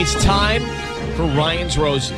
It's time for Ryan's Roses.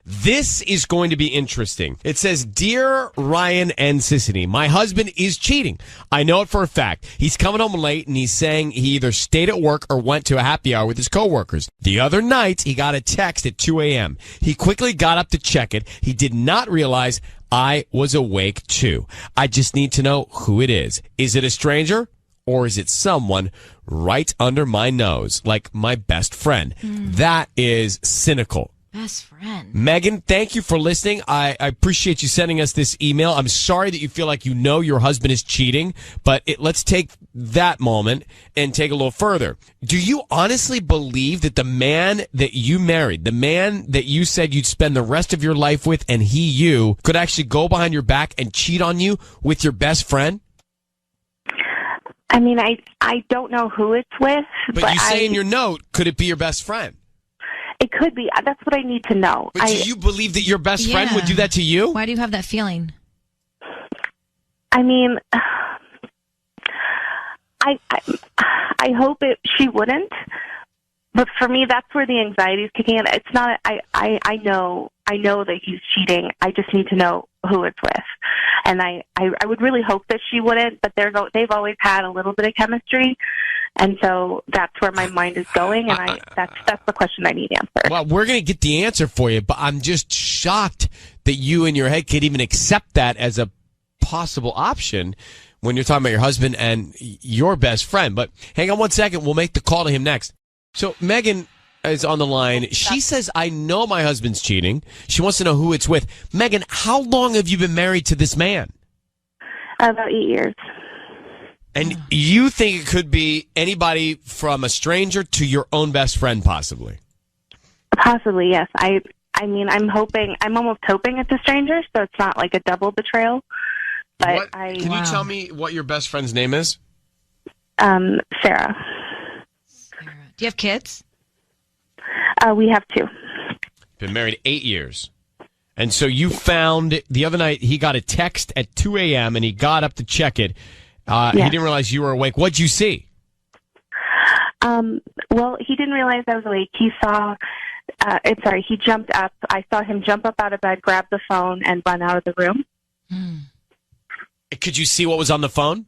This is going to be interesting. It says, Dear Ryan and Sissany, my husband is cheating. I know it for a fact. He's coming home late and he's saying he either stayed at work or went to a happy hour with his coworkers. The other night, he got a text at 2 a.m. He quickly got up to check it. He did not realize I was awake too. I just need to know who it is. Is it a stranger or is it someone right under my nose, like my best friend? That is cynical. Best friend. Megan, thank you for listening. I appreciate you sending us this email. I'm sorry that you feel like you know your husband is cheating, but let's take that moment and take a little further. Do you honestly believe that the man that you married, the man that you said you'd spend the rest of your life with, and you, could actually go behind your back and cheat on you with your best friend? I mean, I don't know who it's with. But you say in your note, could it be your best friend? It could be. That's what I need to know. But do you believe that your best friend would do that to you? Why do you have that feeling? I mean, I hope she wouldn't. But for me, that's where the anxiety is kicking in. It's not. I know that he's cheating. I just need to know who it's with, and I would really hope that she wouldn't. But they've always had a little bit of chemistry. And so that's where my mind is going, and that's the question I need answered. Well, we're going to get the answer for you, but I'm just shocked that you in your head could even accept that as a possible option when you're talking about your husband and your best friend. But hang on one second. We'll make the call to him next. So Megan is on the line. She says, I know my husband's cheating. She wants to know who it's with. Megan, how long have you been married to this man? About 8 years. And you think it could be anybody from a stranger to your own best friend, possibly? Possibly, yes. I mean, I'm almost hoping it's a stranger, so it's not like a double betrayal. But Can you tell me what your best friend's name is? Sarah. Do you have kids? We have 2. Been married 8 years. And so you found the other night he got a text at 2 a.m. and he got up to check it. He didn't realize you were awake. What'd you see? Well, he didn't realize I was awake. He saw, he jumped up. I saw him jump up out of bed, grab the phone, and run out of the room. Could you see what was on the phone?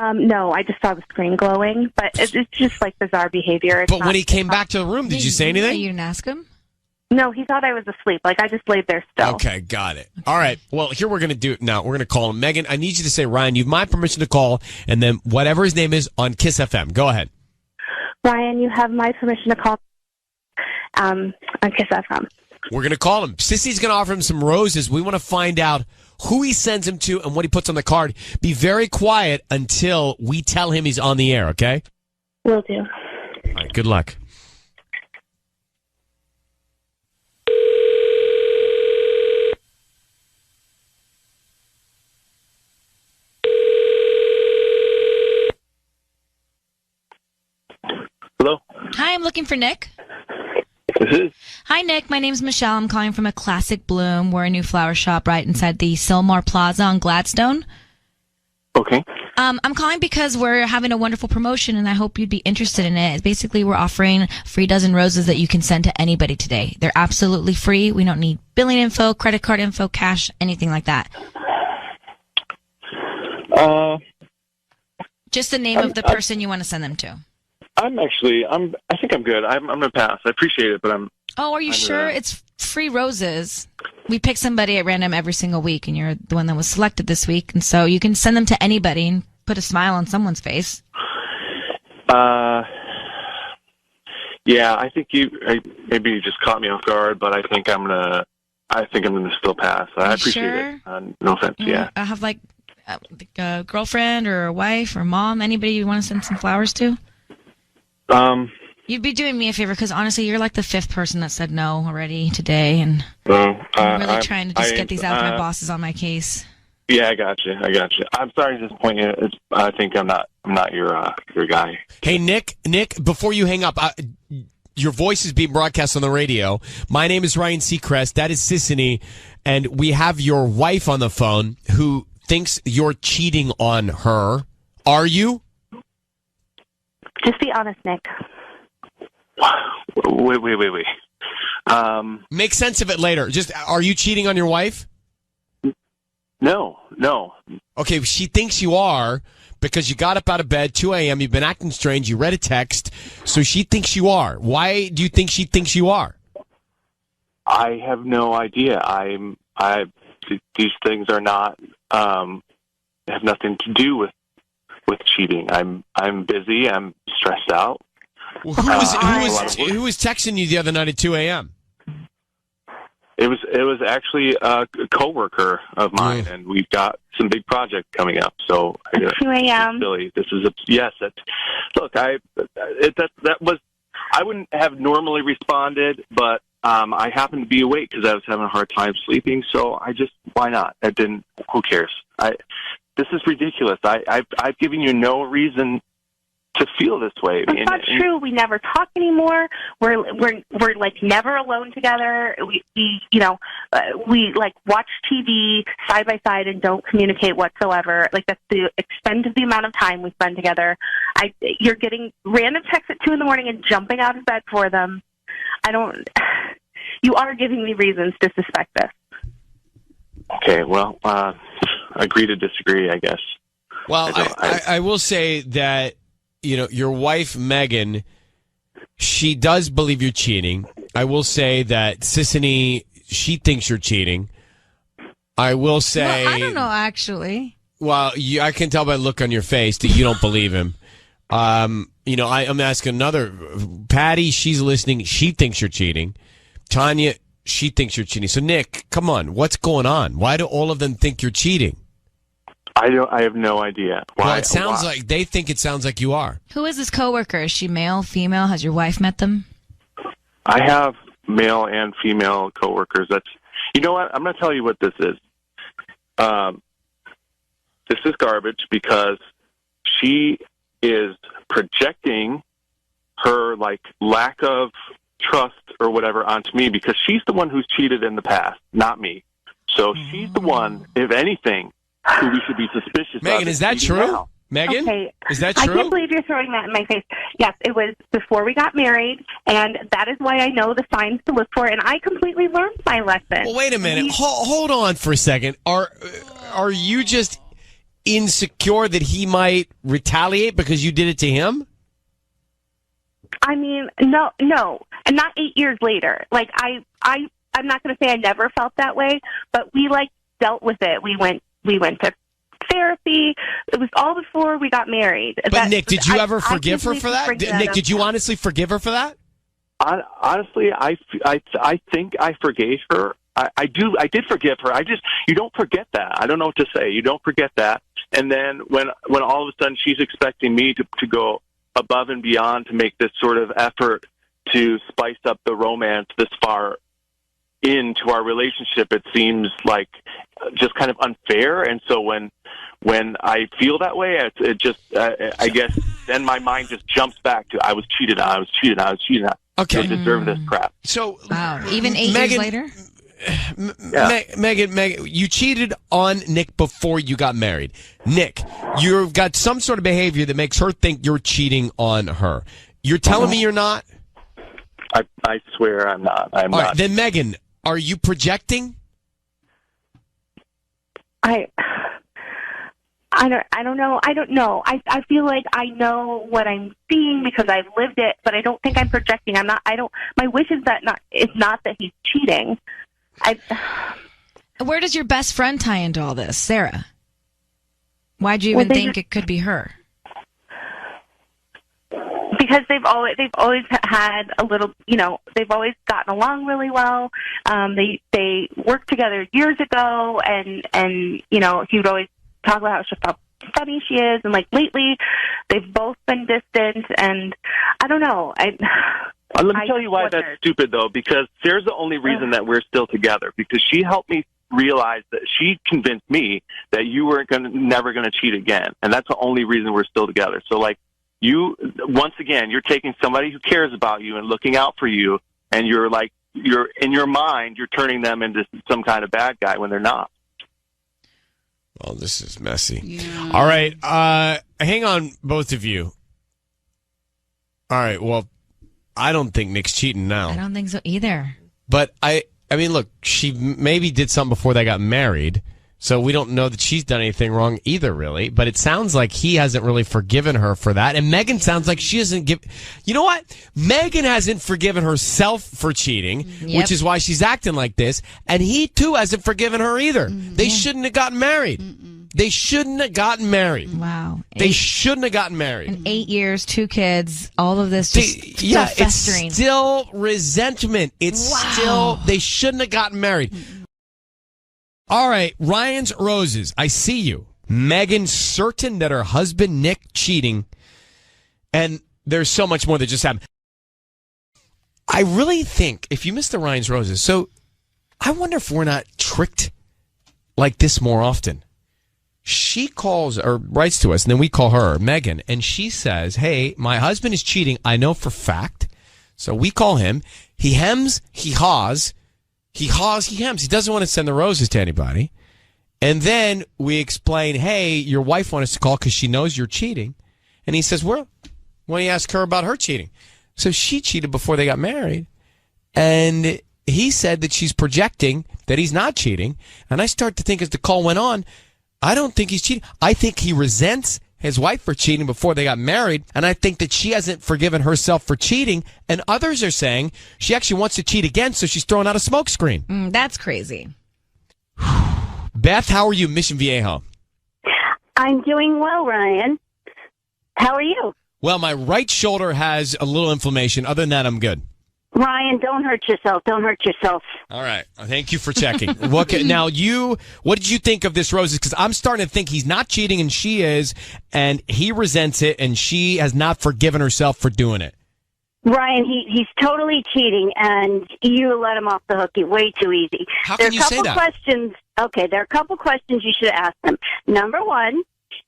No, I just saw the screen glowing, but it's just like bizarre behavior. But when he came back to the room, did you say anything? You didn't ask him? No, he thought I was asleep. Like, I just laid there still. Okay, got it. All right. Well, here we're going to do it now. We're going to call him. Megan, I need you to say, Ryan, you have my permission to call, and then whatever his name is on Kiss FM. Go ahead. Ryan, you have my permission to call on Kiss FM. We're going to call him. Sissy's going to offer him some roses. We want to find out who he sends him to and what he puts on the card. Be very quiet until we tell him he's on the air, okay? Will do. All right, good luck. Hello? Hi, I'm looking for Nick. This is? Hi, Nick. My name's Michelle. I'm calling from a Classic Bloom. We're a new flower shop right inside the Sylmar Plaza on Gladstone. Okay. I'm calling because we're having a wonderful promotion, and I hope you'd be interested in it. Basically, we're offering free dozen roses that you can send to anybody today. They're absolutely free. We don't need billing info, credit card info, cash, anything like that. Just the name of the person you want to send them to. I think I'm good. I'm going to pass. I appreciate it, but Oh, are you sure? It's free roses. We pick somebody at random every single week, and you're the one that was selected this week. And so you can send them to anybody and put a smile on someone's face. Yeah, I think maybe you just caught me off guard, but I think I'm gonna still pass. I appreciate sure? it. No offense. Yeah. I have like a girlfriend or a wife or mom, anybody you want to send some flowers to? You'd be doing me a favor because honestly, you're like the 5th person that said no already today, and I'm really trying to just get these out. My boss is on my case. Yeah, I got you. I'm sorry to disappoint you. I think I'm not your guy. Hey, Nick, before you hang up, your voice is being broadcast on the radio. My name is Ryan Seacrest. That is Sissany, and we have your wife on the phone who thinks you're cheating on her. Are you? Just be honest, Nick. Wait. Make sense of it later. Just, are you cheating on your wife? No. Okay, she thinks you are because you got up out of bed 2 a.m. You've been acting strange. You read a text, so she thinks you are. Why do you think she thinks you are? I have no idea. These things are not have nothing to do with cheating. I'm busy. I'm stressed out. Well, who was texting you the other night at 2 a.m.? It was actually a coworker of mine, and we've got some big project coming up. So 2 a.m. Billy, this is yes. Look, I wouldn't have normally responded, but I happened to be awake because I was having a hard time sleeping. So why not? Who cares? This is ridiculous. I've given you no reason to feel this way. That's not true. We never talk anymore. We're like never alone together. We like watch TV side by side and don't communicate whatsoever. Like that's the extent of the amount of time we spend together. You're getting random texts at 2 a.m. and jumping out of bed for them. You are giving me reasons to suspect this. Okay, well, agree to disagree, I guess. Well, I will say that, your wife, Megan, she does believe you're cheating. I will say that Sissany, she thinks you're cheating. I will say... Well, I don't know, actually. Well, I can tell by the look on your face that you don't believe him. I'm asking another. Patty, she's listening. She thinks you're cheating. Tanya, she thinks you're cheating. So, Nick, come on. What's going on? Why do all of them think you're cheating? I have no idea. Why? Well, it sounds like they think it sounds like you are. Who is this coworker? Is she male, female? Has your wife met them? I have male and female coworkers. You know what? I'm going to tell you what this is. This is garbage because she is projecting her lack of trust or whatever onto me because she's the one who's cheated in the past, not me. So she's the one, if anything, who we should be suspicious of. Megan, is that true? Now. Megan? Okay. Is that true? I can't believe you're throwing that in my face. Yes, it was before we got married, and that is why I know the signs to look for, and I completely learned my lesson. Well, wait a minute. Hold on for a second. Are you just insecure that he might retaliate because you did it to him? I mean, no, and not 8 years later. I'm not going to say I never felt that way, but we dealt with it. We went to therapy. It was all before we got married. But Nick, did you ever forgive her for that? Nick, did you honestly forgive her for that? Honestly, I think I forgave her. I did forgive her. You don't forget that. I don't know what to say. You don't forget that. And then when all of a sudden she's expecting me to go above and beyond to make this sort of effort to spice up the romance this far into our relationship, it seems like just kind of unfair. And so when I feel that way, it just I guess then my mind just jumps back to I was cheated on. Okay, I deserve this crap. So wow, even 8 years later. Megan, you cheated on Nick before you got married. Nick, you've got some sort of behavior that makes her think you're cheating on her. You're telling me you're not? I swear I'm not. I'm All not. right, then Megan, are you projecting? I don't know. I don't know. I feel like I know what I'm seeing because I've lived it, but I don't think I'm projecting. I'm not. My wish is not that he's cheating. Where does your best friend tie into all this, Sarah? Why'd you even think it could be her? Because they've always had a little, they've always gotten along really well. They worked together years ago, and he would always talk about how funny she is, and lately they've both been distant, and I don't know. Let me tell you why that's stupid, though, because Sarah's the only reason that we're still together, because she helped me realize that she convinced me that you weren't never going to cheat again, and that's the only reason we're still together. So, once again, you're taking somebody who cares about you and looking out for you, and you're in your mind, you're turning them into some kind of bad guy when they're not. Well, this is messy. Yeah. All right. Hang on, both of you. All right. Well, I don't think Nick's cheating now. I don't think so either. But I mean, look, she maybe did something before they got married, so we don't know that she's done anything wrong either, really. But it sounds like he hasn't really forgiven her for that. And Megan sounds like she doesn't give... You know what? Megan hasn't forgiven herself for cheating, which is why she's acting like this. And he, too, hasn't forgiven her either. They shouldn't have gotten married. They shouldn't have gotten married. Wow. They shouldn't have gotten married. In 8 years, 2 kids, all of this just still festering. It's still resentment. It's still, they shouldn't have gotten married. All right, Ryan's Roses. I see you. Megan certain that her husband, Nick, cheating. And there's so much more that just happened. I really think, if you missed the Ryan's Roses, so I wonder if we're not tricked like this more often. She calls or writes to us, and then we call her, Megan, and she says, hey, my husband is cheating. I know for fact. So we call him. He hems, he haws. He haws, he hems. He doesn't want to send the roses to anybody. And then we explain, hey, your wife wants us to call because she knows you're cheating. And he says, well, why don't you ask her about her cheating? So she cheated before they got married. And he said that she's projecting that he's not cheating. And I start to think as the call went on, I don't think he's cheating. I think he resents his wife for cheating before they got married. And I think that she hasn't forgiven herself for cheating. And others are saying she actually wants to cheat again, so she's throwing out a smokescreen. That's crazy. Beth, how are you, Mission Viejo? I'm doing well, Ryan. How are you? Well, my right shoulder has a little inflammation. Other than that, I'm good. Ryan, don't hurt yourself. Don't hurt yourself. All right. Thank you for checking. What did you think of this, Roses? Because I'm starting to think he's not cheating and she is, and he resents it, and she has not forgiven herself for doing it. Ryan, he's totally cheating, and you let him off the hook way too easy. How can you say that? There are a couple questions you should ask him. Number one,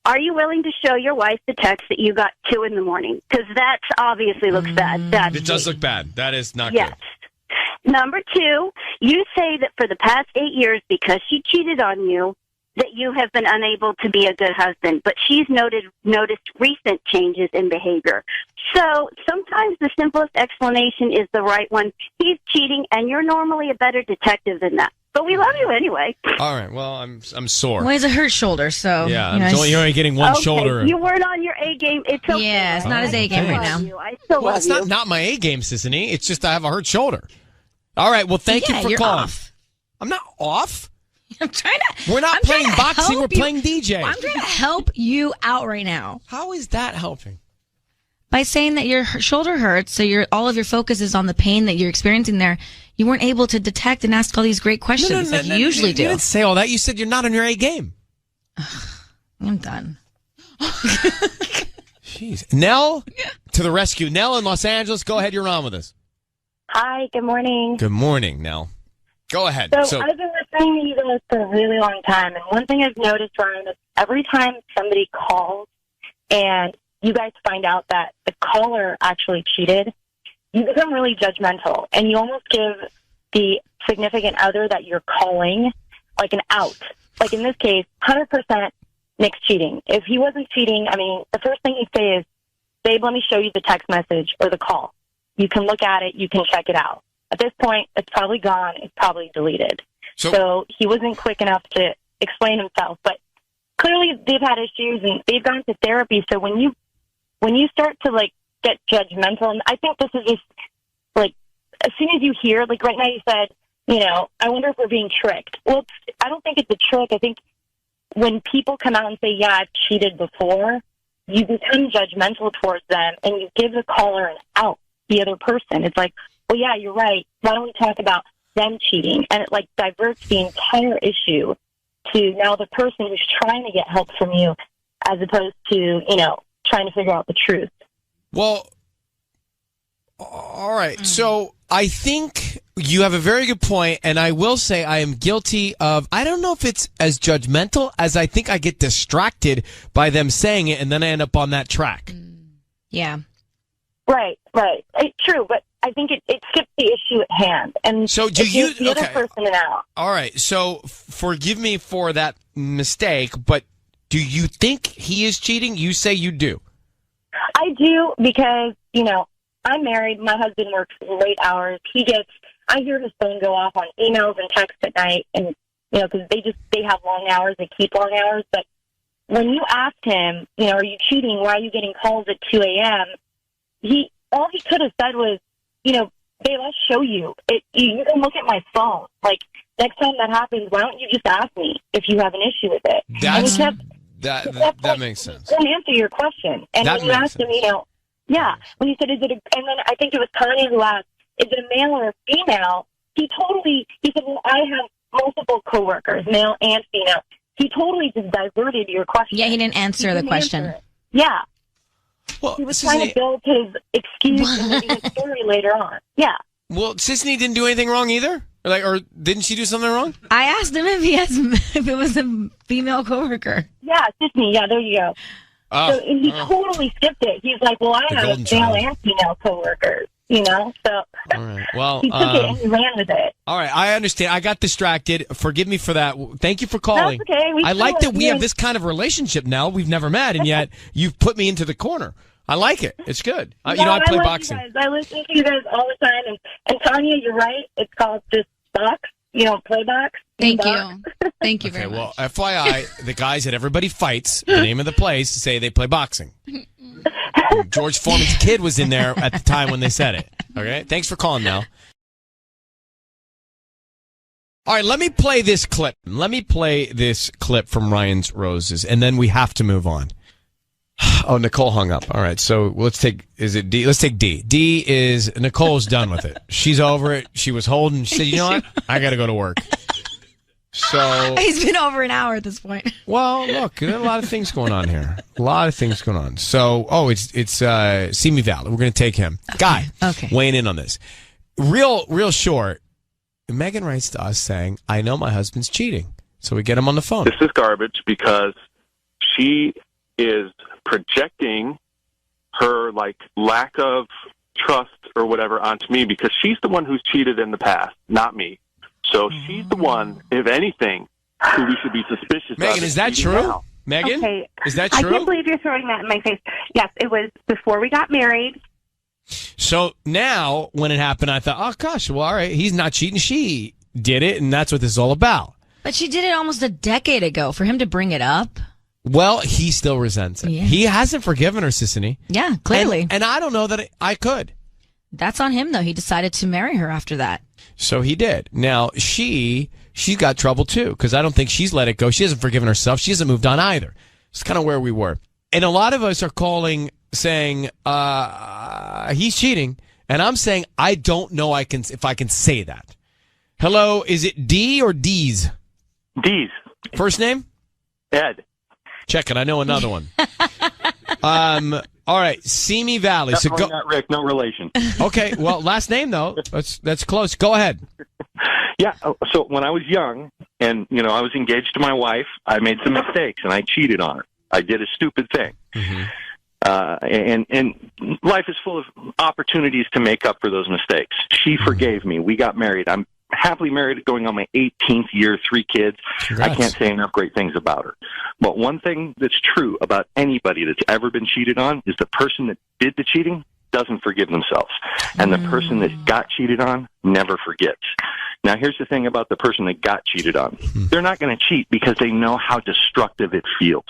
are you willing to show your wife the text that you got 2 in the morning? Because that obviously looks bad. It does look bad. That is not good. Number 2, you say that for the past 8 years, because she cheated on you, that you have been unable to be a good husband. But she's noticed recent changes in behavior. So sometimes the simplest explanation is the right one. He's cheating, and you're normally a better detective than that. But we love you anyway. All right. Well, I'm sore. Well, he's a hurt shoulder, so yeah. You're only getting one shoulder. You weren't on your A game. It's okay. Yeah, it's not his A game right now. I still love you. It's not my A game, Sissany. It's just I have a hurt shoulder. All right. Well, thank you for calling. Off. I'm not off. I'm trying to. We're not playing boxing. We're playing DJ. I'm trying to help you out right now. How is that helping? By saying that your shoulder hurts, so all of your focus is on the pain that you're experiencing there. You weren't able to detect and ask all these great questions like you usually do. You didn't say all that. You said you're not on your A game. I'm done. Jeez. Nell, to the rescue. Nell in Los Angeles, go ahead. You're on with us. Hi, good morning. Good morning, Nell. Go ahead. So I've been listening to you guys for a really long time, and one thing I've noticed, Ryan, is every time somebody calls and you guys find out that the caller actually cheated, you become really judgmental, and you almost give the significant other that you're calling like an out. Like in this case, 100% Nick's cheating. If he wasn't cheating, I mean, the first thing he'd say is, babe, let me show you the text message or the call. You can look at it. You can check it out. At this point, it's probably gone. It's probably deleted. So he wasn't quick enough to explain himself. But clearly they've had issues and they've gone to therapy. So when you start to like get judgmental, and I think this is just like, as soon as you hear, like right now you said, I wonder if we're being tricked. Well, I don't think it's a trick. I think when people come out and say, yeah, I've cheated before, you become judgmental towards them and you give the caller an out, the other person. It's like, well, yeah, you're right. Why don't we talk about them cheating? And it like diverts the entire issue to now the person who's trying to get help from you as opposed to, trying to figure out the truth. Well, all right. So I think you have a very good point, and I will say I am guilty of, I don't know if it's as judgmental as I think I get distracted by them saying it, and then I end up on that track. Yeah. Right. True, but I think it skips the issue at hand. And so do you... the other person out. All right. So forgive me for that mistake, but do you think he is cheating? You say you do. I do because, I'm married. My husband works late hours. I hear his phone go off on emails and texts at night, and because they have long hours, they keep long hours. But when you asked him, are you cheating? Why are you getting calls at 2 a.m.? All he could have said was, babe, I'll show you. You can look at my phone. Like, next time that happens, why don't you just ask me if you have an issue with it? That makes sense. Don't answer your question. And when you asked him, when he said, and then I think it was Tanya who asked, is it a male or a female? He said, well, I have multiple coworkers, male and female. He totally just diverted your question. Yeah, he didn't answer the question. Yeah. Well, he was trying to build his excuse and maybe his story later on. Yeah. Well, Sisney didn't do anything wrong either? Or didn't she do something wrong? I asked him if it was a female coworker. Yeah, Sisney. Yeah, there you go. So he totally skipped it. He's like, well, I have male and female coworkers. So all right. Well, he took it and he ran with it. All right, I understand. I got distracted. Forgive me for that. Thank you for calling. That's okay. I like that we have this kind of relationship now. We've never met, and yet you've put me into the corner. I like it. It's good. I play boxing. I listen to you guys all the time, and Tanya, you're right. It's called just box. Play box. Thank you. Thank you very much. Well, FYI, the guys that everybody fights, the name of the place, say they play boxing. George Foreman's kid was in there at the time when they said it. Okay? Thanks for calling, Mel. All right, let me play this clip. Let me play this clip from Ryan's Roses, and then we have to move on. Oh, Nicole hung up. All right, so let's take, is it D? Let's take D. D is, Nicole's done with it. She's over it. She was holding. She said, you know what? I got to go to work. So he's been over an hour at this point. Well, look, there are a lot of things going on here. A lot of things going on. So, it's Simi Val. We're going to take him. Okay. Guy, weighing in on this. Real short. Megan writes to us saying, I know my husband's cheating. So we get him on the phone. This is garbage because she is projecting her lack of trust or whatever onto me because she's the one who's cheated in the past, not me. So she's the one, if anything, who we should be suspicious of. Megan, is that true? Now. Megan? Okay. Is that true? I can't believe you're throwing that in my face. Yes, it was before we got married. So now, when it happened, I thought, oh, gosh, well, all right, he's not cheating. She did it, and that's what this is all about. But she did it almost a decade ago. For him to bring it up? Well, he still resents it. Yeah. He hasn't forgiven her, Sissany. Yeah, clearly. And I don't know that I could. That's on him, though. He decided to marry her after that. So he did. Now, she's got trouble, too, because I don't think she's let it go. She hasn't forgiven herself. She hasn't moved on either. It's kind of where we were. And a lot of us are calling saying, he's cheating. And I'm saying, I don't know if I can say that. Hello, is it D or D's? D's. First name? Ed. Check it. I know another one. All right, Simi Valley. So not Rick, no relation. Okay, well, last name though. That's close. Go ahead. Yeah. So when I was young, and I was engaged to my wife, I made some mistakes, and I cheated on her. I did a stupid thing. Mm-hmm. And life is full of opportunities to make up for those mistakes. She forgave me. We got married. I'm happily married, going on my 18th year, 3 kids. Congrats. I can't say enough great things about her. But one thing that's true about anybody that's ever been cheated on is the person that did the cheating doesn't forgive themselves. And the person that got cheated on never forgets. Now, here's the thing about the person that got cheated on. They're not going to cheat because they know how destructive it feels.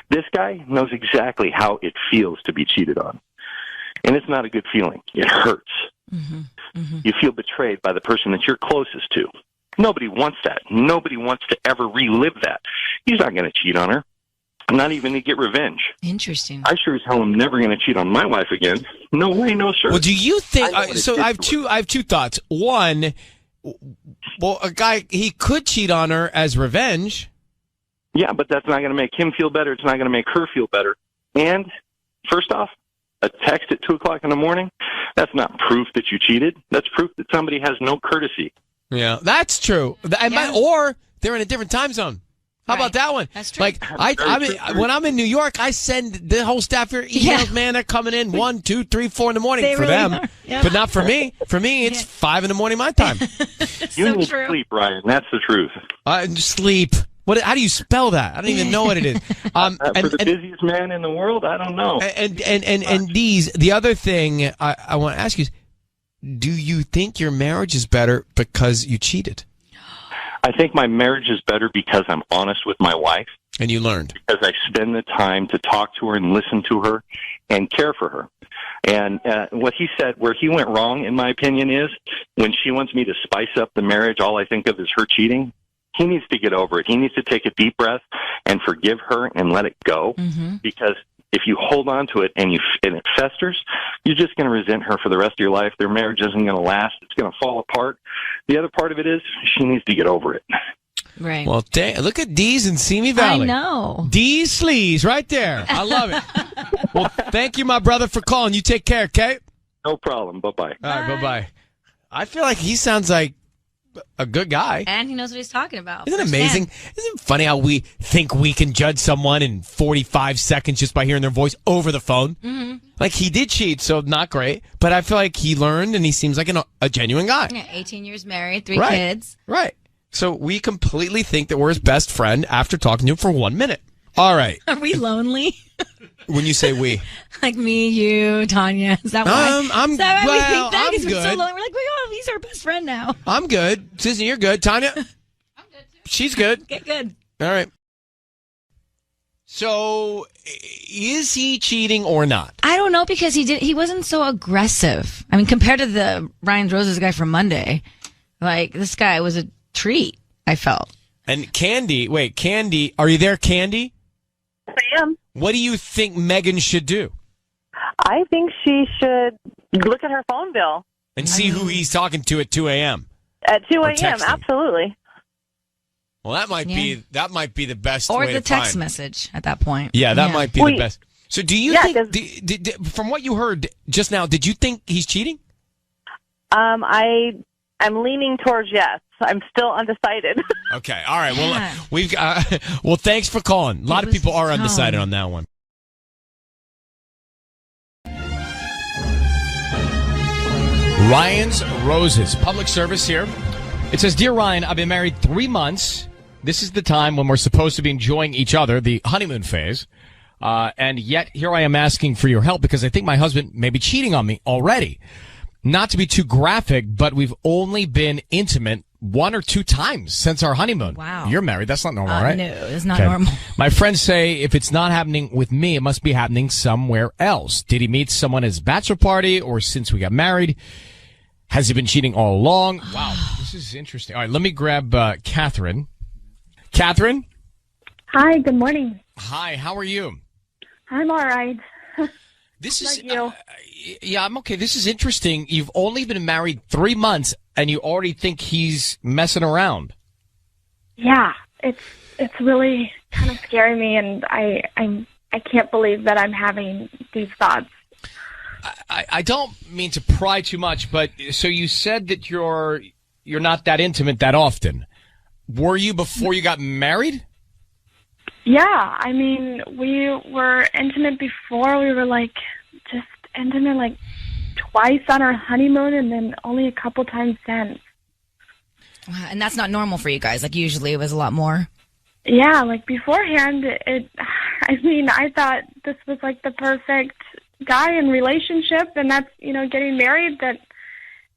This guy knows exactly how it feels to be cheated on. And it's not a good feeling. It hurts. Mm-hmm. Mm-hmm. You feel betrayed by the person that you're closest to. Nobody wants that. Nobody wants to ever relive that. He's not going to cheat on her. Not even to get revenge. Interesting. I sure as hell am never going to cheat on my wife again. No way, no sir. Well, do you think? I have two thoughts. One, well, a guy, he could cheat on her as revenge. Yeah, but that's not going to make him feel better. It's not going to make her feel better. And first off, a text at 2 o'clock in the morning, that's not proof that you cheated. That's proof that somebody has no courtesy. Yeah, that's true. Or they're in a different time zone. How about that one? That's true. Like when I'm in New York, I send the whole staff here emails. Man, they're coming in 1, 2, 3, 4 in the morning for really them, but not for me. For me, it's 5 in the morning my time. You need sleep, Ryan. That's the truth. Sleep. How do you spell that? I don't even know what it is. For the busiest man in the world, I don't know. And the other thing I want to ask you is, do you think your marriage is better because you cheated? I think my marriage is better because I'm honest with my wife. And you learned. Because I spend the time to talk to her and listen to her and care for her. And what he said, where he went wrong, in my opinion, is when she wants me to spice up the marriage, all I think of is her cheating. He needs to get over it. He needs to take a deep breath and forgive her and let it go. Mm-hmm. Because if you hold on to it and it festers, you're just going to resent her for the rest of your life. Their marriage isn't going to last. It's going to fall apart. The other part of it is she needs to get over it. Right. Well, look at Dee's in Simi Valley. I know. Dee's Sleaze right there. I love it. Well, thank you, my brother, for calling. You take care, okay? No problem. Bye-bye. All right, bye-bye. I feel like he sounds like a good guy. And he knows what he's talking about. Isn't it amazing? Isn't it funny how we think we can judge someone in 45 seconds just by hearing their voice over the phone? Mm-hmm. Like, he did cheat, so not great. But I feel like he learned, and he seems like a genuine guy. Yeah, 18 years married, 3 kids. Right. So we completely think that we're his best friend after talking to him for 1 minute. All right. Are we lonely? When you say we. Like me, you, Tanya. Is that why? We think that? I'm good. We're so lonely. We're like, he's our best friend now. I'm good. Sissy, you're good. Tanya? I'm good, too. She's good. Okay, good. All right. So, is he cheating or not? I don't know, because he wasn't so aggressive. I mean, compared to the Ryan's Roses guy from Monday, like, this guy was a treat, I felt. And Candy, are you there, Candy? I am. What do you think Megan should do? I think she should look at her phone bill. And see who he's talking to at 2 a.m. At 2 a.m., absolutely. Well, that might be the best or way the to text find. message at that point. Yeah, that might be the best. So do you think, from what you heard just now, did you think he's cheating? I'm leaning towards yes. I'm still undecided. Okay. All right. Well, well, thanks for calling. A lot of people are undecided on that one. Ryan's Roses. Public service here. It says, Dear Ryan, I've been married 3 months. This is the time when we're supposed to be enjoying each other, the honeymoon phase. And yet here I am asking for your help because I think my husband may be cheating on me already. Not to be too graphic, but we've only been intimate 1 or 2 times since our honeymoon. Wow. You're married. That's not normal, right? No, it's not normal. My friends say if it's not happening with me, it must be happening somewhere else. Did he meet someone at his bachelor party or since we got married? Has he been cheating all along? Wow, this is interesting. All right, let me grab Catherine. Catherine? Hi, good morning. Hi, how are you? I'm all right. This is you. Yeah, I'm okay. This is interesting. You've only been married 3 months, and you already think he's messing around. Yeah, it's really kind of scaring me, and I can't believe that I'm having these thoughts. I don't mean to pry too much, but so you said that you're not that intimate that often. Were you before you got married? Yeah, I mean, we were intimate before. We were just intimate twice on our honeymoon and then only a couple times since. And that's not normal for you guys. Usually it was a lot more. Yeah, beforehand, I thought this was the perfect guy and relationship, and that's, getting married, that,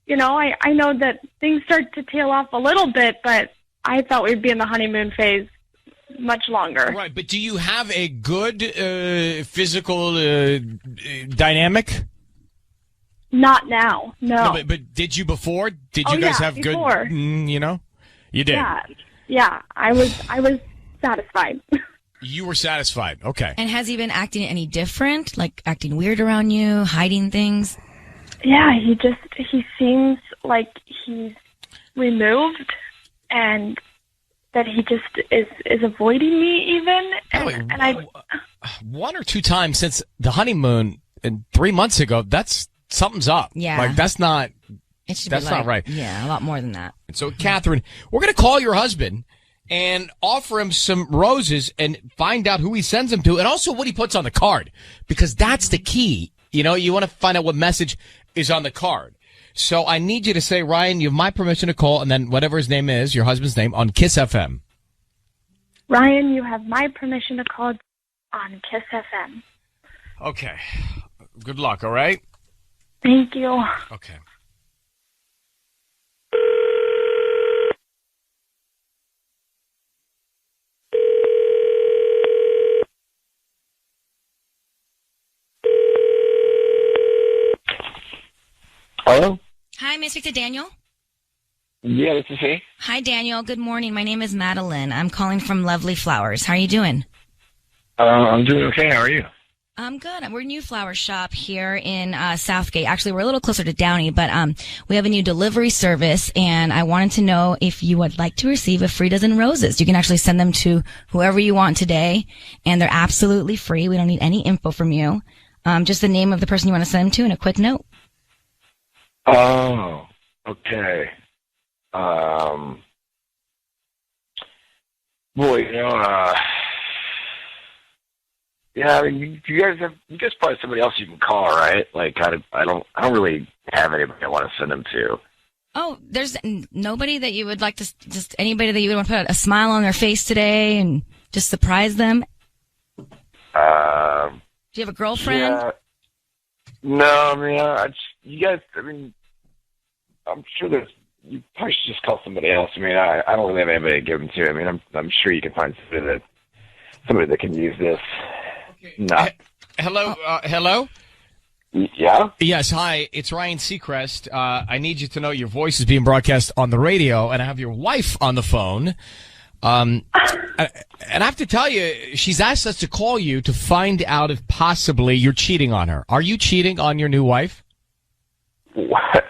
I know that things start to tail off a little bit, but I thought we'd be in the honeymoon phase much longer. Right, but do you have a good physical dynamic? Not now, no. But did you before? Did you guys have before. Good, You did? Yeah, I was satisfied. You were satisfied, okay. And has he been acting any different? Acting weird around you, hiding things? Yeah, he seems like he's removed and that he just is avoiding me even. And I 1 or 2 times since the honeymoon and 3 months ago, something's up. Yeah. That's not not right. Yeah, a lot more than that. So, Catherine, we're going to call your husband and offer him some roses and find out who he sends them to and also what he puts on the card, because that's the key. You want to find out what message is on the card. So I need you to say, Ryan, you have my permission to call, and then whatever his name is, your husband's name, on Kiss FM. Ryan, you have my permission to call on Kiss FM. Okay. Good luck, all right? Thank you. Okay. Hello? Hi, may I speak to Daniel? Yeah, this is he. Hi, Daniel. Good morning. My name is Madeline. I'm calling from Lovely Flowers. How are you doing? I'm doing okay. How are you? I'm good. We're a new flower shop here in Southgate. Actually, we're a little closer to Downey, but we have a new delivery service, and I wanted to know if you would like to receive a free dozen roses. You can actually send them to whoever you want today, and they're absolutely free. We don't need any info from you. Just the name of the person you want to send them to and a quick note. Oh, okay. Boy, yeah, I mean, you guys probably have somebody else you can call, right? Like, I don't really have anybody I want to send them to. Oh, there's nobody that you would like to, just anybody that you would want to put a smile on their face today and just surprise them? Do you have a girlfriend? Yeah. No, I mean, you guys, I mean, I'm sure you probably should just call somebody else. I mean, I don't really have anybody to give them to. I mean, I'm sure you can find somebody that can use this. No. Hello? Hello? Yeah? Yes, hi. It's Ryan Seacrest. I need you to know your voice is being broadcast on the radio, and I have your wife on the phone. And I have to tell you, she's asked us to call you to find out if possibly you're cheating on her. Are you cheating on your new wife? What?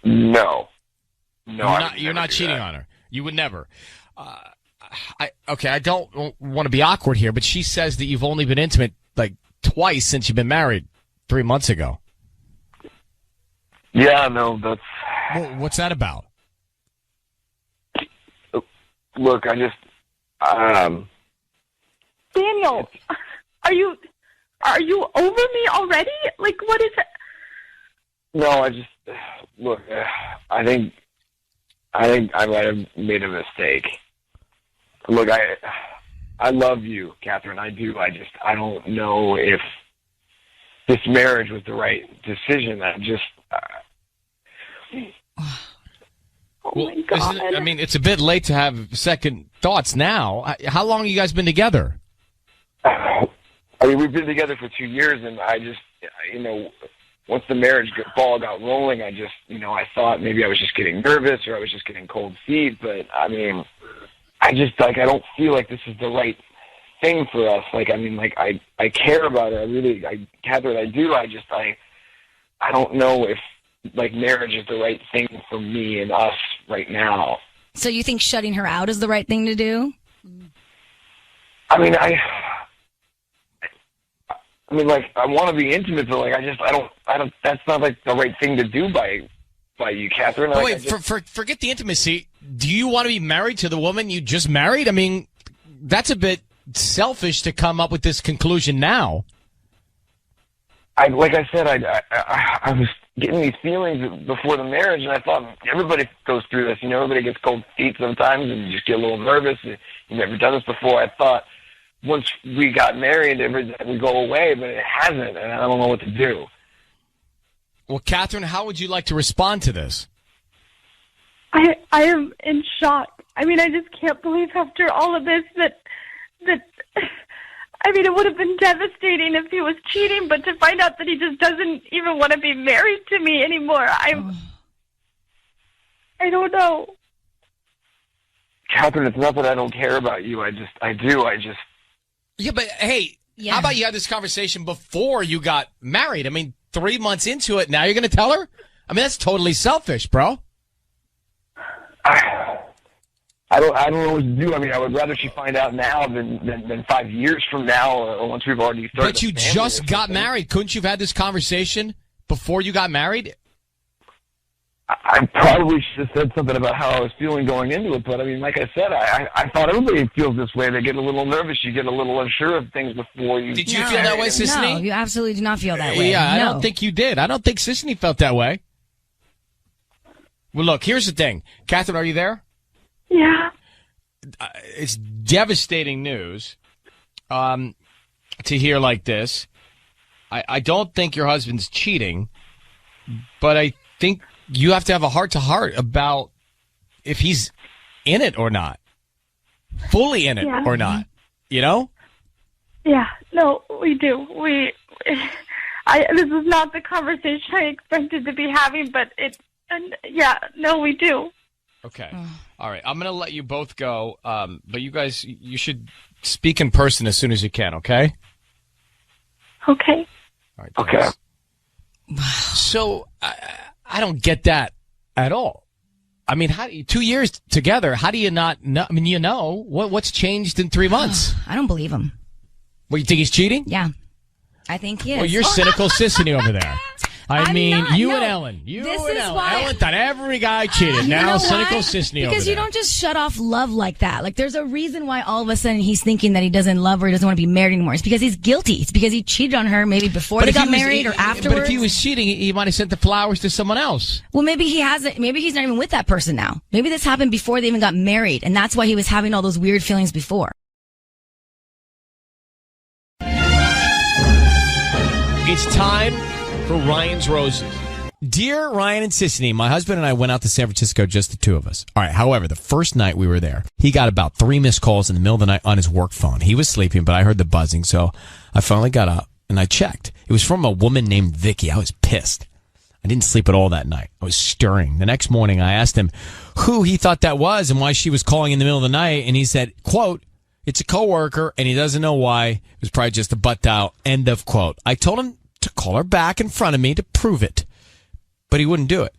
No. You're not cheating on her. You would never. I don't want to be awkward here, but she says that you've only been intimate like twice since you've been married 3 months ago. Yeah, no, that's... Well, what's that about? Look, I just... Daniel, are you over me already? Like, what is it? No, I just... Look, I think I might have made a mistake. Look, I love you, Catherine. I do. I don't know if this marriage was the right decision. Oh my God. I mean, it's a bit late to have second thoughts now. How long have you guys been together? I mean, we've been together for 2 years, and I just, once the marriage ball got rolling, I just, I thought maybe I was just getting nervous or I was just getting cold feet. But, I mean, I just, I don't feel like this is the right thing for us. Like, I mean, I care about her. Catherine, I do. I don't know if, marriage is the right thing for me and us right now. So you think shutting her out is the right thing to do? I mean, I want to be intimate, but I don't. That's not the right thing to do by you, Catherine. Oh, wait, forget the intimacy. Do you want to be married to the woman you just married? I mean, that's a bit selfish to come up with this conclusion now. Like I said, I was getting these feelings before the marriage, and I thought everybody goes through this. Everybody gets cold feet sometimes, and you just get a little nervous. You've never done this before. I thought once we got married, everything would go away, but it hasn't, and I don't know what to do. Well, Catherine, how would you like to respond to this? I am in shock. I mean, I just can't believe after all of this that I mean, it would have been devastating if he was cheating, but to find out that he just doesn't even want to be married to me anymore, I don't know. Catherine, it's not that I don't care about you. I do. Yeah, but hey, how about you have this conversation before you got married? I mean, 3 months into it, now you're going to tell her? I mean, that's totally selfish, bro. I don't know what to do. I mean, I would rather she find out now than 5 years from now, or once we've already started. But you just got married. Couldn't you have had this conversation before you got married? I probably should have said something about how I was feeling going into it, but I mean, like I said, I thought everybody feels this way. They get a little nervous. You get a little unsure of things before you... Did you feel that way, Sissany? No, you absolutely do not feel that way. Yeah, I no. don't think you did. I don't think Sissany felt that way. Well, look, here's the thing. Catherine, are you there? Yeah. it's devastating news to hear like this. I don't think your husband's cheating, but I think you have to have a heart-to-heart about if he's in it or not, fully in it or not, you know? Yeah, no, we do. This is not the conversation I expected to be having, but we do. Okay. All right. I'm going to let you both go, but you guys, you should speak in person as soon as you can, okay? Okay. All right. Okay. So I don't get that at all. I mean, 2 years together, how do you not know? I mean, what's changed in 3 months? I don't believe him. Well, you think he's cheating? Yeah. I think he is. Well, you're cynical sissany over there. I'm not, you no. and Ellen. This is why- Ellen thought every guy cheated. You Now know cynical why? sissany over Because there. you don't just shut off love like that. Like, there's a reason why all of a sudden he's thinking that he doesn't love her, he doesn't want to be married anymore. It's because he's guilty. It's because he cheated on her maybe before they got married or afterwards. But if he was cheating, he might have sent the flowers to someone else. Well, maybe he hasn't. Maybe he's not even with that person now. Maybe this happened before they even got married, and that's why he was having all those weird feelings before. It's time for Ryan's Roses. Dear Ryan and Sissany, my husband and I went out to San Francisco, just the two of us. All right. However, the first night we were there, he got about 3 missed calls in the middle of the night on his work phone. He was sleeping, but I heard the buzzing, so I finally got up and I checked. It was from a woman named Vicky. I was pissed. I didn't sleep at all that night. I was stirring. The next morning, I asked him who he thought that was and why she was calling in the middle of the night, and he said, quote, "It's a coworker, and he doesn't know why. It was probably just a butt dial." End of quote. I told him to call her back in front of me to prove it, but he wouldn't do it.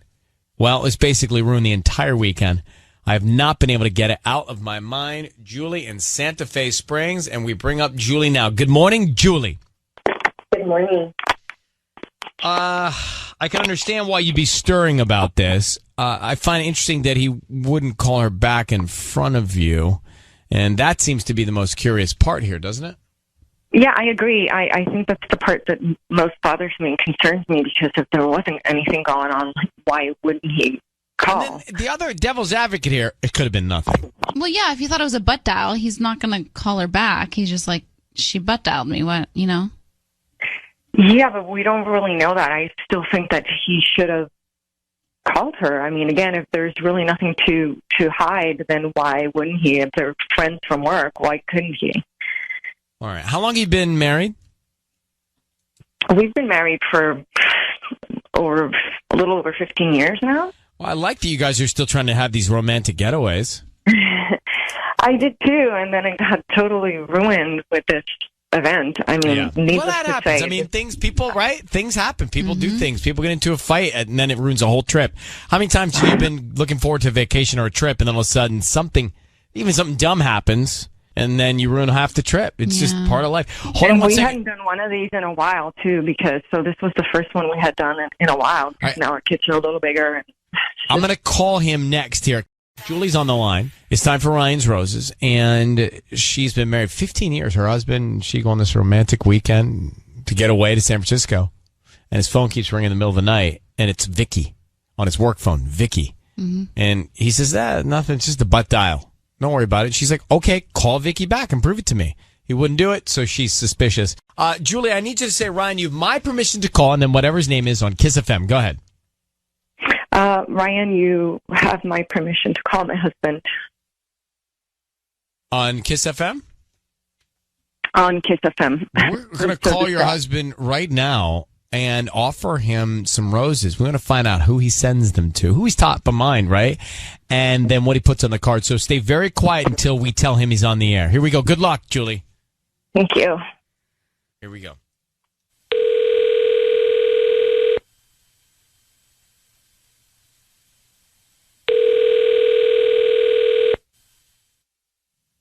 Well, it's basically ruined the entire weekend. I have not been able to get it out of my mind. Julie in Santa Fe Springs, and we bring up Julie now. Good morning, Julie. Good morning. I can understand why you'd be stirring about this. I find it interesting that he wouldn't call her back in front of you, and that seems to be the most curious part here, doesn't it? Yeah, I agree. I think that's the part that most bothers me and concerns me, because if there wasn't anything going on, like, why wouldn't he call? And then the other devil's advocate here, it could have been nothing. Well, yeah, if he thought it was a butt dial, he's not going to call her back. He's just like, she butt dialed me. What, you know? Yeah, but we don't really know that. I still think that he should have called her. I mean, again, if there's really nothing to hide, then why wouldn't he? If they're friends from work, why couldn't he? All right. How long have you been married? We've been married for a little over 15 years now. Well, I like that you guys are still trying to have these romantic getaways. I did too, and then it got totally ruined with this event. I mean, needless that to happens. say. I mean, things happen. People do things. People get into a fight, and then it ruins a whole trip. How many times have you been looking forward to a vacation or a trip, and then all of a sudden something dumb happens, and then you ruin half the trip? It's just part of life. Hold on one second. We hadn't done one of these in a while, too, because this was the first one we had done in a while. Right. Now our kids are a little bigger. I'm going to call him next here. Julie's on the line. It's time for Ryan's Roses, and she's been married 15 years. Her husband, she go on this romantic weekend to get away to San Francisco, and his phone keeps ringing in the middle of the night, and it's Vicky on his work phone, Vicky. Mm-hmm. And he says, nothing, it's just a butt dial. Don't worry about it. She's like, okay, call Vicky back and prove it to me. He wouldn't do it, so she's suspicious. Julie, I need you to say, Ryan, you have my permission to call, and then whatever his name is on Kiss FM. Go ahead. Ryan, you have my permission to call my husband. On Kiss FM? On Kiss FM. We're going to call your husband right now and offer him some roses. We're going to find out who he sends them to, who he's top of mind, right? And then what he puts on the card. So stay very quiet until we tell him he's on the air. Here we go. Good luck, Julie. Thank you. Here we go.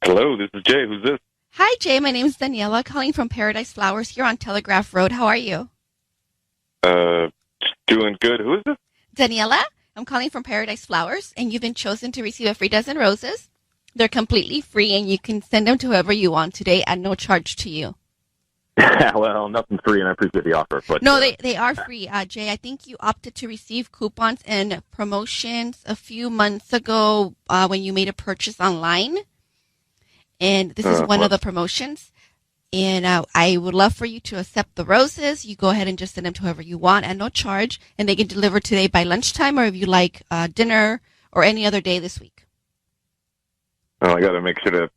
Hello, this is Jay. Who's this? Hi, Jay. My name is Daniela, calling from Paradise Flowers here on Telegraph Road. How are you? Doing good. Who is this? Daniela, I'm calling from Paradise Flowers, and you've been chosen to receive a free dozen roses. They're completely free, and you can send them to whoever you want today at no charge to you. Well, nothing's free, and I appreciate the offer. But no, they are free, Jay. I think you opted to receive coupons and promotions a few months ago when you made a purchase online. and this is one of the promotions. And I would love for you to accept the roses. You go ahead and just send them to whoever you want at no charge, and they can deliver today by lunchtime, or if you like dinner or any other day this week. Well, I got to make sure to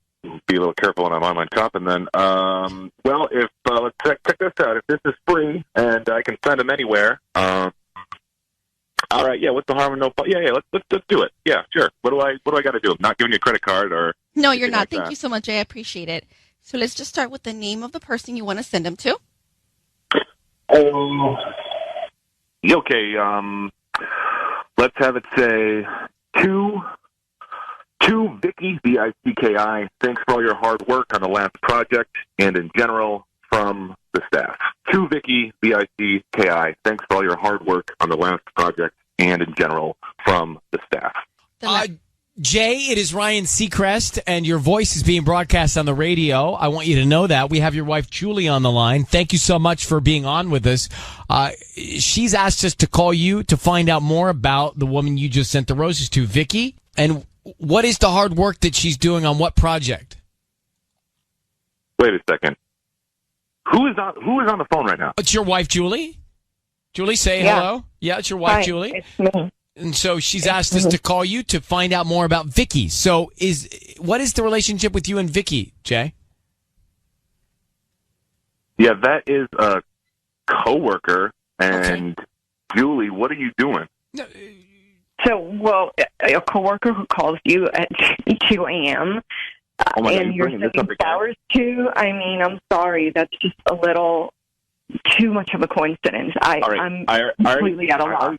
be a little careful when I'm online shopping. Then, well, if let's check this out. If this is free and I can send them anywhere, all right. Yeah, what's the harm in no? Yeah. Let's do it. Yeah, sure. What do I got to do? I'm not giving you a credit card or? No, you're not. Thank you so much. I appreciate it. So let's just start with the name of the person you want to send them to. Okay. Let's have it say to Vicky, VICKI. Thanks for all your hard work on the last project and in general from the staff. To Vicky, VICKI. Thanks for all your hard work on the last project and in general from the staff. Jay, it is Ryan Seacrest, and your voice is being broadcast on the radio. I want you to know that. We have your wife, Julie, on the line. Thank you so much for being on with us. She's asked us to call you to find out more about the woman you just sent the roses to, Vicky. And what is the hard work that she's doing on what project? Wait a second. Who is on the phone right now? It's your wife, Julie. Julie, say hello. Yeah, it's your wife, Julie. It's me. And so she's asked us to call you to find out more about Vicky. So what is the relationship with you and Vicky, Jay? Yeah, that is a coworker. And okay. Julie, what are you doing? So, well, a coworker who calls you at 2 a.m. And you're sending flowers to. I mean, I'm sorry, that's just a little too much of a coincidence. I'm completely at a loss.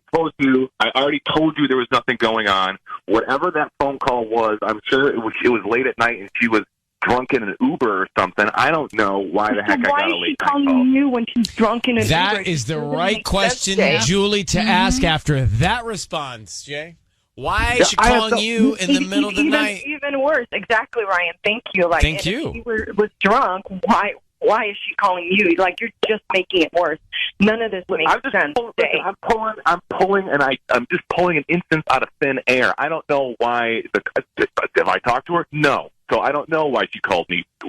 I already told you there was nothing going on. Whatever that phone call was, I'm sure it was late at night and she was drunk in an Uber or something. I don't know why the heck I got a late night call. Why is she calling you when she's drunk in an Uber? That is the right question, Julie, to ask after that response, Jay. Why is she calling you in the middle of the night? Even worse. Exactly, Ryan. Thank you. Thank you. If she was drunk, why is she calling you? Like, you're just making it worse. None of this makes sense. I'm pulling, and I'm just pulling an instance out of thin air. I don't know why. Have I talked to her? No. So I don't know why she called me to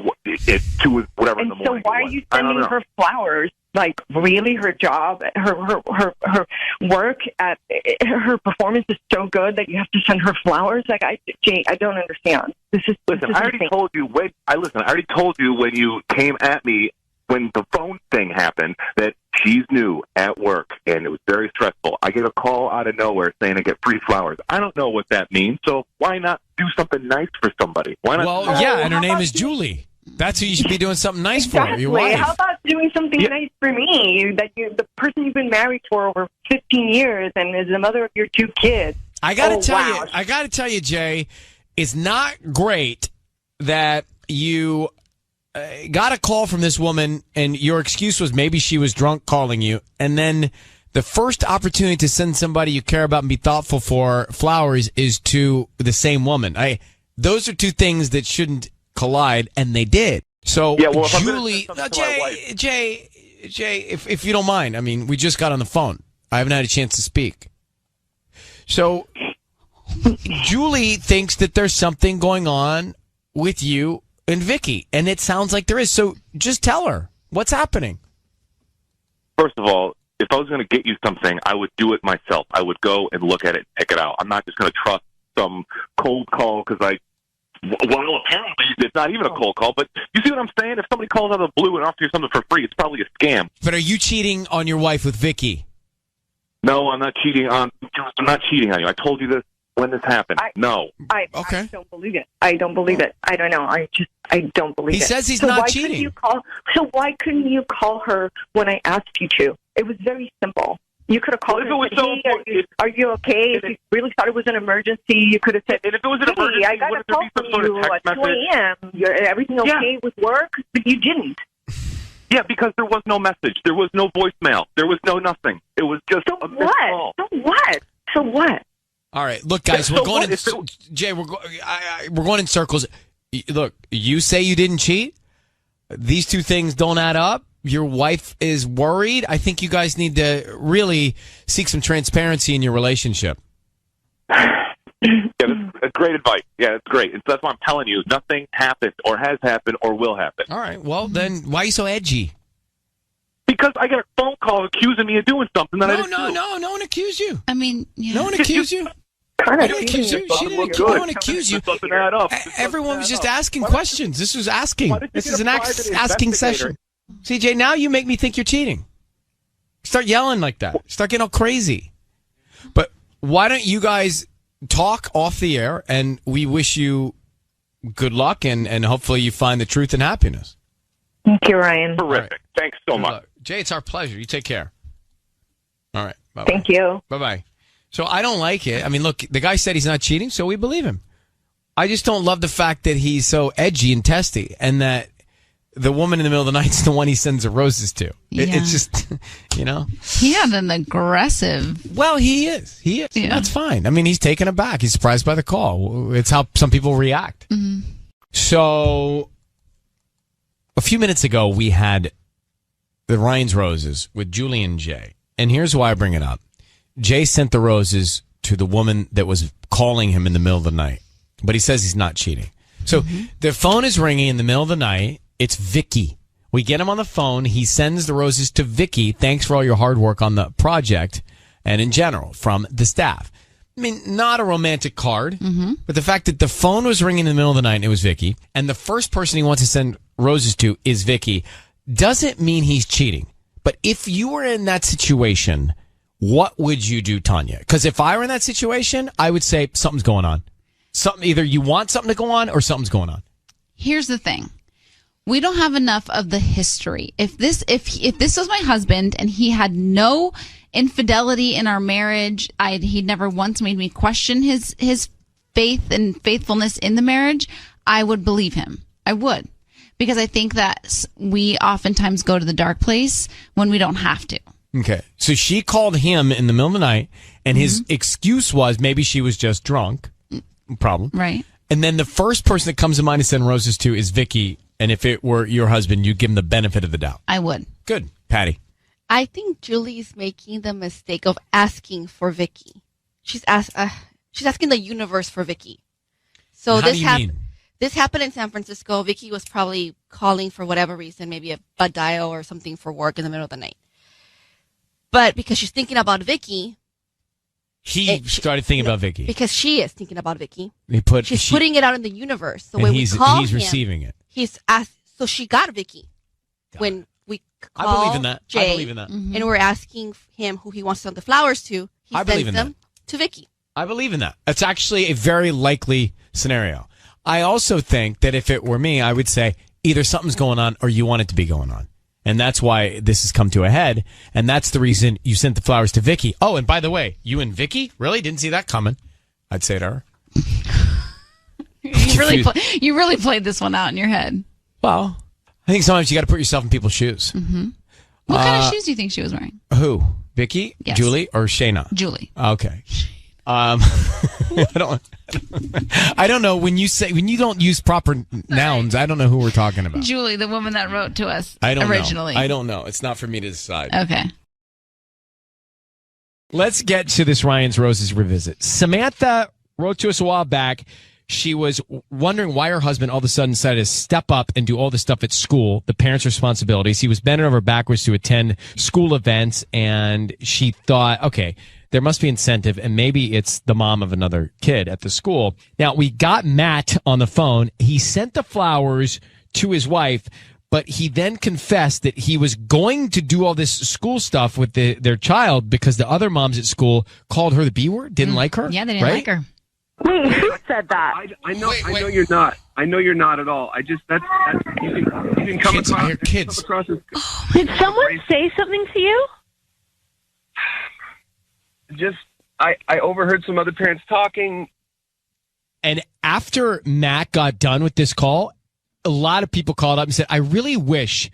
whatever in the morning. So why are you sending her flowers? Like, really, her job, her work at her performance is so good that you have to send her flowers. Like, Jay, I don't understand. Listen, I already told you. I already told you when you came at me when the phone thing happened that she's new at work and it was very stressful. I get a call out of nowhere saying I get free flowers. I don't know what that means. So why not do something nice for somebody? Why not? Well, yeah, and her name is Julie. That's who you should be doing something nice for, your wife. How about doing something nice for me? The person you've been married for over 15 years and is the mother of your 2 kids. I got to tell you, Jay, it's not great that you got a call from this woman and your excuse was maybe she was drunk calling you, and then the first opportunity to send somebody you care about and be thoughtful for flowers is to the same woman. Those are 2 things that shouldn't collide, and they did. So, Julie, Jay, if you don't mind, I mean, we just got on the phone. I haven't had a chance to speak. So, Julie thinks that there's something going on with you and Vicky, and it sounds like there is. So, just tell her what's happening. First of all, if I was going to get you something, I would do it myself. I would go and look at it and pick it out. I'm not just going to trust some cold call because well, apparently it's not even a cold call, but you see what I'm saying? If somebody calls out of the blue and offers you something for free, it's probably a scam. But are you cheating on your wife with Vicky? No, I'm not cheating on you. I told you this when this happened. I don't believe it. I don't believe it. I don't know. I don't believe it. He says he's not cheating. So why couldn't you call her when I asked you to? It was very simple. You could have called her and said, are you okay? If you really thought it was an emergency, you could have said, if it was an emergency, I got a call from you at 2 a.m. Everything okay with work? But you didn't. Yeah, because there was no message. There was no voicemail. There was no nothing. It was just a missed call. So what? All right. Look, guys, we're going in circles. Look, you say you didn't cheat. These 2 things don't add up. Your wife is worried. I think you guys need to really seek some transparency in your relationship. Yeah, it's great advice. Yeah, it's great. That's why I'm telling you, nothing happened or has happened or will happen. All right. Well, then why are you so edgy? Because I got a phone call accusing me of doing something that I didn't do. No one accused you. I mean, yeah. No one accused you. No one accused you. No one accused you. Doesn't add up. Everyone was just asking questions. This was asking. This is an asking session. investigator? CJ, now you make me think you're cheating. Start yelling like that. Start getting all crazy. But why don't you guys talk off the air, and we wish you good luck, and hopefully you find the truth and happiness. Thank you, Ryan. Terrific. Right. Thanks so much. Jay, it's our pleasure. You take care. All right. Bye-bye. Thank you. Bye-bye. So I don't like it. I mean, look, the guy said he's not cheating, so we believe him. I just don't love the fact that he's so edgy and testy, and that the woman in the middle of the night is the one he sends the roses to. It's just, you know. He had an aggressive. Well, he is. Yeah. That's fine. I mean, he's taken aback. He's surprised by the call. It's how some people react. Mm-hmm. So a few minutes ago, we had the Ryan's Roses with Julie and Jay. And here's why I bring it up. Jay sent the roses to the woman that was calling him in the middle of the night. But he says he's not cheating. So the phone is ringing in the middle of the night. It's Vicky. We get him on the phone. He sends the roses to Vicky. Thanks for all your hard work on the project and in general from the staff. I mean, not a romantic card, but the fact that the phone was ringing in the middle of the night and it was Vicky, and the first person he wants to send roses to is Vicky, doesn't mean he's cheating. But if you were in that situation, what would you do, Tanya? Because if I were in that situation, I would say something's going on. Either you want something to go on or something's going on. Here's the thing. We don't have enough of the history. If this was my husband and he had no infidelity in our marriage, he never once made me question his faith and faithfulness in the marriage, I would believe him. I would. Because I think that we oftentimes go to the dark place when we don't have to. Okay. So she called him in the middle of the night, and his excuse was maybe she was just drunk. Problem. Right. And then the first person that comes to mind to send roses to is Vicky. And if it were your husband, you'd give him the benefit of the doubt. I would. Good. Patty. I think Julie's making the mistake of asking for Vicky. She's asking the universe for Vicky. So how do you mean? This happened in San Francisco. Vicky was probably calling for whatever reason, maybe a butt dial or something for work in the middle of the night. But because she's thinking about Vicky, he started thinking about Vicky. Because she is thinking about Vicky. She's putting it out in the universe. So when he's we call he's him, receiving it. He's asked. So she got Vicky when we call I believe in that. Jay, I believe in that. And we're asking him who he wants to send the flowers to. He sends them to Vicky. I believe in that. It's actually a very likely scenario. I also think that if it were me, I would say either something's going on or you want it to be going on. And that's why this has come to a head. And that's the reason you sent the flowers to Vicky. Oh, and by the way, you and Vicky? Really? Didn't see that coming. I'd say to her. You really played this one out in your head. Well, I think sometimes you got to put yourself in people's shoes. What kind of shoes do you think she was wearing? Who? Vicky? Yes. Julie? Or Shayna? Julie. Okay. I don't know when you don't use proper nouns. I don't know who we're talking about. Julie, the woman that wrote to us originally. I don't know. It's not for me to decide. Okay. Let's get to this Ryan's Roses revisit. Samantha wrote to us a while back. She was wondering why her husband all of a sudden decided to step up and do all this stuff at school, the parents' responsibilities. He was bending over backwards to attend school events, and she thought, okay, there must be incentive, and maybe it's the mom of another kid at the school. Now, we got Matt on the phone. He sent the flowers to his wife, but he then confessed that he was going to do all this school stuff with their child because the other moms at school called her the B word, didn't like her. Yeah, they didn't like her. Wait, who said that? I know you're not. I know you're not at all. I just that's you can come kids, across. I hear kids. Come across as, Did someone say something to you? just I overheard some other parents talking. And after Matt got done with this call, a lot of people called up and said, I really wish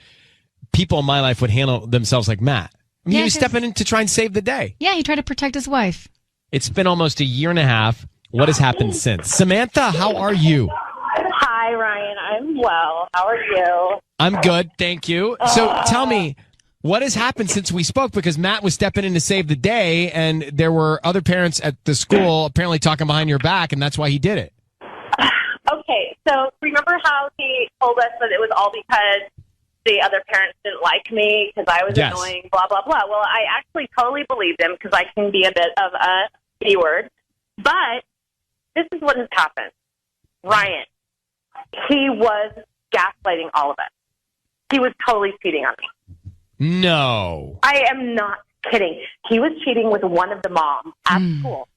people in my life would handle themselves like Matt. I mean, he was stepping in to try and save the day. Yeah, he tried to protect his wife. It's been almost a year and a half. What has happened since? Samantha, how are you? Hi, Ryan. I'm well. How are you? I'm good, thank you. So tell me, what has happened since we spoke? Because Matt was stepping in to save the day, and there were other parents at the school apparently talking behind your back, and that's why he did it. So remember how he told us that it was all because the other parents didn't like me because I was annoying, blah, blah, blah. Well, I actually totally believed him because I can be a bit of a B-word. But this is what has happened. Ryan, he was gaslighting all of us. He was totally cheating on me. No. I am not kidding. He was cheating with one of the moms at school.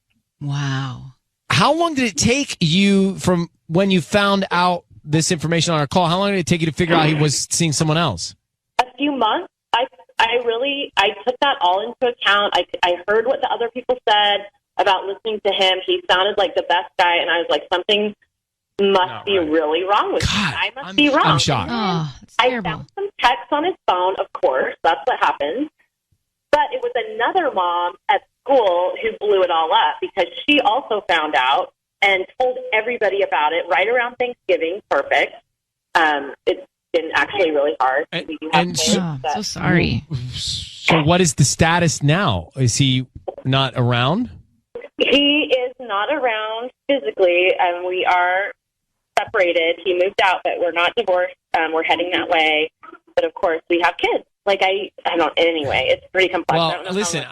Wow. How long did it take you from when you found out this information on our call? How long did it take you to figure out he was seeing someone else? A few months. I took that all into account. I heard what the other people said about listening to him. He sounded like the best guy, and I was like, something must be really wrong with me. I must be wrong. I'm shocked. I found some texts on his phone, of course. That's what happened. But it was another mom at school who blew it all up because she also found out and told everybody about it right around Thanksgiving. Perfect. It's been actually really hard. We do have kids, so sorry. So what is the status now? Is he not around? He is not around physically, and we are separated. He moved out, but we're not divorced. We're heading that way. But of course, we have kids. Like I don't. Anyway, it's pretty complex. Well, I don't know listen,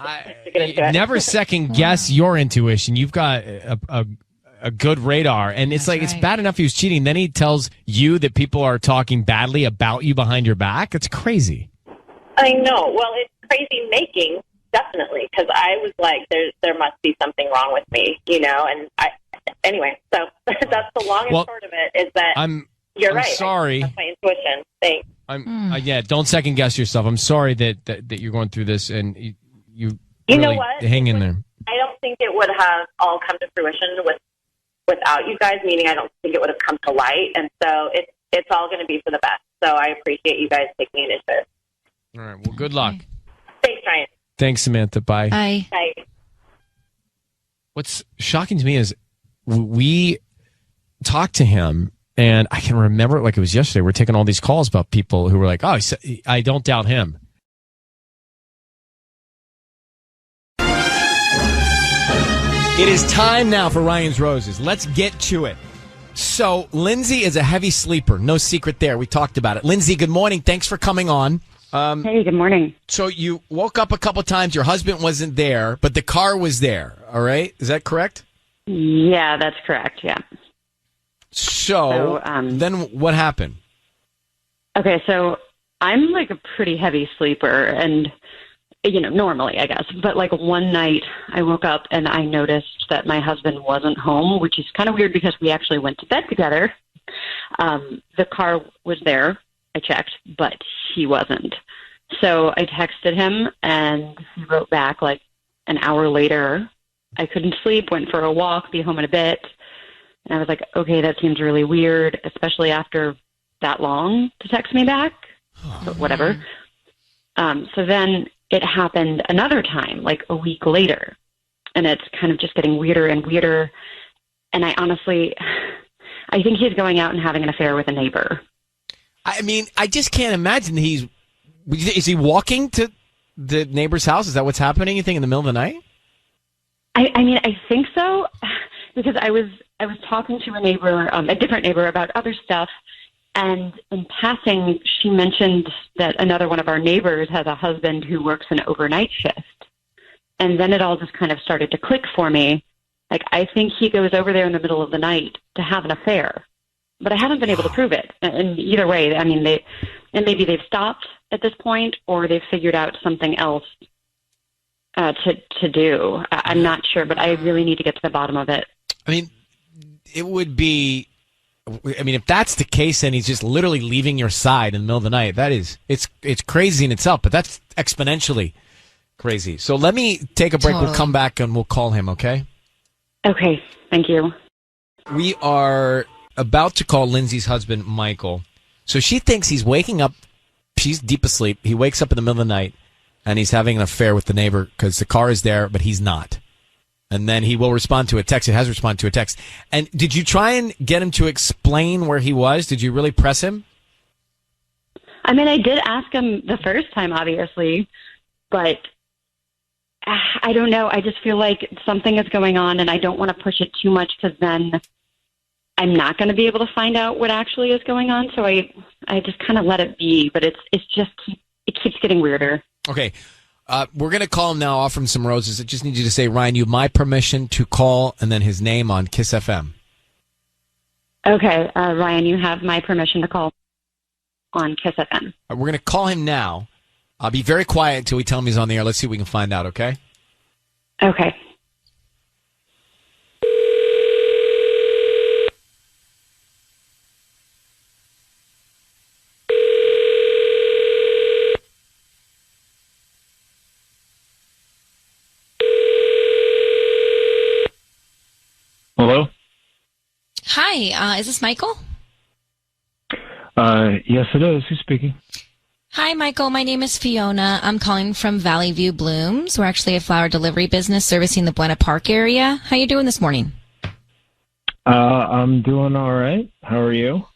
never second guess your intuition. You've got a good radar, and it's it's bad enough he was cheating. Then he tells you that people are talking badly about you behind your back. It's crazy. I know. Well, it's crazy making, definitely, because I was like, there must be something wrong with me, and anyway, so that's the long and short of it, is that you're right. Sorry. That's my intuition. Thanks. Don't second guess yourself. I'm sorry that you're going through this, and you know what? Hang in there. I don't think it would have all come to fruition without you guys, meaning I don't think it would have come to light, and so it's all going to be for the best. So I appreciate you guys taking initiative. All right. Well, good luck. Thanks, Ryan. Thanks, Samantha. Bye. Bye. Bye. What's shocking to me is we talked to him, and I can remember it like it was yesterday. We're taking all these calls about people who were like, oh, I don't doubt him. It is time now for Ryan's Roses. Let's get to it. So, Lindsay is a heavy sleeper. No secret there. We talked about it. Lindsay, good morning. Thanks for coming on. Hey, good morning. So, you woke up a couple times. Your husband wasn't there, but the car was there. All right? Is that correct? Yeah, that's correct. Yeah. So then what happened? Okay, so I'm like a pretty heavy sleeper, and normally, I guess. But like one night I woke up and I noticed that my husband wasn't home, which is kind of weird because we actually went to bed together. The car was there. I checked, but he wasn't. So I texted him and he wrote back like an hour later. I couldn't sleep, went for a walk, be home in a bit. And I was like, okay, that seems really weird, especially after that long to text me back. But whatever. So then it happened another time, like a week later. And it's kind of just getting weirder and weirder. And I think he's going out and having an affair with a neighbor. I mean, I just can't imagine is he walking to the neighbor's house? Is that what's happening? You think in the middle of the night? I mean, I think so, because I was talking to a neighbor, a different neighbor, about other stuff, and in passing, she mentioned that another one of our neighbors has a husband who works an overnight shift, and then it all just kind of started to click for me. Like, I think he goes over there in the middle of the night to have an affair, but I haven't been able to prove it. And either way, I mean, maybe they've stopped at this point, or they've figured out something else to do. I'm not sure, but I really need to get to the bottom of it. I mean, it would be, if that's the case, then he's just literally leaving your side in the middle of the night. It's crazy in itself, but that's exponentially crazy. So let me take a break. Totally. We'll come back and we'll call him, okay? Okay, thank you. We are about to call Lindsay's husband, Michael. So she thinks he's waking up. She's deep asleep. He wakes up in the middle of the night, and he's having an affair with the neighbor because the car is there, but he's not. And then he will respond to a text. It has responded to a text. And did you try and get him to explain where he was? Did you really press him? I mean, I did ask him the first time, obviously, but I don't know. I just feel like something is going on, and I don't want to push it too much because then I'm not going to be able to find out what actually is going on. So I just kind of let it be, but it keeps getting weirder. Okay. We're going to call him now, offer him some roses. I just need you to say, Ryan, you have my permission to call and then his name on Kiss FM. Okay. Ryan, you have my permission to call on Kiss FM. We're going to call him now. I'll be very quiet until we tell him he's on the air. Let's see what we can find out, okay? Okay. Hello? Hi, is this Michael? Yes, it is. Who's speaking? Hi, Michael. My name is Fiona. I'm calling from Valley View Blooms. We're actually a flower delivery business servicing the Buena Park area. How you doing this morning? I'm doing all right. How are you?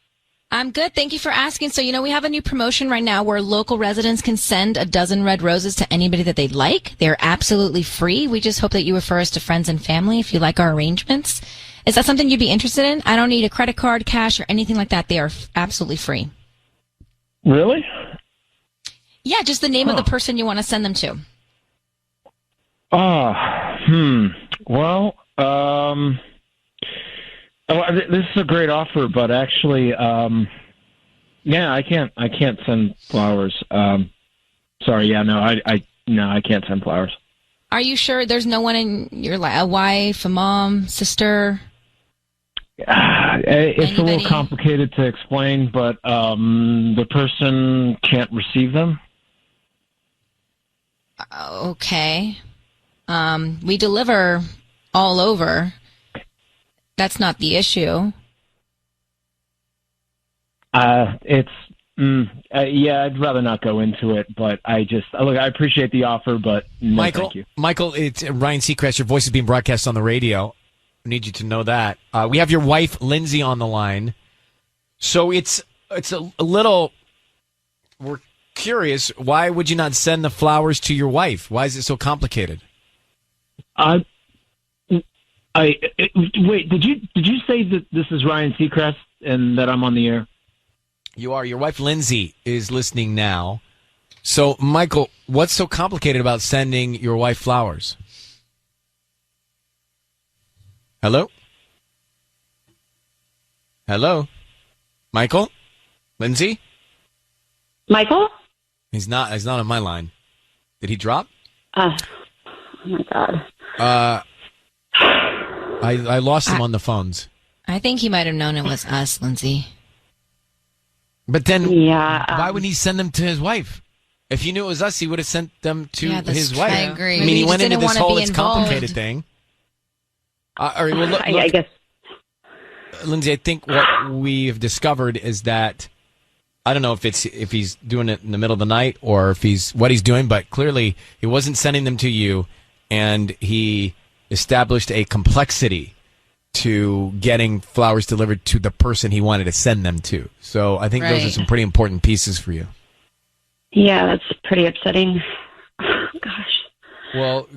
I'm good. Thank you for asking. So, we have a new promotion right now where local residents can send a dozen red roses to anybody that they'd like. They're absolutely free. We just hope that you refer us to friends and family if you like our arrangements. Is that something you'd be interested in? I don't need a credit card, cash, or anything like that. They are absolutely free. Really? Yeah, just the name of the person you want to send them to. Well, this is a great offer, but actually, yeah, I can't send flowers. Sorry, yeah, no, I can't send flowers. Are you sure there's no one in your life, a wife, a mom, sister? It's a little complicated to explain, but the person can't receive them. Okay. We deliver all over. That's not the issue. Yeah, I'd rather not go into it, but I appreciate the offer, but no, thank you. Michael, it's Ryan Seacrest. Your voice is being broadcast on the radio. I need you to know that. We have your wife, Lindsay, on the line. So it's a little, we're curious, why would you not send the flowers to your wife? Why is it so complicated? Wait, did you say that this is Ryan Seacrest and that I'm on the air? You are. Your wife, Lindsay, is listening now. So, Michael, what's so complicated about sending your wife flowers? Hello? Hello? Michael? Lindsay? Michael? He's not on my line. Did he drop? Oh my God. I lost him on the phones. I think he might have known it was us, Lindsay. But then, why wouldn't he send them to his wife? If he knew it was us, he would have sent them to his wife. I agree. I mean, he went into this whole it's complicated thing. I guess. Lindsay, I think what we've discovered is that I don't know if he's doing it in the middle of the night or if what he's doing, but clearly he wasn't sending them to you, and he established a complexity to getting flowers delivered to the person he wanted to send them to. So I think those are some pretty important pieces for you. Yeah, that's pretty upsetting. Oh, gosh. Well,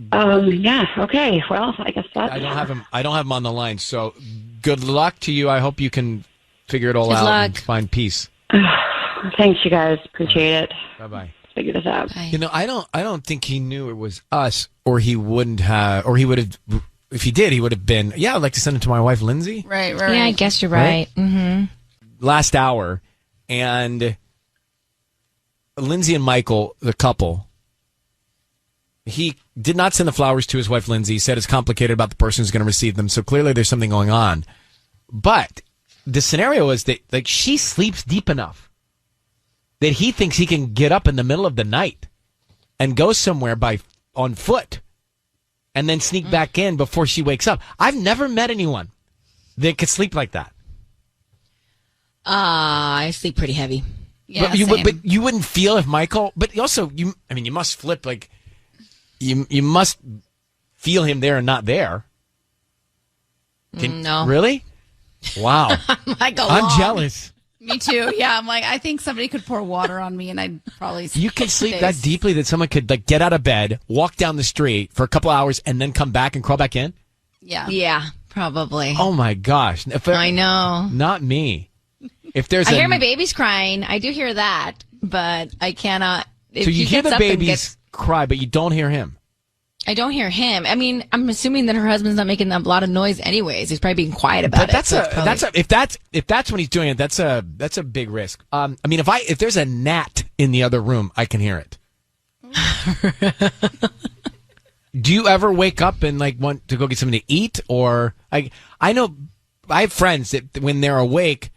yeah, okay. Well, I guess that's... I don't have him on the line, so good luck to you. I hope you can figure it all out and find peace. Thanks, you guys. Appreciate it. Bye-bye. Figure this out. Bye. I don't think he knew it was us, or he wouldn't have, or he would have, if he did, he would have been, I'd like to send it to my wife, Lindsay. Right. Yeah, I guess you're right. Mm-hmm. Last hour, and Lindsay and Michael, the couple, he did not send the flowers to his wife, Lindsay. He said it's complicated about the person who's going to receive them, so clearly there's something going on. But the scenario is that, she sleeps deep enough that he thinks he can get up in the middle of the night and go somewhere on foot and then sneak back in before she wakes up. I've never met anyone that could sleep like that. I sleep pretty heavy. Yeah, but you wouldn't feel if Michael, but also you must flip, like you must feel him there and not there. No. Really? Wow. I'm jealous. Me too. Yeah, I'm like, I think somebody could pour water on me and I'd probably You can sleep that deeply that someone could get out of bed, walk down the street for a couple hours, and then come back and crawl back in? Yeah, probably. Oh my gosh! I know. Not me. If there's, I hear my baby's crying. I do hear that, but I cannot. If so you he hear gets the up and babies cry, but you don't hear him. I don't hear him. I mean, I'm assuming that her husband's not making a lot of noise, anyways. He's probably being quiet about But it. if that's when he's doing it, that's a big risk. I mean, if there's a gnat in the other room, I can hear it. Do you ever wake up and like want to go get something to eat, or I know I have friends that when they're awake,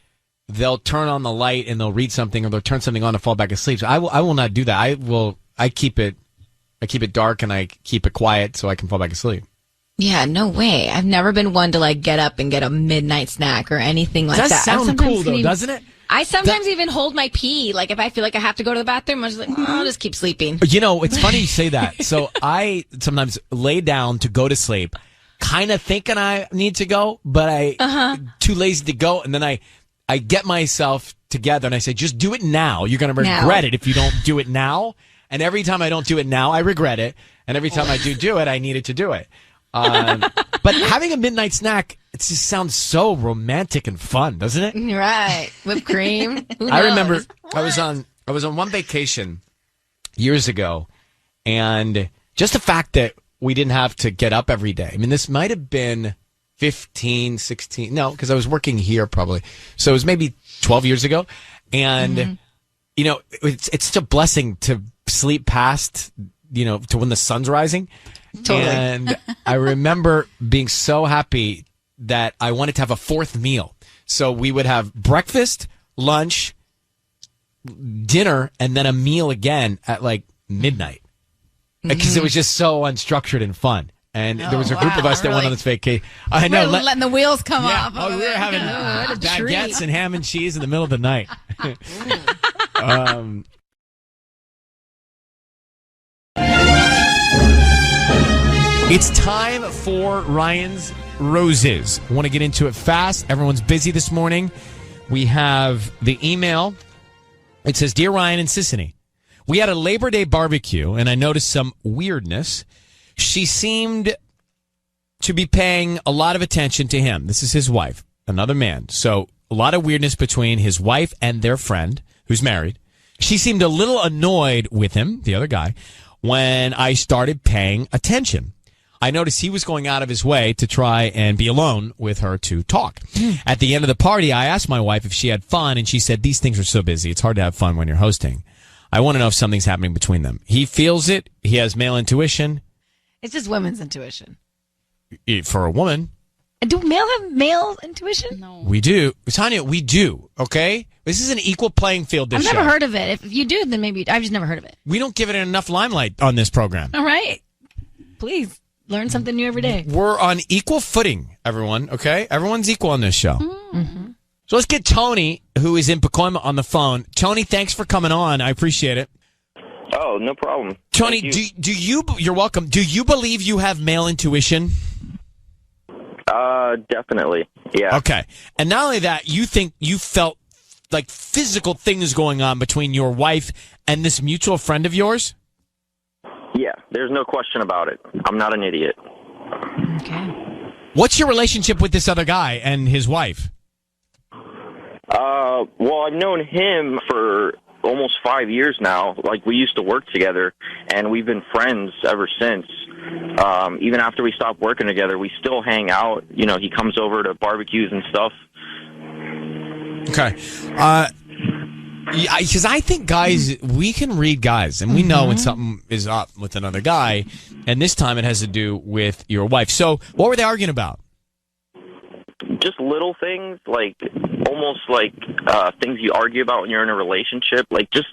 they'll turn on the light and they'll read something, or they'll turn something on to fall back asleep. So I will not do that. I keep it dark and I keep it quiet so I can fall back asleep. Yeah, no way. I've never been one to like get up and get a midnight snack or anything like that. Does that sound cool though, doesn't it? I sometimes even hold my pee. Like if I feel like I have to go to the bathroom, I'm just like, I'll just keep sleeping. You know, it's funny you say that. So I sometimes lay down to go to sleep, kind of thinking I need to go, but I'm too lazy to go. And then I get myself together and I say, just do it now. You're going to regret it if you don't do it now. And every time I don't do it now, I regret it. And every time I do it, I needed to do it. But having a midnight snack, it just sounds so romantic and fun, doesn't it? Right. Whipped cream. I remember I was on one vacation years ago, and just the fact that we didn't have to get up every day. I mean, this might have been 15, 16. No, because I was working here probably. So it was maybe 12 years ago. And, you know, it's such a blessing to sleep past, you know, to when the sun's rising. Totally. And I remember being so happy that I wanted to have a fourth meal. So we would have breakfast, lunch, dinner, and then a meal again at like midnight. Because it was just so unstructured and fun. And there was a group of us that went on this vacation. I know. Really letting the wheels come off. Oh, we were having baguettes and ham and cheese in the middle of the night. It's time for Ryan's Roses. I want to get into it fast. Everyone's busy this morning. We have the email. It says, Dear Ryan and Sissany, we had a Labor Day barbecue, and I noticed some weirdness. She seemed to be paying a lot of attention to him. This is his wife, another man. So a lot of weirdness between his wife and their friend, who's married. She seemed a little annoyed with him, the other guy, when I started paying attention. I noticed he was going out of his way to try and be alone with her to talk. At the end of the party, I asked my wife if she had fun, and she said, these things are so busy. It's hard to have fun when you're hosting. I want to know if something's happening between them. He feels it. He has male intuition. It's just women's intuition. For a woman. Do male have male intuition? No. We do. Tanya, we do, okay? This is an equal playing field, this I've never show. heard of it. If you do, then maybe I've just never heard of it. We don't give it enough limelight on this program. All right. Please learn something new every day. We're on equal footing, everyone, okay? Everyone's equal on this show. Mm-hmm. So let's get Tony, who is in Pacoima, on the phone. Tony, thanks for coming on. I appreciate it. Oh, no problem. Tony, do you, you're welcome. Do you believe you have male intuition? Definitely. Yeah. Okay. And not only that, you think you felt like physical things going on between your wife and this mutual friend of yours? Yeah, there's no question about it. I'm not an idiot. Okay. What's your relationship with this other guy and his wife? Well, I've known him for almost 5 years now. Like, we used to work together, and we've been friends ever since. Even after we stopped working together, we still hang out. You know, he comes over to barbecues and stuff. Okay. Because I think guys, we can read guys, and we know when something is up with another guy, and this time it has to do with your wife. So what were they arguing about? Just little things, like almost like things you argue about when you're in a relationship, like just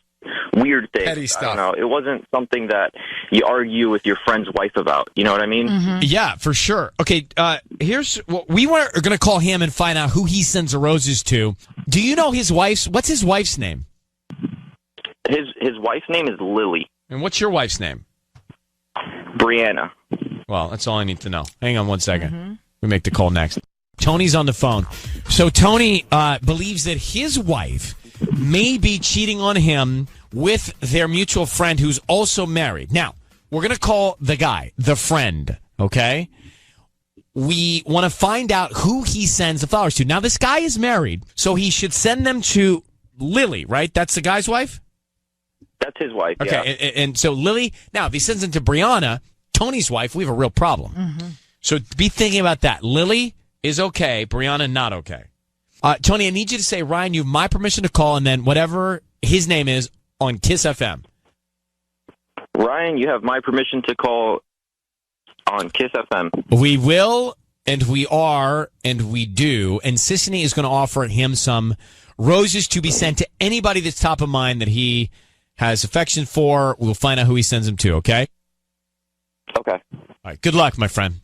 weird things. Petty stuff. I don't know. It wasn't something that you argue with your friend's wife about. You know what I mean? Yeah, for sure. Okay, here's what we were going to call him and find out who he sends the roses to. Do you know what's his wife's name? His wife's name is Lily. And what's your wife's name? Brianna. Well, that's all I need to know. Hang on one second. We make the call next. Tony's on the phone. So Tony believes that his wife may be cheating on him with their mutual friend who's also married. Now, we're going to call the guy, the friend, okay? we want to find out who he sends the flowers to. Now, this guy is married, so he should send them to Lily, right? That's the guy's wife? That's his wife, Okay, yeah. and so Lily, now, if he sends them to Brianna, Tony's wife, we have a real problem. Mm-hmm. So be thinking about that. Lily is okay, Brianna not okay. Tony, I need you to say, Ryan, you have my permission to call, and then whatever his name is on Kiss FM. Ryan, you have my permission to call on Kiss FM. We will, and we are, and we do. And Sissany is going to offer him some roses to be sent to anybody that's top of mind that he has affection for. We'll find out who he sends them to, okay? Okay. All right. Good luck, my friend.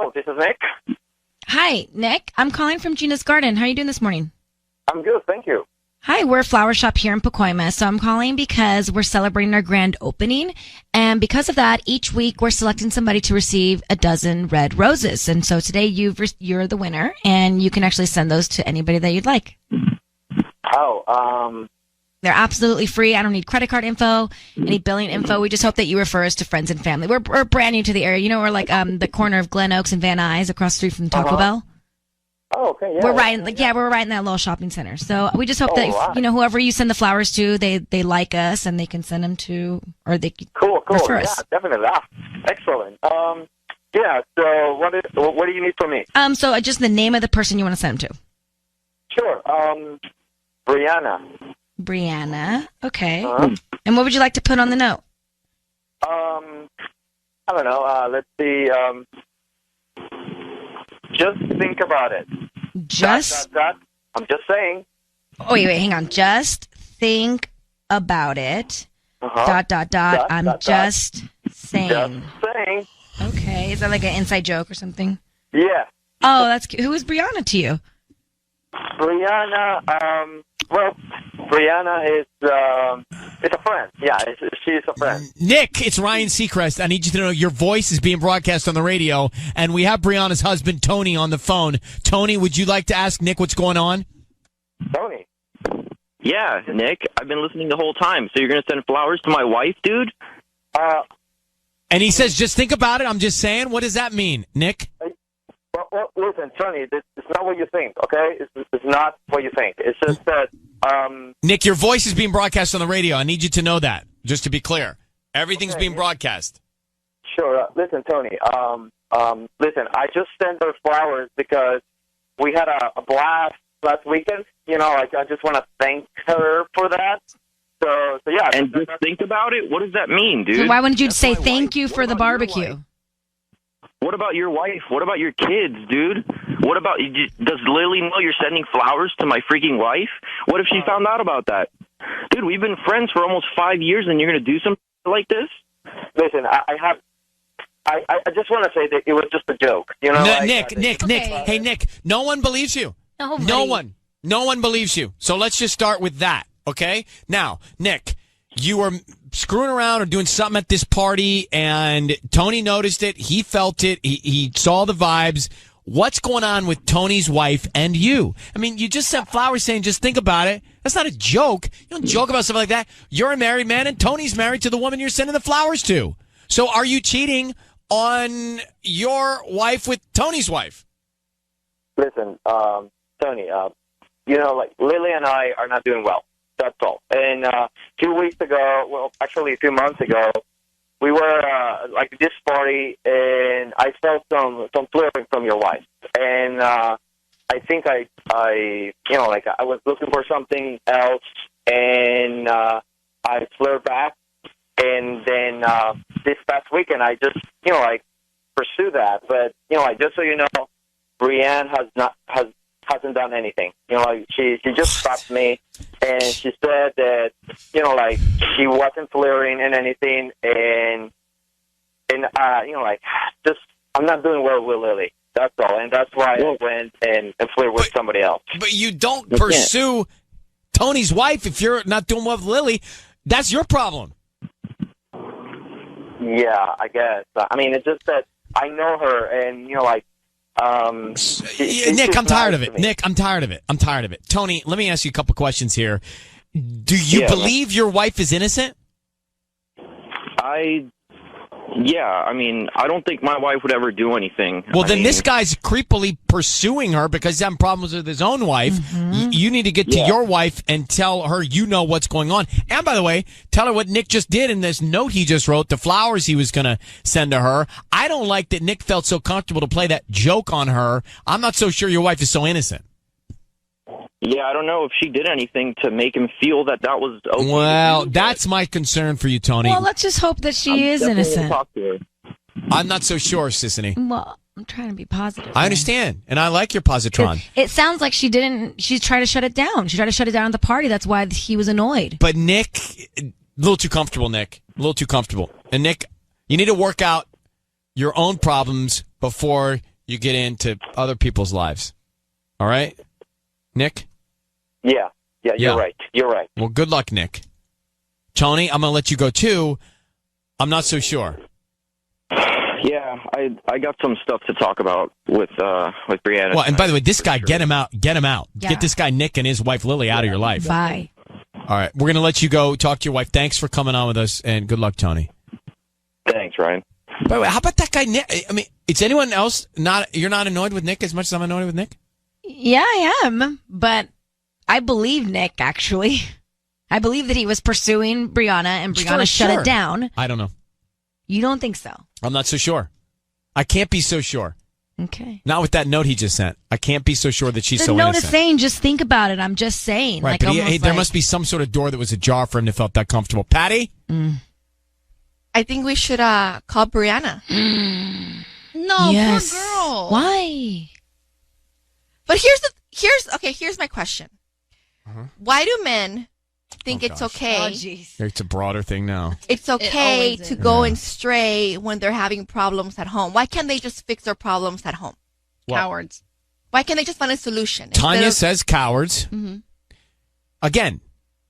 Oh, this is Nick. Hi, Nick. I'm calling from Gina's Garden. How are you doing this morning? I'm good, thank you. Hi, we're a flower shop here in Pacoima. So I'm calling because we're celebrating our grand opening. And because of that, each week we're selecting somebody to receive a dozen red roses. And so today you're the winner, and you can actually send those to anybody that you'd like. Oh, They're absolutely free. I don't need credit card info, any billing info. We just hope that you refer us to friends and family. We're brand new to the area. You know, we're like the corner of Glen Oaks and Van Nuys across the street from Taco Bell. Oh, okay, yeah. We're right in, we're right in that little shopping center. So we just hope that, right. you know, whoever you send the flowers to, they like us and they can send them to, or they can refer us. Yeah, definitely. Ah, excellent. Yeah, so what do you need from me? So just the name of the person you want to send them to. Sure. Brianna. Brianna. Okay. And what would you like to put on the note? I don't know. Let's see. Just think about it. Just. I'm just saying. Oh, wait, hang on. Just think about it. I'm just saying. Just saying. Okay. Is that like an inside joke or something? Yeah. Oh, that's cute. Who is Brianna to you? Brianna, well, Brianna is a friend. Yeah, she's a friend. Nick, it's Ryan Seacrest. I need you to know your voice is being broadcast on the radio, and we have Brianna's husband, Tony, on the phone. Tony, would you like to ask Nick what's going on? Tony. Yeah, Nick, I've been listening the whole time. So you're going to send flowers to my wife, dude? And he says, just think about it. I'm just saying. What does that mean, Nick? Well, listen, Tony, it's not what you think, okay? It's not what you think. It's just that... Nick, your voice is being broadcast on the radio. I need you to know that, just to be clear. Everything's being broadcast. Sure. Listen, Tony, listen, I just sent her flowers because we had a blast last weekend. You know, I just want to thank her for that. So yeah. And just think about it? What does that mean, dude? So why wouldn't you say thank you for the barbecue? What about your wife? What about your kids, dude? What about, does Lily know you're sending flowers to my freaking wife? What if she found out about that? Dude, we've been friends for almost 5 years and you're going to do something like this? Listen, I just want to say that it was just a joke. You know, Nick, hey, Nick, no one believes you. No one believes you. So let's just start with that, okay? Now, Nick, you were screwing around or doing something at this party, and Tony noticed it. He felt it. He saw the vibes. What's going on with Tony's wife and you? I mean, you just sent flowers saying, just think about it. That's not a joke. You don't joke about stuff like that. You're a married man, and Tony's married to the woman you're sending the flowers to. So are you cheating on your wife with Tony's wife? Listen, Tony, you know, like, Lily and I are not doing well. That's all. And 2 weeks ago, well, actually a few months ago, we were like this party, and I felt some flirting from your wife. And I think I you know, like, I was looking for something else, and I flirt back. And then this past weekend, I just, you know, like, pursue that. But, you know, like, just so you know, Brianne hasn't done anything. You know, like, she just stopped me, and she said that, you know, like, she wasn't flirting and anything, and you know, like, just, I'm not doing well with Lily. That's all, and that's why I went and flirted with somebody else. But you don't pursue Tony's wife if you're not doing well with Lily. That's your problem. Yeah, I guess. I mean, it's just that I know her, and, you know, like, Nick, I'm tired of it. Nick, I'm tired of it. I'm tired of it. Tony, let me ask you a couple questions here. Do you believe your wife is innocent? I mean, I don't think my wife would ever do anything. Well, then this guy's creepily pursuing her because he's having problems with his own wife. You need to get to your wife and tell her you know what's going on. And by the way, tell her what Nick just did in this note he just wrote, the flowers he was going to send to her. I don't like that Nick felt so comfortable to play that joke on her. I'm not so sure your wife is so innocent. Yeah, I don't know if she did anything to make him feel that was okay. Well, that's my concern for you, Tony. Well, let's just hope that she is innocent. Talk to her. I'm not so sure, Sissany. Well, I'm trying to be positive. I understand, and I like your positron. It sounds like she tried to shut it down. She tried to shut it down at the party. That's why he was annoyed. But Nick, a little too comfortable, Nick. A little too comfortable. And Nick, you need to work out your own problems before you get into other people's lives. All right? Nick? Yeah, you're right. You're right. Well, good luck, Nick. Tony, I'm going to let you go, too. I'm not so sure. Yeah, I got some stuff to talk about with Brianna. Well, and by the way, this guy, get him out. Get him out. Yeah. Get this guy, Nick, and his wife, Lily, out of your life. Bye. All right, we're going to let you go. Talk to your wife. Thanks for coming on with us, and good luck, Tony. Thanks, Ryan. By the way, how about that guy, Nick? I mean, is anyone else you're not annoyed with Nick as much as I'm annoyed with Nick? Yeah, I am, but I believe Nick, actually. I believe that he was pursuing Brianna, and Brianna shut it down. I don't know. You don't think so? I'm not so sure. I can't be so sure. Okay. Not with that note he just sent. I can't be so sure that she's so innocent. The note is saying, just think about it. I'm just saying. Right, like, but there must be some sort of door that was ajar for him to felt that comfortable. Patty? I think we should call Brianna. No, Yes. poor girl. Why? But here's my question. Why do men think it's okay? Oh, jeez. It's a broader thing now. It's okay to go and stray when they're having problems at home. Why can't they just fix their problems at home? Cowards. Why can't they just find a solution? Tanya says cowards. Again,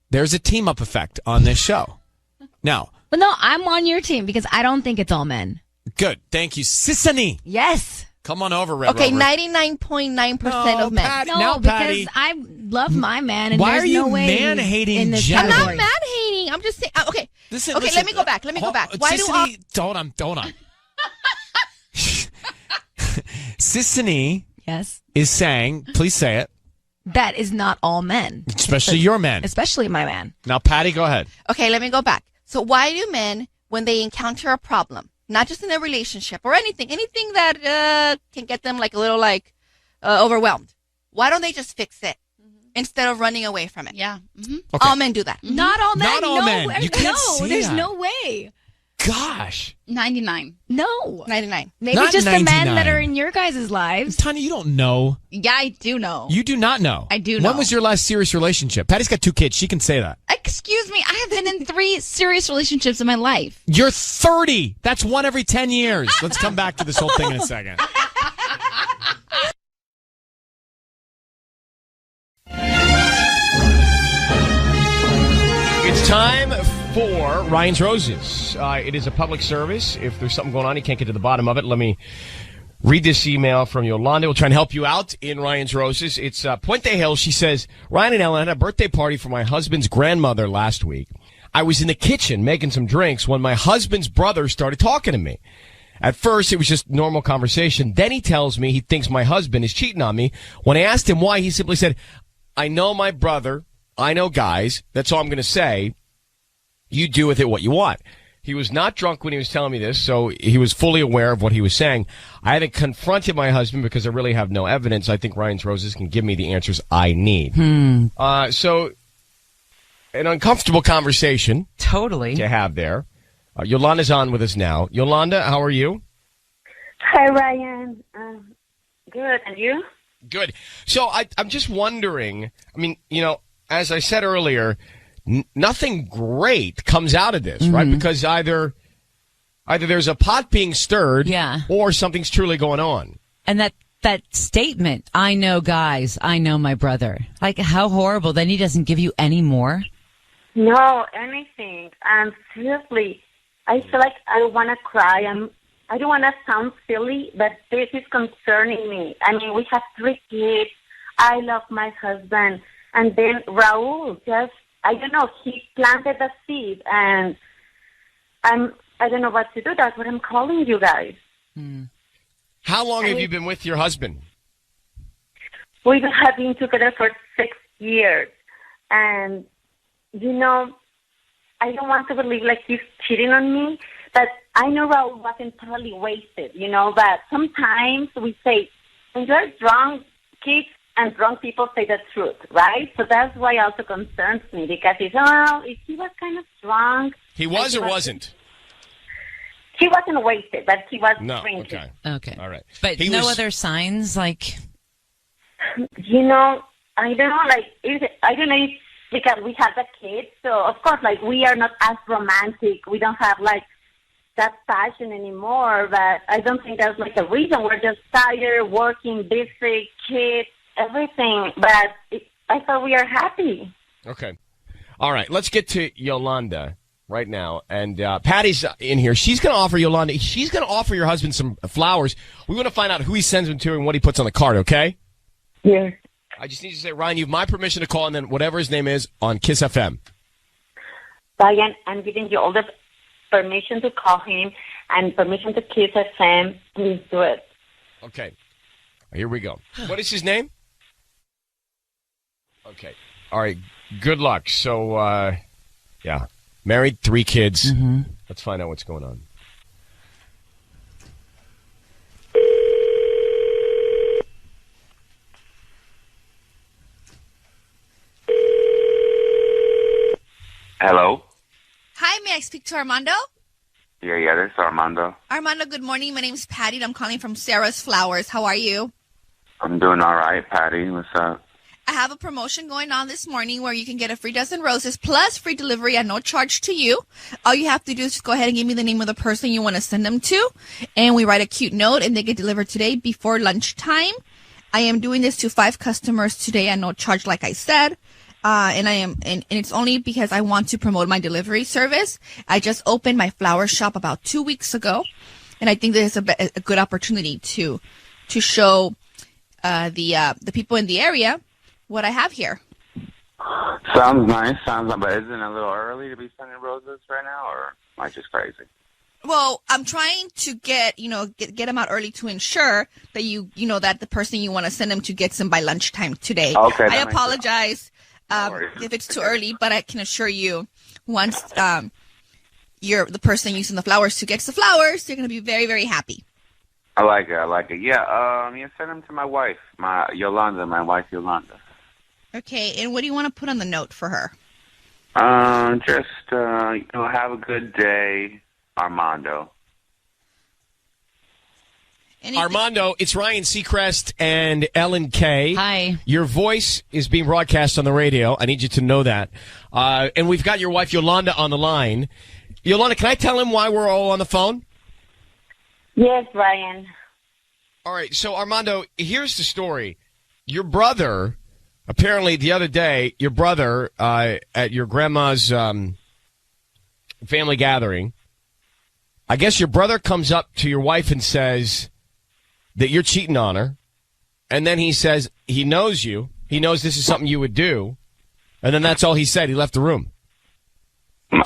there's a team-up effect on this show. Now. Well, no, I'm on your team because I don't think it's all men. Good. Thank you. Sissany. Yes. Come on over, Red Okay, Rover. 99.9% of men. No, because I love my man, and Why there's are you no way man-hating in this Jennifer? I'm category. not man-hating. I'm just saying. Okay. Listen, Let me go back. Why do all... Hold on. Sissany is saying, please say it. That is not all men. Especially your men. Especially my man. Now, Patty, go ahead. Okay, let me go back. So why do men, when they encounter a problem, not just in a relationship or anything that can get them like a little overwhelmed, why don't they just fix it instead of running away from it? Yeah. Okay. All men do that. Not all men. Not all men. You can't no, say there's that. no way. Gosh. 99. No. 99. Maybe Not just 99. the men that are in your guys' lives. Tanya, you don't know. Yeah, I do know. You do not know. I do know. When was your last serious relationship? Patty's got 2 kids. She can say that. Excuse me, I have been in 3 serious relationships in my life. You're 30. That's one every 10 years. Let's come back to this whole thing in a second. It's time for Ryan's Roses. It is a public service. If there's something going on, you can't get to the bottom of it. Let me read this email from Yolanda. We'll try and help you out in Ryan's Roses. It's Puente Hill. She says, Ryan and Ellen had a birthday party for my husband's grandmother last week. I was in the kitchen making some drinks when my husband's brother started talking to me. At first, it was just normal conversation. Then he tells me he thinks my husband is cheating on me. When I asked him why, he simply said, I know my brother. I know guys. That's all I'm going to say. You do with it what you want. He was not drunk when he was telling me this, so he was fully aware of what he was saying. I haven't confronted my husband because I really have no evidence. I think Ryan's Roses can give me the answers I need. So, an uncomfortable conversation. Totally. To have there. Yolanda's on with us now. Yolanda, how are you? Hi, Ryan. Good. And you? Good. So, I'm just wondering, I mean, as I said earlier, nothing great comes out of this, right? Because either there's a pot being stirred, or something's truly going on. And that statement, I know guys, I know my brother. Like, how horrible. Then he doesn't give you any more? No, anything. Seriously, I feel like I want to cry. I don't want to sound silly, but this is concerning me. I mean, we have 3 kids. I love my husband. And then Raul just, I don't know, he planted a seed, and I don't know what to do. That's what I'm calling you guys. How long have you been with your husband? We have been together for 6 years. And, you know, I don't want to believe like he's cheating on me, but I know Raul wasn't totally wasted, you know, but sometimes we say, when you're drunk, kids and drunk people say the truth, right? So that's why it also concerns me, because it's, oh, if he was kind of drunk. He was or wasn't? He wasn't wasted, but he was drinking. Okay. All right. But no other signs, like? You know, I don't know, like, I don't know if because we have the kids, so of course, like, we are not as romantic. We don't have, like, that passion anymore, but I don't think that's, like, a reason. We're just tired, working, busy, kids, everything, but I thought we are happy. Okay. All right, let's get to Yolanda right now, and Patty's in here. She's going to offer Yolanda, she's going to offer your husband some flowers. We want to find out who he sends them to and what he puts on the card, okay? Yeah. I just need you to say, Ryan, you have my permission to call, and then whatever his name is on Kiss FM. Ryan, I'm giving you all the permission to call him and permission to Kiss FM. Please do it. Okay. Here we go. What is his name? Okay. All right. Good luck. So, yeah. Married, 3 kids. Mm-hmm. Let's find out what's going on. Hello? Hi, may I speak to Armando? Yeah, this is Armando. Armando, good morning. My name is Patty, and I'm calling from Sarah's Flowers. How are you? I'm doing all right, Patty. What's up? I have a promotion going on this morning where you can get a free dozen roses plus free delivery at no charge to you. All you have to do is just go ahead and give me the name of the person you want to send them to, and we write a cute note, and they get delivered today before lunchtime. I am doing this to 5 customers today at no charge, like I said. And it's only because I want to promote my delivery service. I just opened my flower shop about 2 weeks ago, and I think this is a good opportunity to show the people in the area what I have here. Sounds nice. But isn't it a little early to be sending roses right now, or am I just crazy? Well, I'm trying to get them out early to ensure that that the person you want to send them to gets them by lunchtime today. Okay. I apologize. If it's too early, but I can assure you, once you're the person using the flowers who gets the flowers, you're going to be very, very happy. I like it. Yeah, send them to my wife, my wife Yolanda. Okay, and what do you want to put on the note for her? Just, have a good day, Armando. Armando, it's Ryan Seacrest and Ellen Kay. Hi. Your voice is being broadcast on the radio. I need you to know that. And we've got your wife, Yolanda, on the line. Yolanda, can I tell him why we're all on the phone? Yes, Ryan. All right. So, Armando, here's the story. Your brother, apparently the other day, at your grandma's family gathering, I guess your brother comes up to your wife and says that you're cheating on her, and then he says he knows you. He knows this is something you would do, and then that's all he said. He left the room.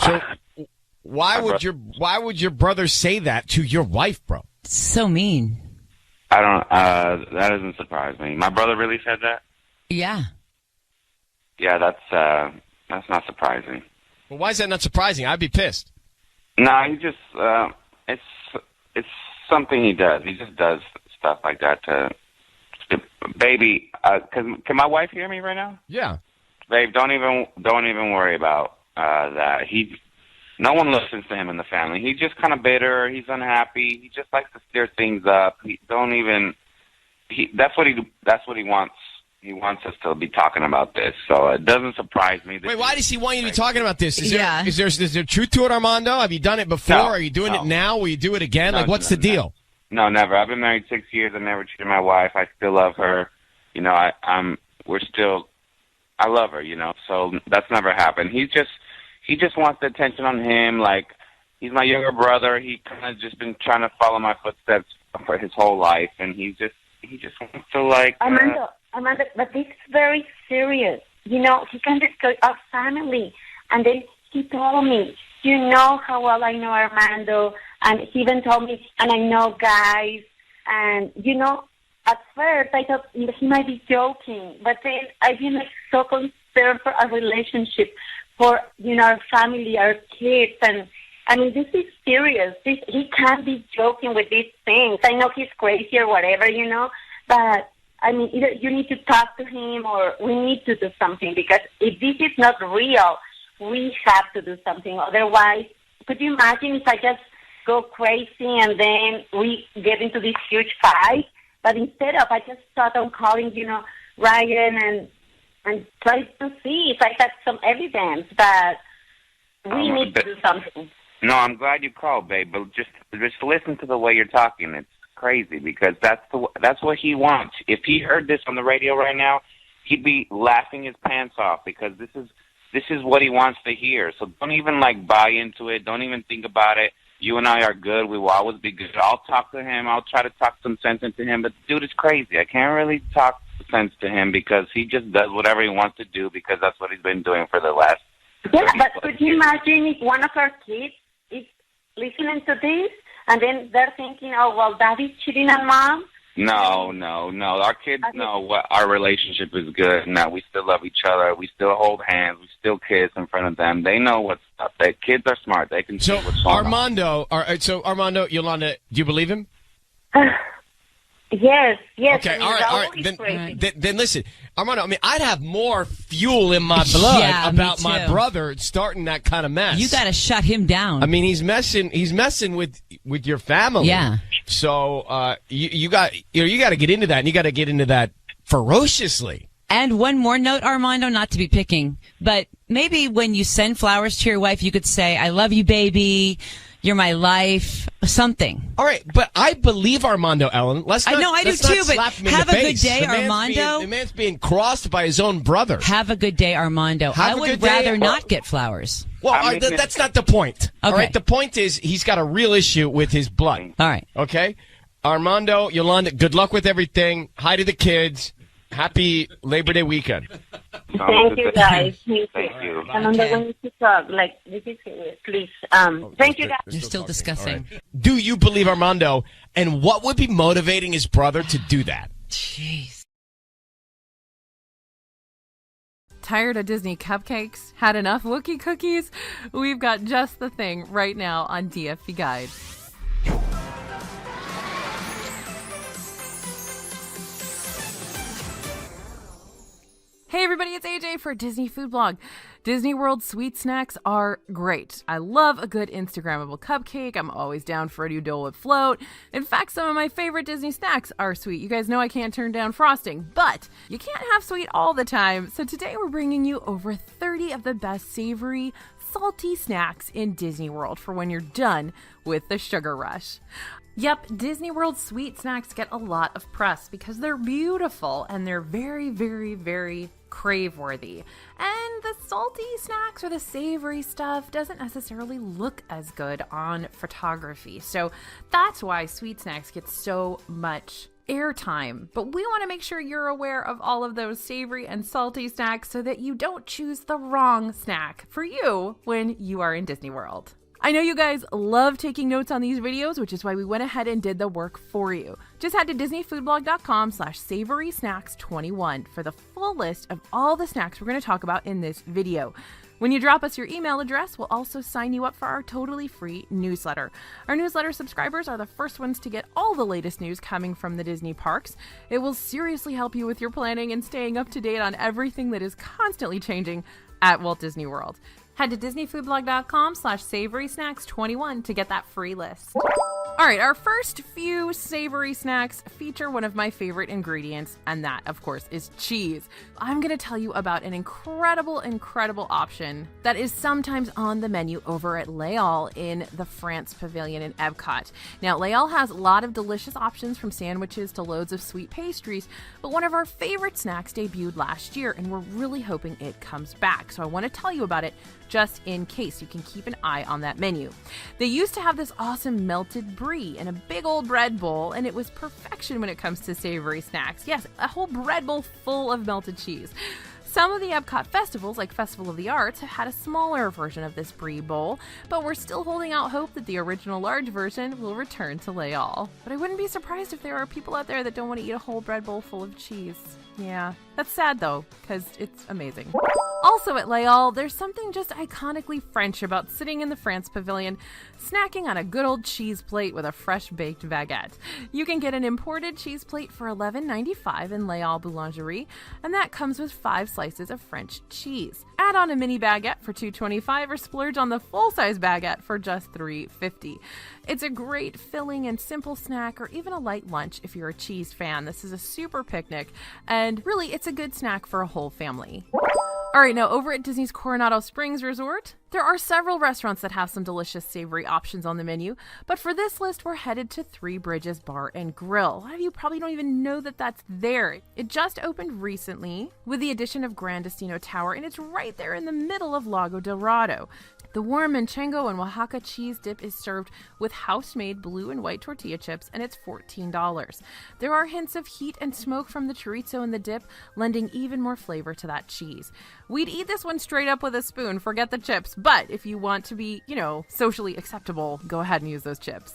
So why would your brother say that to your wife, bro? So mean. I don't. That doesn't surprise me. My brother really said that. Yeah. Yeah, that's not surprising. Well, why is that not surprising? I'd be pissed. No, he just it's something he does. He just does stuff like that to baby. Can my wife hear me right now? Yeah. Babe, don't even worry about that. No one listens to him in the family. He's just kind of bitter. He's unhappy. He just likes to stir things up. That's what he wants. He wants us to be talking about this, so it doesn't surprise me. Wait, why does he want you to be talking about this? Is Yeah. there truth to it, Armando? Have you done it before? No, Are you doing it now? Will you do it again? No, what's the deal? No, never. I've been married 6 years. I never cheated my wife. I still love her. I love her. So that's never happened. He just wants the attention on him. Like, he's my younger brother. He kind of just been trying to follow my footsteps for his whole life, and he just wants to like. Amanda, but this is very serious. You know, he can destroy our family. And then he told me, you know how well I know Armando, and he even told me, and I know guys, and you know, at first I thought he might be joking, but then I've been like so concerned for our relationship, for, you know, our family, our kids, and I mean, this is serious. He can't be joking with these things. I know he's crazy or whatever, you know, but I mean, either you need to talk to him or we need to do something, because if this is not real, we have to do something. Otherwise, could you imagine if I just go crazy and then we get into this huge fight? But instead of, I just thought on calling, you know, Ryan and try to see if I got some evidence that we need to do something. No, I'm glad you called, babe, but just listen to the way you're talking. It's crazy, because that's what he wants. If he heard this on the radio right now, he'd be laughing his pants off, because this is what he wants to hear. So don't even like buy into it. Don't even think about it. You and I are good. We will always be good. I'll talk to him. I'll try to talk some sense into him. But dude is crazy. I can't really talk sense to him, because he just does whatever he wants to do, because that's what he's been doing for the last. Yeah, but could you imagine if one of our kids is listening to this and then they're thinking, oh, well, daddy's cheating on mom? No. Our kids know what our relationship is good, and that we still love each other. We still hold hands. We still kiss in front of them. They know what's up. Kids are smart. They can see what's going on. So Armando, Yolanda, do you believe him? Yes. Okay, all right. Then listen, Armando, I mean, I'd have more fuel in my blood about my brother starting that kind of mess. You got to shut him down. I mean, he's messing with your family. Yeah. So you got to get into that, and you got to get into that ferociously. And one more note, Armando, not to be picking, but maybe when you send flowers to your wife, you could say, "I love you, baby. You're my life," something. All right, but I believe Armando, Ellen. I do too, but have a good day, Armando. The man's being crossed by his own brother. Have a good day, Armando. I would rather not get flowers. Well, that's not the point. Okay. All right, the point is he's got a real issue with his blood. All right. Okay? Armando, Yolanda, good luck with everything. Hi to the kids. Happy Labor Day weekend. Thank you, guys. Thank you. Amanda, when you talk, like, this is serious, please. Thank you, guys. You're still discussing. Right. Do you believe Armando? And what would be motivating his brother to do that? Jeez. Tired of Disney cupcakes? Had enough Wookiee cookies? We've got just the thing right now on DFP Guide. Hey everybody, it's AJ for Disney Food Blog. Disney World sweet snacks are great. I love a good Instagrammable cupcake. I'm always down for a new Dole Whip float. In fact, some of my favorite Disney snacks are sweet. You guys know I can't turn down frosting, but you can't have sweet all the time. So today we're bringing you over 30 of the best savory, salty snacks in Disney World for when you're done with the sugar rush. Yep, Disney World sweet snacks get a lot of press because they're beautiful and they're very, very, very crave-worthy. And the salty snacks or the savory stuff doesn't necessarily look as good on photography. So that's why sweet snacks get so much airtime. But we want to make sure you're aware of all of those savory and salty snacks so that you don't choose the wrong snack for you when you are in Disney World. I know you guys love taking notes on these videos, which is why we went ahead and did the work for you. Just head to disneyfoodblog.com/savorysnacks21 for the full list of all the snacks we're going to talk about in this video. When you drop us your email address, we'll also sign you up for our totally free newsletter. Our newsletter subscribers are the first ones to get all the latest news coming from the Disney parks. It will seriously help you with your planning and staying up to date on everything that is constantly changing at Walt Disney World. Head to disneyfoodblog.com/savorysnacks21 to get that free list. All right, our first few savory snacks feature one of my favorite ingredients, and that, of course, is cheese. I'm going to tell you about an incredible option that is sometimes on the menu over at Les Halles in the France Pavilion in Epcot. Now, Les Halles has a lot of delicious options from sandwiches to loads of sweet pastries, but one of our favorite snacks debuted last year, and we're really hoping it comes back. So I want to tell you about it just in case. You can keep an eye on that menu. They used to have this awesome melted brie in a big old bread bowl, and it was perfection when it comes to savory snacks. Yes, a whole bread bowl full of melted cheese. Some of the Epcot festivals, like Festival of the Arts, have had a smaller version of this brie bowl, but we're still holding out hope that the original large version will return to Les Halles. But I wouldn't be surprised if there are people out there that don't want to eat a whole bread bowl full of cheese. Yeah, that's sad though, because it's amazing. Also at Les Halles, there's something just iconically French about sitting in the France Pavilion, snacking on a good old cheese plate with a fresh baked baguette. You can get an imported cheese plate for $11.95 in Les Halles Boulangerie, and that comes with 5 slices of French cheese. Add on a mini baguette for $2.25 or splurge on the full-size baguette for just $3.50. It's a great filling and simple snack, or even a light lunch if you're a cheese fan. This is a super picnic, and really it's a good snack for a whole family. All right, now over at Disney's Coronado Springs Resort, there are several restaurants that have some delicious savory options on the menu, but for this list, we're headed to Three Bridges Bar and Grill. A lot of you probably don't even know that that's there. It just opened recently with the addition of Gran Destino Tower, and it's right there in the middle of Lago Dorado. The warm Manchego and Oaxaca cheese dip is served with house-made blue and white tortilla chips, and it's $14. There are hints of heat and smoke from the chorizo in the dip, lending even more flavor to that cheese. We'd eat this one straight up with a spoon, forget the chips, but if you want to be, socially acceptable, go ahead and use those chips.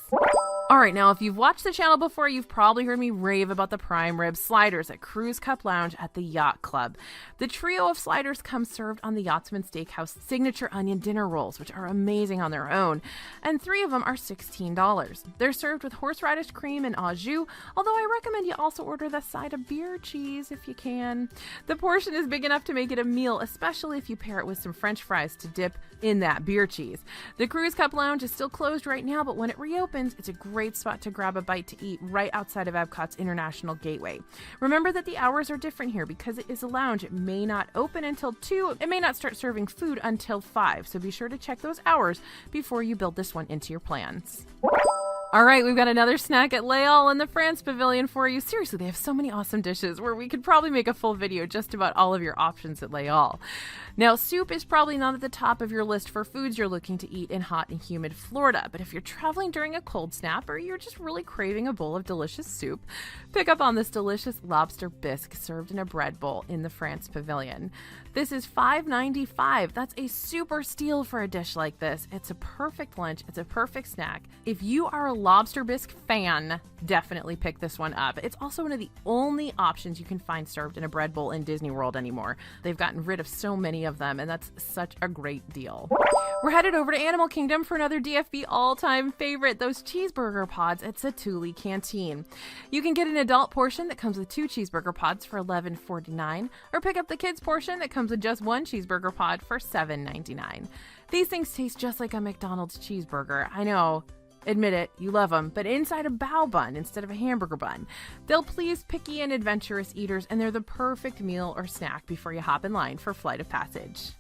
All right, now if you've watched the channel before, you've probably heard me rave about the prime rib sliders at Cruise Cup Lounge at the Yacht Club. The trio of sliders come served on the Yachtsman Steakhouse signature onion dinner rolls, which are amazing on their own, and 3 of them are $16. They're served with horseradish cream and au jus, although I recommend you also order the side of beer cheese if you can. The portion is big enough to make it a meal, especially if you pair it with some French fries to dip in that beer cheese. The Cruise Cup Lounge is still closed right now, but when it reopens, it's a great spot to grab a bite to eat right outside of Epcot's International Gateway. Remember that the hours are different here because it is a lounge. It may not open until 2. It may not start serving food until 5, so be sure to check those hours before you build this one into your plans. All right, we've got another snack at Les Halles in the France Pavilion for you. Seriously, they have so many awesome dishes where we could probably make a full video just about all of your options at Les Halles. Now, soup is probably not at the top of your list for foods you're looking to eat in hot and humid Florida, but if you're traveling during a cold snap or you're just really craving a bowl of delicious soup, pick up on this delicious lobster bisque served in a bread bowl in the France Pavilion. This is $5.95. That's a super steal for a dish like this. It's a perfect lunch. It's a perfect snack. If you are a lobster bisque fan, definitely pick this one up. It's also one of the only options you can find served in a bread bowl in Disney World anymore. They've gotten rid of so many of them, and that's such a great deal. We're headed over to Animal Kingdom for another DFB all-time favorite, those cheeseburger pods at Satuli Canteen. You can get an adult portion that comes with 2 cheeseburger pods for $11.49, or pick up the kids portion that comes with just 1 cheeseburger pod for $7.99. These things taste just like a McDonald's cheeseburger. I know. Admit it, you love them, but inside a bao bun instead of a hamburger bun. They'll please picky and adventurous eaters, and they're the perfect meal or snack before you hop in line for Flight of Passage.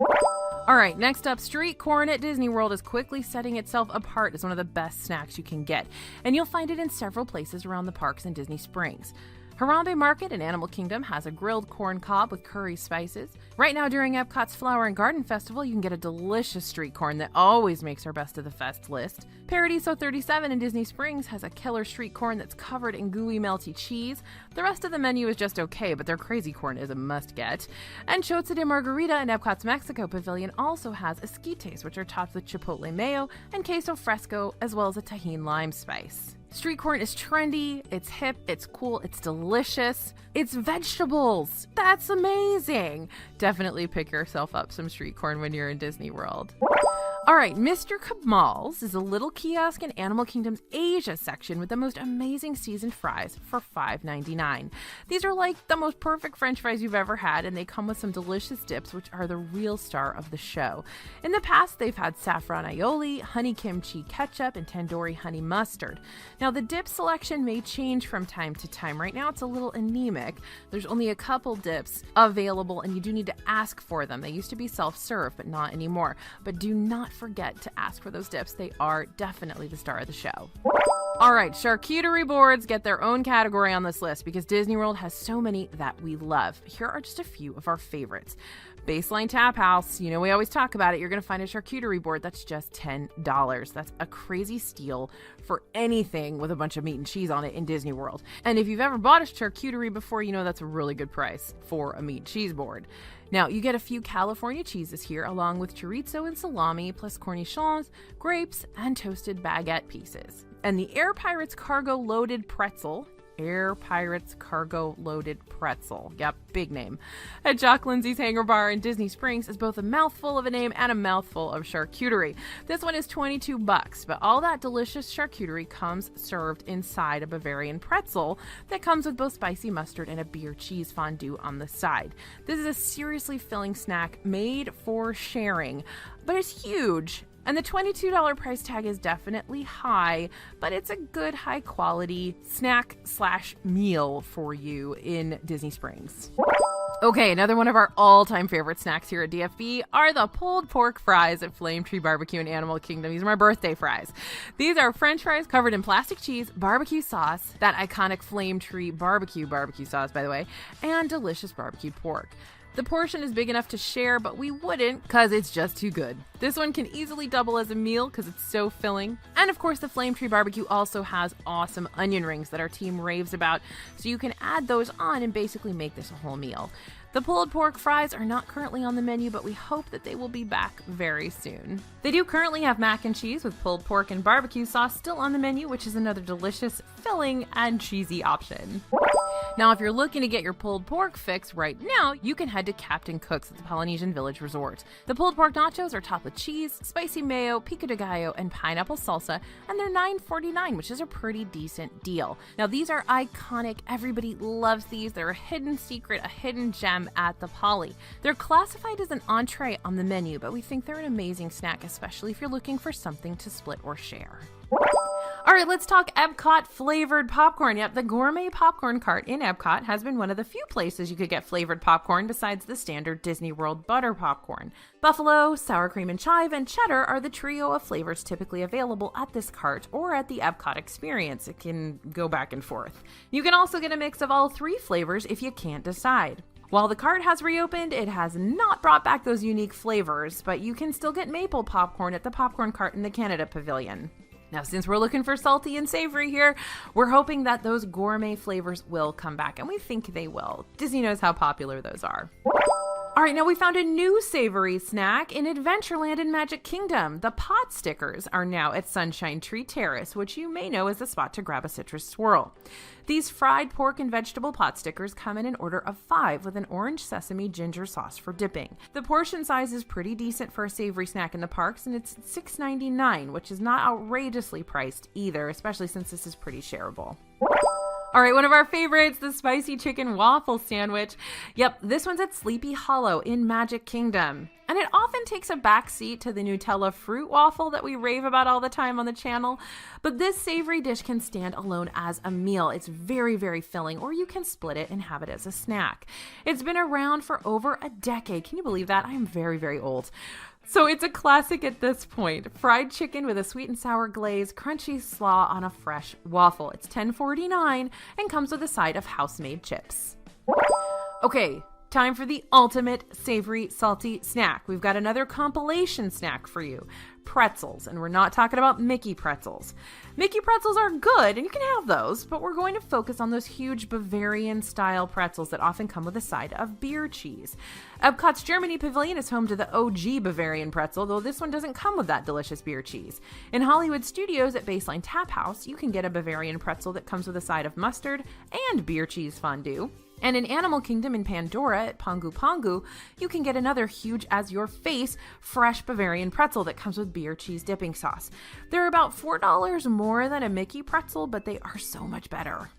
All right, next up, street corn at Disney World is quickly setting itself apart as one of the best snacks you can get, and you'll find it in several places around the parks in Disney Springs. Harambe Market in Animal Kingdom has a grilled corn cob with curry spices. Right now during Epcot's Flower and Garden Festival, you can get a delicious street corn that always makes our Best of the Fest list. Paradiso 37 in Disney Springs has a killer street corn that's covered in gooey melty cheese. The rest of the menu is just okay, but their crazy corn is a must-get. And Chotza de Margarita in Epcot's Mexico Pavilion also has esquites, which are topped with chipotle mayo and queso fresco, as well as a Tajín lime spice. Street corn is trendy, it's hip, it's cool, it's delicious, it's vegetables. That's amazing. Definitely pick yourself up some street corn when you're in Disney World. All right, Mr. Kamal's is a little kiosk in Animal Kingdom's Asia section with the most amazing seasoned fries for $5.99. These are like the most perfect French fries you've ever had, and they come with some delicious dips, which are the real star of the show. In the past, they've had saffron aioli, honey kimchi ketchup, and tandoori honey mustard. Now, the dip selection may change from time to time. Right now, it's a little anemic. There's only a couple dips available, and you do need to ask for them. They used to be self-serve, but not anymore. But do not forget to ask for those dips. They are definitely the star of the show. All right, charcuterie boards get their own category on this list because Disney World has so many that we love. Here are just a few of our favorites. Baseline Tap House, you know we always talk about it. You're going to find a charcuterie board that's just $10. That's a crazy steal for anything with a bunch of meat and cheese on it in Disney World. And if you've ever bought a charcuterie before, you know that's a really good price for a meat and cheese board. Now, you get a few California cheeses here, along with chorizo and salami, plus cornichons, grapes, and toasted baguette pieces. And the Air Pirates Cargo Loaded Pretzel. Air Pirates Cargo Loaded Pretzel. Yep, big name. At Jock Lindsay's Hangar Bar in Disney Springs is both a mouthful of a name and a mouthful of charcuterie. This one is $22, but all that delicious charcuterie comes served inside a Bavarian pretzel that comes with both spicy mustard and a beer cheese fondue on the side. This is a seriously filling snack made for sharing, but it's huge. And the $22 price tag is definitely high, but it's a good high quality snack/meal for you in Disney Springs. Okay, another one of our all-time favorite snacks here at DFB are the pulled pork fries at Flame Tree Barbecue in Animal Kingdom. These are my birthday fries. These are French fries covered in plastic cheese, barbecue sauce, that iconic Flame Tree barbecue sauce, by the way, and delicious barbecue pork. The portion is big enough to share, but we wouldn't because it's just too good. This one can easily double as a meal because it's so filling. And of course, the Flame Tree Barbecue also has awesome onion rings that our team raves about, so you can add those on and basically make this a whole meal. The pulled pork fries are not currently on the menu, but we hope that they will be back very soon. They do currently have mac and cheese with pulled pork and barbecue sauce still on the menu, which is another delicious, filling, and cheesy option. Now, if you're looking to get your pulled pork fix right now, you can head to Captain Cook's at the Polynesian Village Resort. The pulled pork nachos are topped with cheese, spicy mayo, pico de gallo, and pineapple salsa, and they're $9.49, which is a pretty decent deal. Now, these are iconic. Everybody loves these. They're a hidden secret, a hidden gem at the Poly. They're classified as an entree on the menu, but we think they're an amazing snack, especially if you're looking for something to split or share. All right, let's talk Epcot flavored popcorn. Yep, the gourmet popcorn cart in Epcot has been one of the few places you could get flavored popcorn besides the standard Disney World butter popcorn. Buffalo, sour cream and chive, and cheddar are the trio of flavors typically available at this cart or at the Epcot experience. It can go back and forth. You can also get a mix of all three flavors if you can't decide. While the cart has reopened, it has not brought back those unique flavors, but you can still get maple popcorn at the popcorn cart in the Canada Pavilion. Now, since we're looking for salty and savory here, we're hoping that those gourmet flavors will come back, and we think they will. Disney knows how popular those are. All right, now we found a new savory snack in Adventureland in Magic Kingdom. The pot stickers are now at Sunshine Tree Terrace, which you may know is the spot to grab a citrus swirl. These fried pork and vegetable pot stickers come in an order of 5 with an orange sesame ginger sauce for dipping. The portion size is pretty decent for a savory snack in the parks, and it's $6.99, which is not outrageously priced either, especially since this is pretty shareable. All right, one of our favorites, the spicy chicken waffle sandwich. Yep, this one's at Sleepy Hollow in Magic Kingdom. And it often takes a backseat to the Nutella fruit waffle that we rave about all the time on the channel. But this savory dish can stand alone as a meal. It's very, very filling, or you can split it and have it as a snack. It's been around for over a decade. Can you believe that? I am very, very old. So it's a classic at this point. Fried chicken with a sweet and sour glaze, crunchy slaw on a fresh waffle. It's $10.49 and comes with a side of house-made chips. Okay, time for the ultimate savory, salty snack. We've got another compilation snack for you. Pretzels, and we're not talking about Mickey pretzels. Mickey pretzels are good, and you can have those, but we're going to focus on those huge Bavarian-style pretzels that often come with a side of beer cheese. Epcot's Germany Pavilion is home to the OG Bavarian pretzel, though this one doesn't come with that delicious beer cheese. In Hollywood Studios at Baseline Tap House, you can get a Bavarian pretzel that comes with a side of mustard and beer cheese fondue. And in Animal Kingdom in Pandora at Pongu Pongu, you can get another huge as your face fresh Bavarian pretzel that comes with beer cheese dipping sauce. They're about $4 more than a Mickey pretzel, but they are so much better.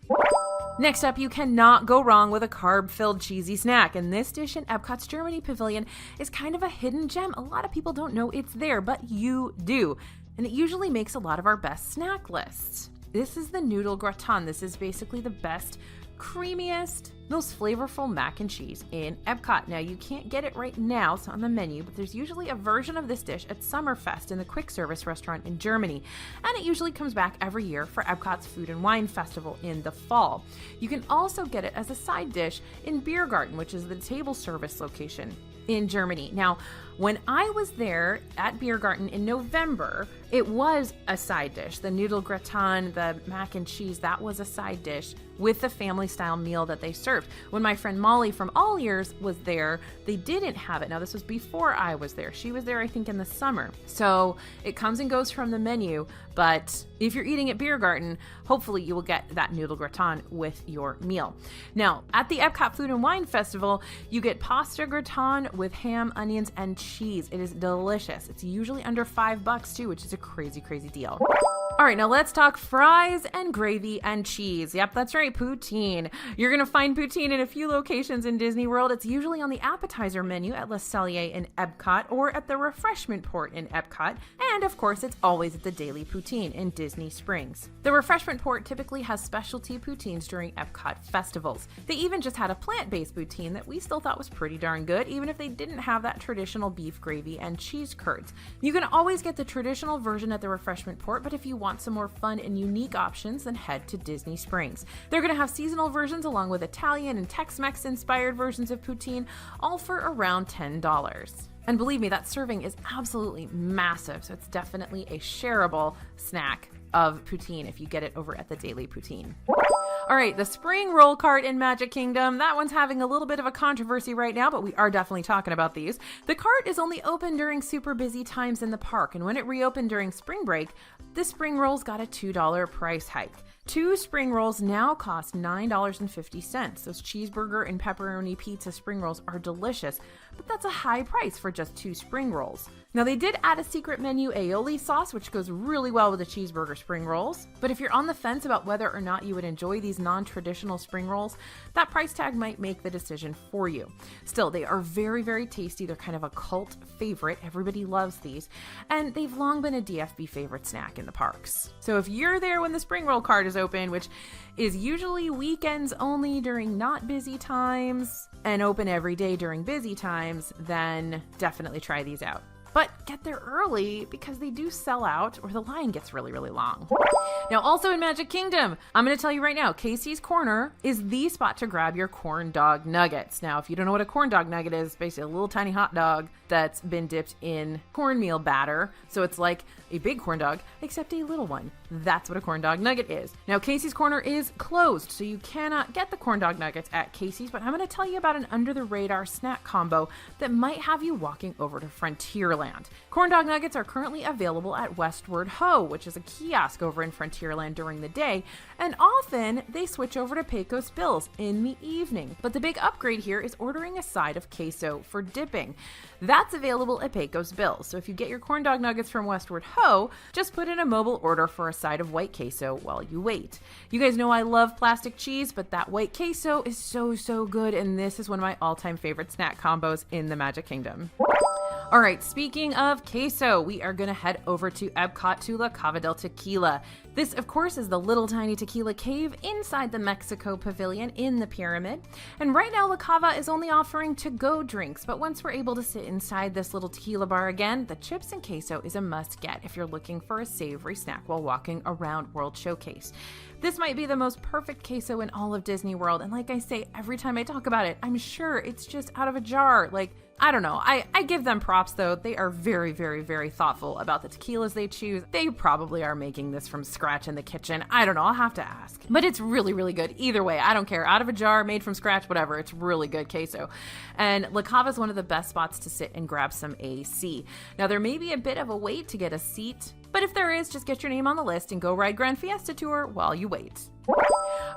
Next up, you cannot go wrong with a carb-filled cheesy snack, and this dish in Epcot's Germany Pavilion is kind of a hidden gem. A lot of people don't know it's there, but you do, and it usually makes a lot of our best snack lists. This is the noodle gratin. This is basically the best, creamiest, most flavorful mac and cheese in Epcot. Now, you can't get it right now, it's on the menu, but there's usually a version of this dish at Summerfest in the quick service restaurant in Germany, and it usually comes back every year for Epcot's Food and Wine Festival in the fall. You can also get it as a side dish in Beer Garden, which is the table service location in Germany. Now, when I was there at Beer Garden in November, it was a side dish. The noodle gratin, the mac and cheese, that was a side dish with the family-style meal that they served. When my friend Molly from All Ears was there, they didn't have it. Now, this was before I was there. She was there, I think, in the summer. So it comes and goes from the menu, but if you're eating at Beer Garden, hopefully you will get that noodle gratin with your meal. Now, at the Epcot Food and Wine Festival, you get pasta gratin with ham, onions, and cheese. It is delicious. It's usually under $5 too, which is a crazy, crazy deal. All right, now let's talk fries and gravy and cheese. Yep, that's right, poutine. You're going to find poutine in a few locations in Disney World. It's usually on the appetizer menu at Le Cellier in Epcot or at the refreshment port in Epcot. And of course, it's always at the Daily Poutine in Disney Springs. The refreshment port typically has specialty poutines during Epcot festivals. They even just had a plant-based poutine that we still thought was pretty darn good, even if they didn't have that traditional beef gravy and cheese curds. You can always get the traditional version at the refreshment port, but if you want some more fun and unique options, then head to Disney Springs. They're going to have seasonal versions along with Italian and Tex-Mex inspired versions of poutine, all for around $10. And believe me, that serving is absolutely massive, so it's definitely a shareable snack of poutine if you get it over at the Daily Poutine. All right, the spring roll cart in Magic Kingdom. That one's having a little bit of a controversy right now, but we are definitely talking about these. The cart is only open during super busy times in the park, and when it reopened during spring break, the spring rolls got a $2 price hike. 2 spring rolls now cost $9.50. Those cheeseburger and pepperoni pizza spring rolls are delicious, but that's a high price for just 2 spring rolls. Now, they did add a secret menu aioli sauce, which goes really well with the cheeseburger spring rolls. But if you're on the fence about whether or not you would enjoy these non-traditional spring rolls, that price tag might make the decision for you. Still, they are very, very tasty. They're kind of a cult favorite. Everybody loves these. And they've long been a DFB favorite snack in the parks. So if you're there when the spring roll cart is open, which is usually weekends only during not busy times and open every day during busy times, then definitely try these out. But get there early because they do sell out or the line gets really, really long. Now, also in Magic Kingdom, I'm going to tell you right now, Casey's Corner is the spot to grab your corn dog nuggets. Now, if you don't know what a corn dog nugget is, basically a little tiny hot dog that's been dipped in cornmeal batter. So it's like a big corn dog, except a little one. That's what a corn dog nugget is. Now, Casey's Corner is closed, so you cannot get the corn dog nuggets at Casey's, but I'm going to tell you about an under-the-radar snack combo that might have you walking over to Frontierland. Corn dog nuggets are currently available at Westward Ho, which is a kiosk over in Frontierland during the day, and often they switch over to Pecos Bills in the evening. But the big upgrade here is ordering a side of queso for dipping. That's available at Pecos Bills, so if you get your corn dog nuggets from Westward Ho, just put in a mobile order for a side of white queso while you wait. You guys know I love plastic cheese, but that white queso is so good, and this is one of my all-time favorite snack combos in the Magic Kingdom. All right, speaking of queso, we are going to head over to Epcot to La Cava del Tequila. This, of course, is the little tiny tequila cave inside the Mexico Pavilion in the Pyramid. And right now, La Cava is only offering to-go drinks, but once we're able to sit inside this little tequila bar again, the chips and queso is a must-get if you're looking for a savory snack while walking around World Showcase. This might be the most perfect queso in all of Disney World, and like I say, every time I talk about it, I'm sure it's just out of a jar. Like, I don't know. I give them props, though. They are very, very, very thoughtful about the tequilas they choose. They probably are making this from scratch in the kitchen. I don't know. I'll have to ask. But it's really, really good. Either way, I don't care. Out of a jar, made from scratch, whatever. It's really good queso. And La Cava is one of the best spots to sit and grab some AC. Now, there may be a bit of a wait to get a seat, but if there is, just get your name on the list and go ride Grand Fiesta Tour while you wait.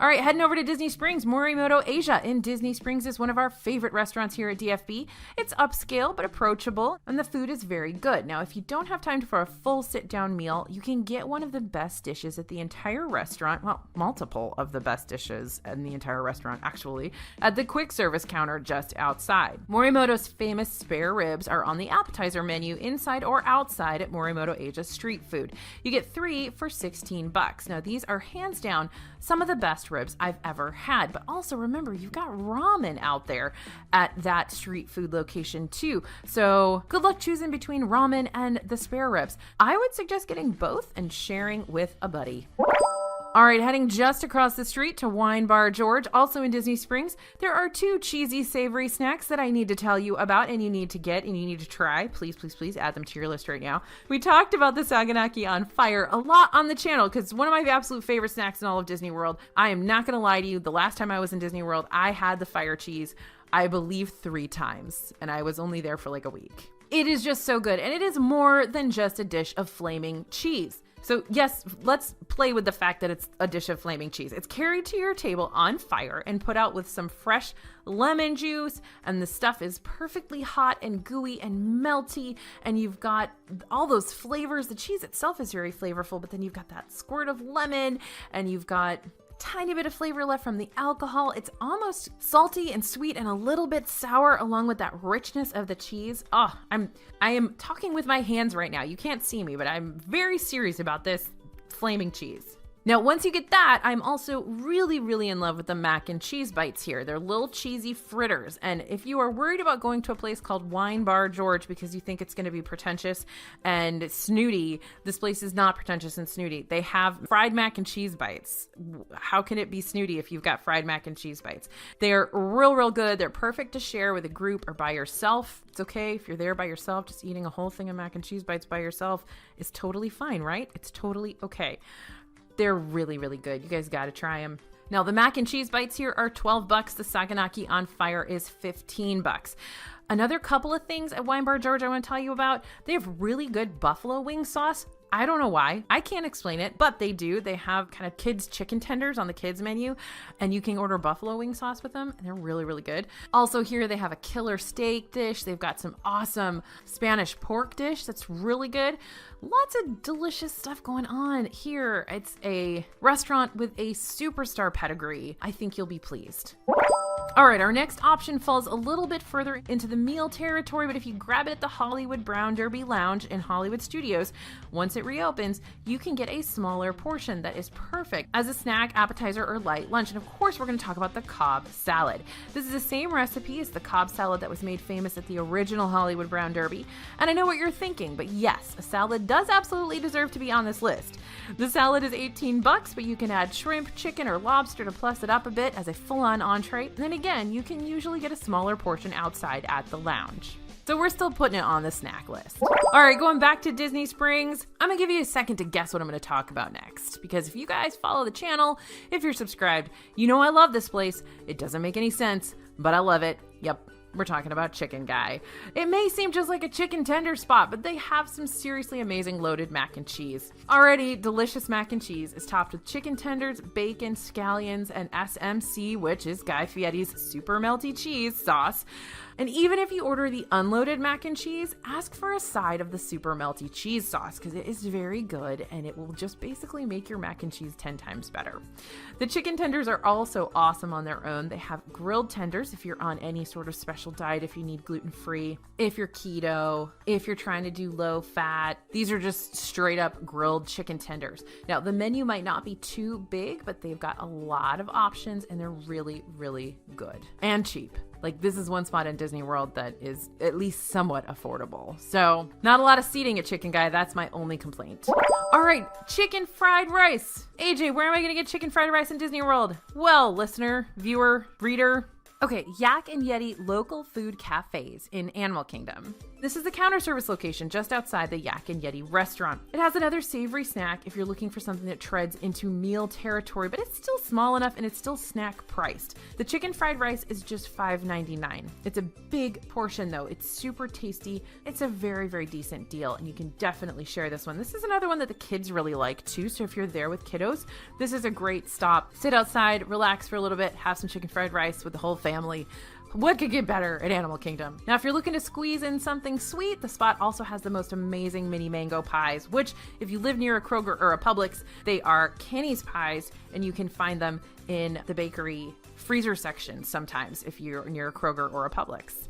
All right, heading over to Disney Springs, Morimoto Asia in Disney Springs is one of our favorite restaurants here at DFB. It's upscale but approachable, and the food is very good. Now, if you don't have time for a full sit-down meal, you can get one of the best dishes at the entire restaurant, well, multiple of the best dishes in the entire restaurant, actually, at the quick service counter just outside. Morimoto's famous spare ribs are on the appetizer menu inside or outside at Morimoto Asia Street Food. You get 3 for $16. Now, these are hands down some of the best ribs I've ever had. But also remember, you've got ramen out there at that street food location too. So good luck choosing between ramen and the spare ribs. I would suggest getting both and sharing with a buddy. All right, heading just across the street to Wine Bar George, also in Disney Springs, there are 2 cheesy, savory snacks that I need to tell you about and you need to get and you need to try. Please, please, please add them to your list right now. We talked about the Saganaki on Fire a lot on the channel because one of my absolute favorite snacks in all of Disney World. I am not going to lie to you. The last time I was in Disney World, I had the fire cheese, I believe 3 times, and I was only there for like a week. It is just so good, and it is more than just a dish of flaming cheese. So yes, let's play with the fact that it's a dish of flaming cheese. It's carried to your table on fire and put out with some fresh lemon juice, and the stuff is perfectly hot and gooey and melty, and you've got all those flavors. The cheese itself is very flavorful, but then you've got that squirt of lemon, and you've got tiny bit of flavor left from the alcohol. It's almost salty and sweet and a little bit sour along with that richness of the cheese. I am talking with my hands right now. You can't see me, but I'm very serious about this flaming cheese. Now, once you get that, I'm also really, really in love with the mac and cheese bites here. They're little cheesy fritters. And if you are worried about going to a place called Wine Bar George because you think it's going to be pretentious and snooty, this place is not pretentious and snooty. They have fried mac and cheese bites. How can it be snooty if you've got fried mac and cheese bites? They're real, real good. They're perfect to share with a group or by yourself. It's okay if you're there by yourself. Just eating a whole thing of mac and cheese bites by yourself is totally fine, right? It's totally okay. They're really, really good. You guys got to try them. Now, the mac and cheese bites here are $12. The Saganaki on Fire is $15. Another couple of things at Wine Bar George I want to tell you about. They have really good buffalo wing sauce. I don't know why. I can't explain it, but they do. They have kind of kids chicken tenders on the kids menu, and you can order buffalo wing sauce with them, and they're really, really good. Also here they have a killer steak dish. They've got some awesome Spanish pork dish that's really good. Lots of delicious stuff going on here. It's a restaurant with a superstar pedigree. I think you'll be pleased. All right, our next option falls a little bit further into the meal territory, but if you grab it at the Hollywood Brown Derby Lounge in Hollywood Studios, once it reopens, you can get a smaller portion that is perfect as a snack, appetizer, or light lunch. And of course, we're going to talk about the Cobb salad. This is the same recipe as the Cobb salad that was made famous at the original Hollywood Brown Derby. And I know what you're thinking, but yes, a salad does absolutely deserve to be on this list. The salad is $18, but you can add shrimp, chicken, or lobster to plus it up a bit as a full-on entree. And then again, you can usually get a smaller portion outside at the lounge. So we're still putting it on the snack list. All right, going back to Disney Springs, I'm gonna give you a second to guess what I'm gonna talk about next. Because if you guys follow the channel, if you're subscribed, you know I love this place. It doesn't make any sense, but I love it. Yep. We're talking about Chicken Guy. It may seem just like a chicken tender spot, but they have some seriously amazing loaded mac and cheese. Already, delicious mac and cheese is topped with chicken tenders, bacon, scallions, and SMC, which is Guy Fieri's super melty cheese sauce. And even if you order the unloaded mac and cheese, ask for a side of the super melty cheese sauce because it is very good and it will just basically make your mac and cheese 10 times better. The chicken tenders are also awesome on their own. They have grilled tenders if you're on any sort of special diet, if you need gluten-free, if you're keto, if you're trying to do low fat. These are just straight up grilled chicken tenders. Now, the menu might not be too big, but they've got a lot of options and they're really, really good and cheap. Like, this is one spot in Disney World that is at least somewhat affordable. So, not a lot of seating at Chicken Guy. That's my only complaint. All right, chicken fried rice. AJ, where am I going to get chicken fried rice in Disney World? Well, listener, viewer, reader, Okay, Yak and Yeti Local Food Cafes in Animal Kingdom. This is the counter service location just outside the Yak and Yeti restaurant. It has another savory snack if you're looking for something that treads into meal territory, but it's still small enough and it's still snack priced. The chicken fried rice is just $5.99. It's a big portion though. It's super tasty. It's a very, very decent deal, and you can definitely share this one. This is another one that the kids really like too, so if you're there with kiddos, this is a great stop. Sit outside, relax for a little bit, have some chicken fried rice with the whole family. What could get better at Animal Kingdom? Now, if you're looking to squeeze in something sweet, the spot also has the most amazing mini mango pies, which if you live near a Kroger or a Publix, they are Kenny's pies, and you can find them in the bakery freezer section sometimes if you're near a Kroger or a Publix.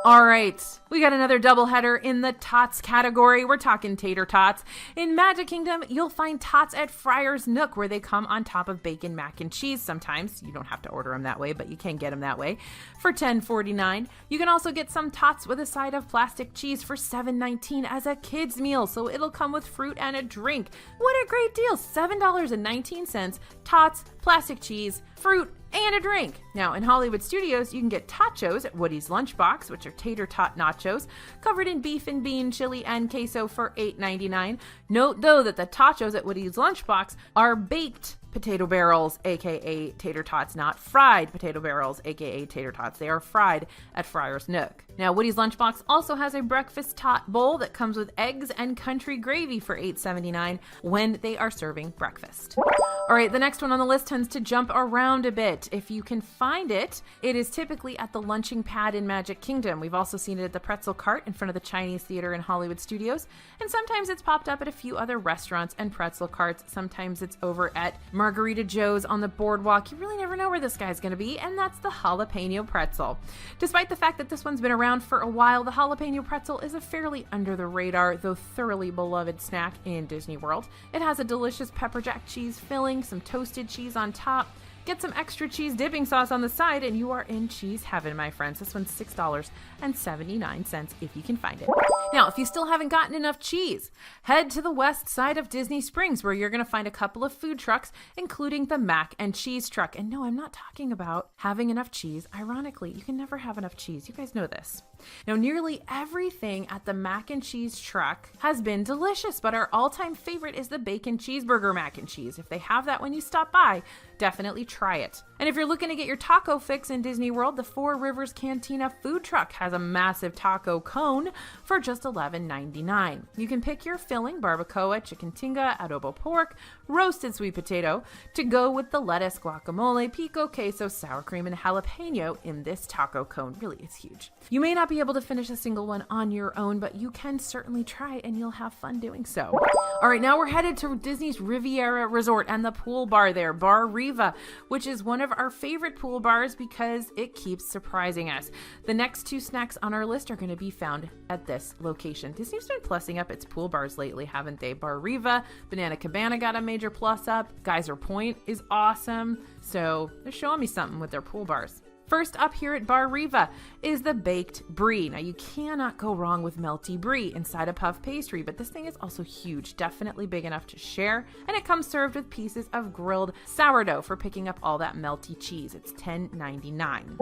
All right, we got another doubleheader in the tots category. We're talking tater tots. In Magic Kingdom, you'll find tots at Friar's Nook, where they come on top of bacon mac and cheese sometimes. You don't have to order them that way, but you can get them that way for $10.49. You can also get some tots with a side of plastic cheese for $7.19 as a kid's meal, so it'll come with fruit and a drink. What a great deal! $7.19, tots, plastic cheese, fruit, and a drink. Now, in Hollywood Studios, you can get tachos at Woody's Lunchbox, which are tater tot nachos, covered in beef and bean, chili, and queso for $8.99. Note, though, that the tachos at Woody's Lunchbox are baked potato barrels, aka tater tots, not fried potato barrels, aka tater tots. They are fried at Friar's Nook. Now, Woody's Lunchbox also has a breakfast tot bowl that comes with eggs and country gravy for $8.79 when they are serving breakfast. All right, the next one on the list tends to jump around a bit. If you can find it, it is typically at the lunching pad in Magic Kingdom. We've also seen it at the pretzel cart in front of the Chinese Theater in Hollywood Studios, and sometimes it's popped up at a few other restaurants and pretzel carts. Sometimes it's over at Margarita Joe's on the boardwalk. You really never know where this guy's going to be, and that's the jalapeno pretzel. Despite the fact that this one's been around for a while, the jalapeno pretzel is a fairly under the radar, though thoroughly beloved snack in Disney World. It has a delicious pepper jack cheese filling, some toasted cheese on top. Get some extra cheese dipping sauce on the side, and you are in cheese heaven, my friends. This one's $6.79 if you can find it. Now, if you still haven't gotten enough cheese, head to the west side of Disney Springs, where you're going to find a couple of food trucks, including the mac and cheese truck. And no, I'm not talking about having enough cheese. Ironically, you can never have enough cheese. You guys know this. Now, nearly everything at the mac and cheese truck has been delicious, but our all-time favorite is the bacon cheeseburger mac and cheese. If they have that when you stop by, definitely try it. And if you're looking to get your taco fix in Disney World, the Four Rivers Cantina food truck has a massive taco cone for just $11.99. You can pick your filling: barbacoa, chicken tinga, adobo pork, roasted sweet potato, to go with the lettuce, guacamole, pico, queso, sour cream, and jalapeno in this taco cone. Really, it's huge. You may not be able to finish a single one on your own, but you can certainly try, and you'll have fun doing so. All right, now we're headed to Disney's Riviera Resort and the pool bar there, Bar Riva, which is one of our favorite pool bars because it keeps surprising us. The next two snacks on our list are going to be found at this location. Disney's been plussing up its pool bars lately, haven't they? Bar Riva, Banana Cabana got a major plus up. Geyser Point is awesome. So they're showing me something with their pool bars. First up here at Bar Riva is the baked brie. Now, you cannot go wrong with melty brie inside a puff pastry, but this thing is also huge, definitely big enough to share, and it comes served with pieces of grilled sourdough for picking up all that melty cheese. It's $10.99.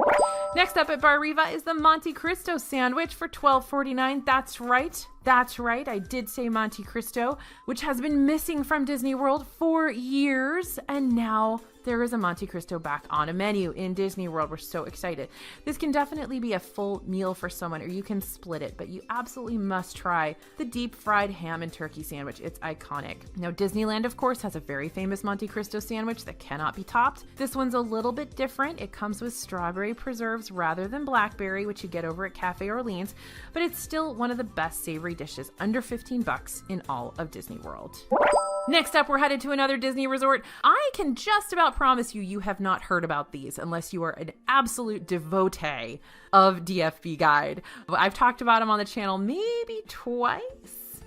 Next up at Bar Riva is the Monte Cristo sandwich for $12.49. That's right, I did say Monte Cristo, which has been missing from Disney World for years, and now there is a Monte Cristo back on a menu in Disney World. We're so excited. This can definitely be a full meal for someone, or you can split it, but you absolutely must try the deep fried ham and turkey sandwich. It's iconic. Now, Disneyland, of course, has a very famous Monte Cristo sandwich that cannot be topped. This one's a little bit different. It comes with strawberry preserves rather than blackberry, which you get over at Cafe Orleans, but it's still one of the best savory dishes, under $15 in all of Disney World. Next up, we're headed to another Disney resort. I can just about promise you have not heard about these unless you are an absolute devotee of DFB Guide. I've talked about them on the channel maybe twice,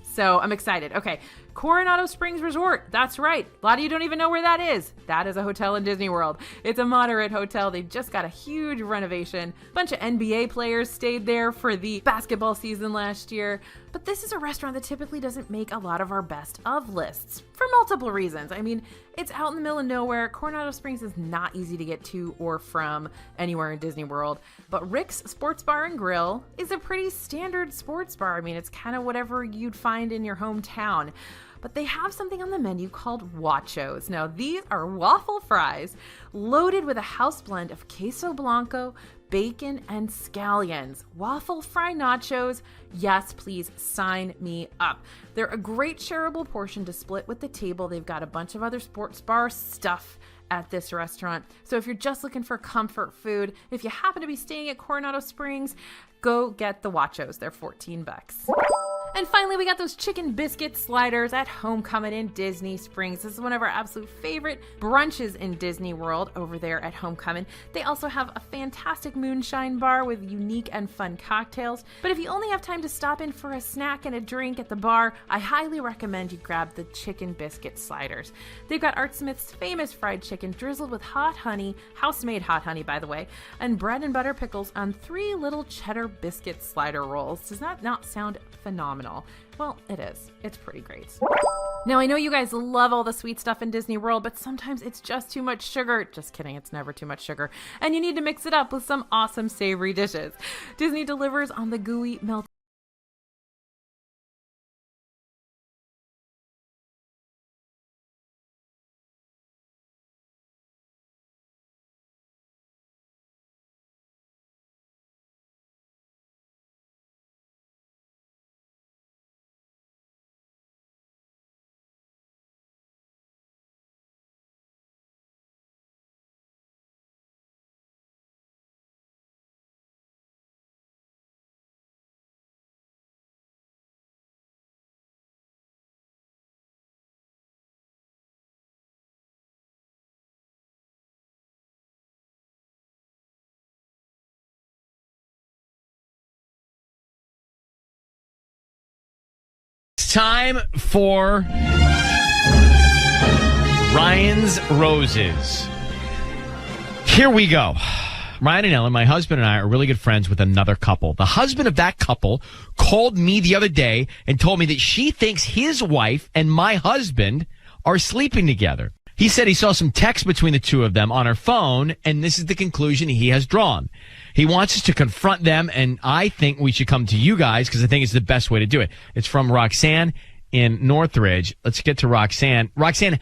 so I'm excited. Okay, Coronado Springs Resort. That's right. A lot of you don't even know where that is. That is a hotel in Disney World. It's a moderate hotel. They just got a huge renovation. A bunch of NBA players stayed there for the basketball season last year. But this is a restaurant that typically doesn't make a lot of our best of lists for multiple reasons. I mean, it's out in the middle of nowhere. Coronado Springs is not easy to get to or from anywhere in Disney World. But Rick's Sports Bar and Grill is a pretty standard sports bar. I mean, it's kind of whatever you'd find in your hometown. But they have something on the menu called Wachos. Now, these are waffle fries loaded with a house blend of queso blanco, bacon, and scallions. Waffle fry nachos. Yes, please sign me up. They're a great shareable portion to split with the table. They've got a bunch of other sports bar stuff at this restaurant. So if you're just looking for comfort food, if you happen to be staying at Coronado Springs, go get the Wachos. They're $14. And finally, we got those chicken biscuit sliders at Homecoming in Disney Springs. This is one of our absolute favorite brunches in Disney World over there at Homecoming. They also have a fantastic moonshine bar with unique and fun cocktails. But if you only have time to stop in for a snack and a drink at the bar, I highly recommend you grab the chicken biscuit sliders. They've got Art Smith's famous fried chicken drizzled with hot honey, house-made hot honey, by the way, and bread and butter pickles on 3 little cheddar biscuit slider rolls. Does that not sound phenomenal? Well, it is. It's pretty great. Now, I know you guys love all the sweet stuff in Disney World, but sometimes it's just too much sugar. Just kidding, it's never too much sugar. And you need to mix it up with some awesome savory dishes. Disney delivers on the gooey melt. Time for Ryan's Roses. Here we go. Ryan and Ellen, my husband and I, are really good friends with another couple. The husband of that couple called me the other day and told me that she thinks his wife and my husband are sleeping together. He said he saw some text between the two of them on her phone, and this is the conclusion he has drawn. He wants us to confront them, and I think we should come to you guys because I think it's the best way to do it. It's from Roxanne in Northridge. Let's get to Roxanne. Roxanne,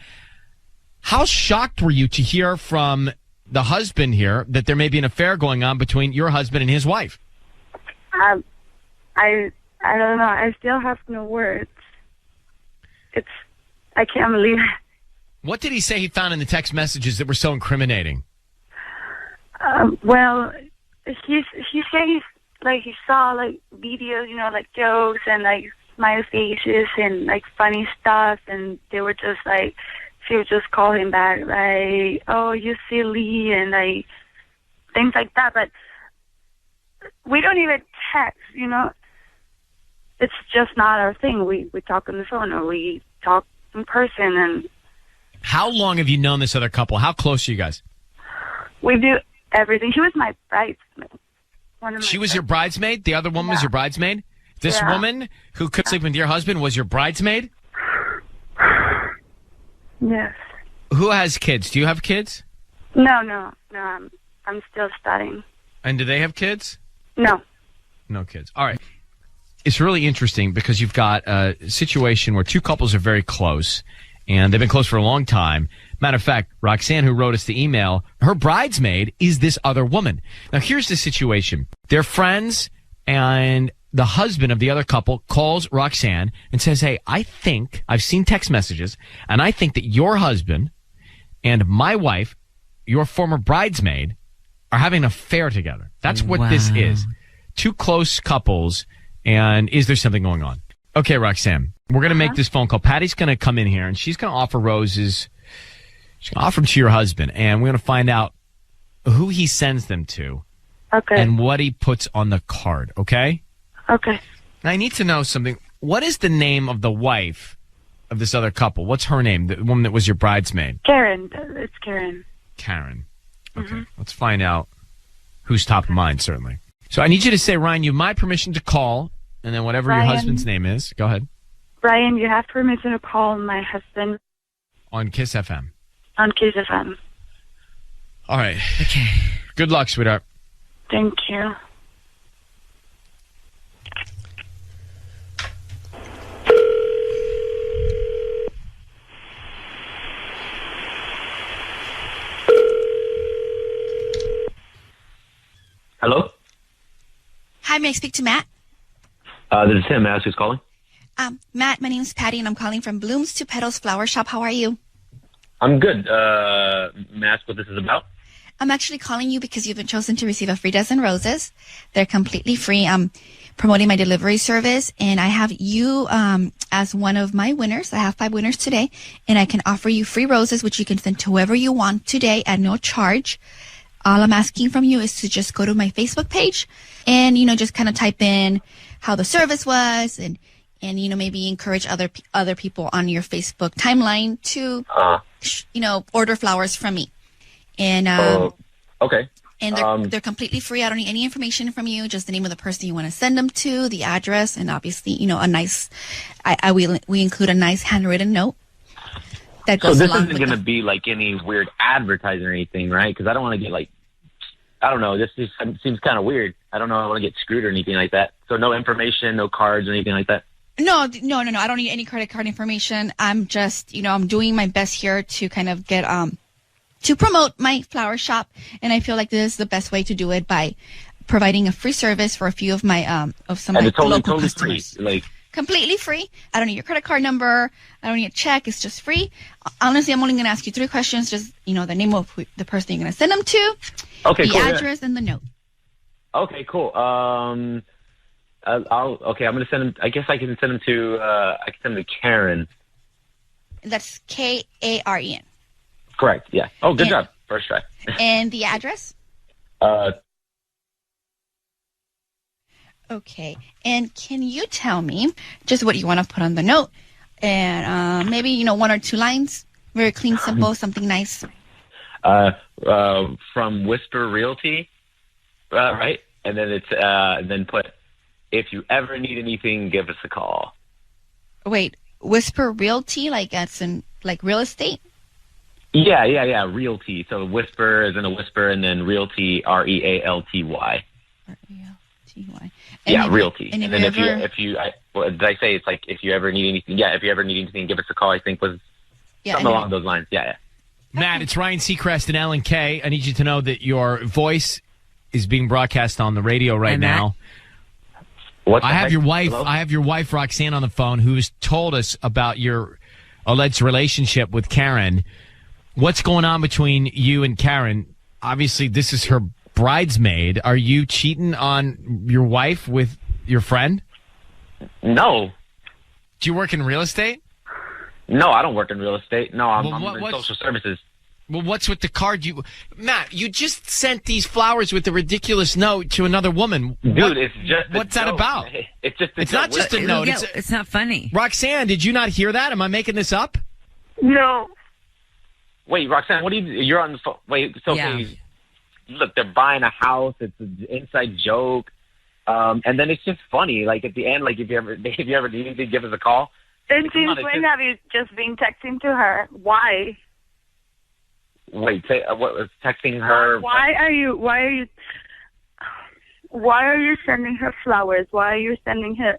how shocked were you to hear from the husband here that there may be an affair going on between your husband and his wife? I don't know. I still have no words. I can't believe it. What did he say he found in the text messages that were so incriminating? Well, he said he saw like videos, like jokes and like smile faces and like funny stuff, and they were just like, she would just call him back like, "Oh, you silly," and like things like that. But we don't even text, It's just not our thing. We talk on the phone or we talk in person. And how long have you known this other couple? How close are you guys? We do everything. She was my bridesmaid. She was your bridesmaid? The other woman was your bridesmaid? This woman who could sleep with your husband was your bridesmaid? Yes. Who has kids? Do you have kids? No. I'm still studying. And do they have kids? No. No kids. All right. It's really interesting because you've got a situation where two couples are very close, and they've been close for a long time. Matter of fact, Roxanne, who wrote us the email, her bridesmaid is this other woman. Now, here's the situation. They're friends, and the husband of the other couple calls Roxanne and says, "Hey, I think I've seen text messages, and I think that your husband and my wife, your former bridesmaid, are having an affair together." That's what this is. Two close couples, and is there something going on? Okay, Roxanne, we're going to make this phone call. Patty's going to come in here, and she's going to offer roses. She's going to offer them to your husband, and we're going to find out who he sends them to. Okay. And what he puts on the card, okay? Okay. Now, I need to know something. What is the name of the wife of this other couple. What's her name? The woman that was your bridesmaid? Karen. It's Karen. Karen. Okay. Let's find out who's top of mind, certainly. So I need you to say, Ryan, you have my permission to call, and then whatever your husband's name is. Go ahead. Ryan, you have permission to call my husband. On Kiss FM. On Kiss FM. All right. Okay. Good luck, sweetheart. Thank you. Hello? Hi, may I speak to Matt? This is Tim. May I ask who's calling? Matt, my name is Patty, and I'm calling from Blooms to Petals Flower Shop. How are you? I'm good. May I ask what this is about? I'm actually calling you because you've been chosen to receive a free dozen roses. They're completely free. I'm promoting my delivery service, and I have you as one of my winners. I have 5 winners today, and I can offer you free roses, which you can send to whoever you want today at no charge. All I'm asking from you is to just go to my Facebook page and, just kind of type in how the service was and maybe encourage other people on your Facebook timeline to, order flowers from me. And, okay. And they're completely free. I don't need any information from you, just the name of the person you want to send them to, the address, and obviously, a nice, we include a nice handwritten note. That goes so this along isn't going to be like any weird advertising or anything, right? Because I don't want to get I don't know. This seems kind of weird. I don't know. I want to get screwed or anything like that. So no information, no cards or anything like that. No. I don't need any credit card information. I'm just, I'm doing my best here to kind of get, to promote my flower shop. And I feel like this is the best way to do it by providing a free service for a few of my, of some of my local customers. Free, completely free. I don't need your credit card number. I don't need a check. It's just free. Honestly, I'm only going to ask you 3 questions. Just, the name of the person you're going to send them to, okay, the address, and the note. Okay, cool. I'm going to send them. I guess I can send them to. I can send them to Karen. That's Karen. Correct. Yeah. Oh, good job. First try. And the address. Okay. And can you tell me just what you want to put on the note? And maybe, 1 or 2 lines. Very clean, simple, something nice. From Whisper Realty, right? And then it's then put, if you ever need anything, give us a call. Wait, Whisper Realty, like that's in real estate? Yeah, Realty. So Whisper is in a whisper, and then Realty, Realty. R-E-L-T-Y. Yeah, Realty. And then if you, what did I say? It's like, if you ever need anything, if you ever need anything, give us a call, I think was something along those lines. Yeah. Matt, it's Ryan Seacrest and Ellen Kay. I need you to know that your voice is being broadcast on the radio right now. I have your wife. Hello? I have your wife Roxanne on the phone, who's told us about your alleged relationship with Karen. What's going on between you and Karen? Obviously, this is her bridesmaid. Are you cheating on your wife with your friend? No. Do you work in real estate? No, I don't work in real estate. No, I'm in social services. Well, what's with the card? Matt, you just sent these flowers with a ridiculous note to another woman. Dude, it's just what's that about? It's just it's not just a note. It's not funny. Roxanne, did you not hear that? Am I making this up? No. Wait, Roxanne, what do you're on the phone. Wait, it's okay. Yeah. Look, they're buying a house. It's an inside joke. And then it's just funny. Like at the end, like if you ever need anything, give us a call. And since when have you just been texting to her? Why? Wait, what was texting her? Why are you sending her flowers? Why are you sending her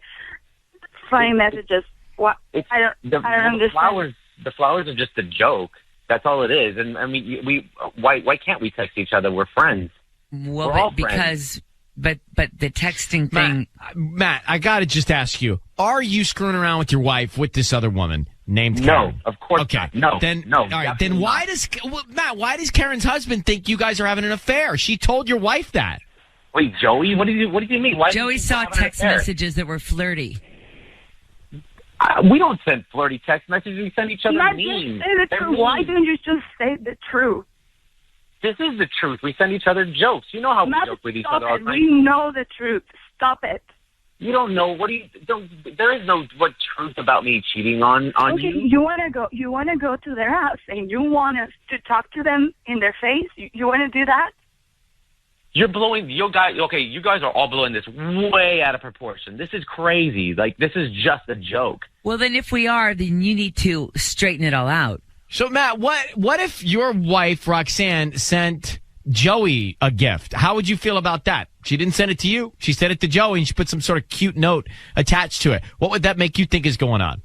funny messages? What? I don't understand. The flowers are just a joke. That's all it is. And I mean, why can't we text each other? We're friends. Well, We're all because but the texting thing. Matt, I got to just ask you: are you screwing around with your wife with this other woman named Karen? No, of course not. No, no. All right, then why does Karen's husband think you guys are having an affair? She told your wife that. Wait, Joey, what do you mean? Why Joey saw text messages that were flirty. We don't send flirty text messages. We send each other memes. Just say the truth. Why don't you just say the truth? This is the truth. We send each other jokes. You know how we joke with each other all the time. We know the truth. Stop it. You don't know. What do you? There is no what truth about me cheating on Okay, you. you want to go? You want to go to their house and you want us to talk to them in their face? You want to do that? You're blowing. You guys are all blowing this way out of proportion. This is crazy. Like, this is just a joke. Well, then if we are, then you need to straighten it all out. So, Matt, what if your wife, Roxanne, sent Joey a gift? How would you feel about that? She didn't send it to you. She sent it to Joey, and she put some sort of cute note attached to it. What would that make you think is going on?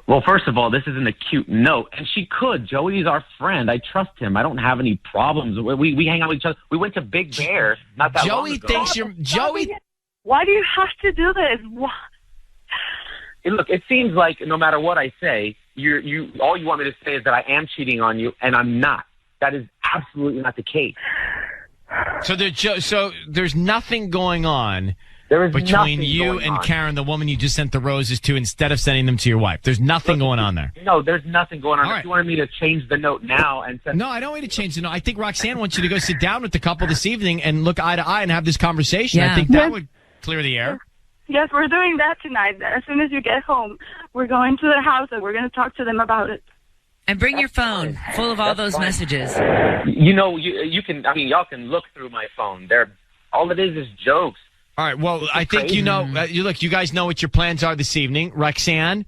Well, first of all, this isn't a cute note, and she could. Joey's our friend. I trust him. I don't have any problems. We hang out with each other. We went to Big Bear not that long ago. Joey. Why do you have to do this? Why? Look, it seems like no matter what I say, all you want me to say is that I am cheating on you, and I'm not. That is absolutely not the case. So there's nothing going on between you going and on. Karen, the woman you just sent the roses to, instead of sending them to your wife. There's nothing going on there. No, there's nothing going on. All right. If you wanted me to change the note now and send... No, I don't want you to change the note. I think Roxanne wants you to go sit down with the couple this evening and look eye to eye and have this conversation. Yeah. I think that would clear the air. Yes, we're doing that tonight. As soon as you get home, we're going to their house and we're going to talk to them about it. And bring your phone full of all those messages. You know, you can. I mean, y'all can look through my phone. All it is jokes. All right. Well, I think crazy. you know. You guys know what your plans are this evening. Roxanne,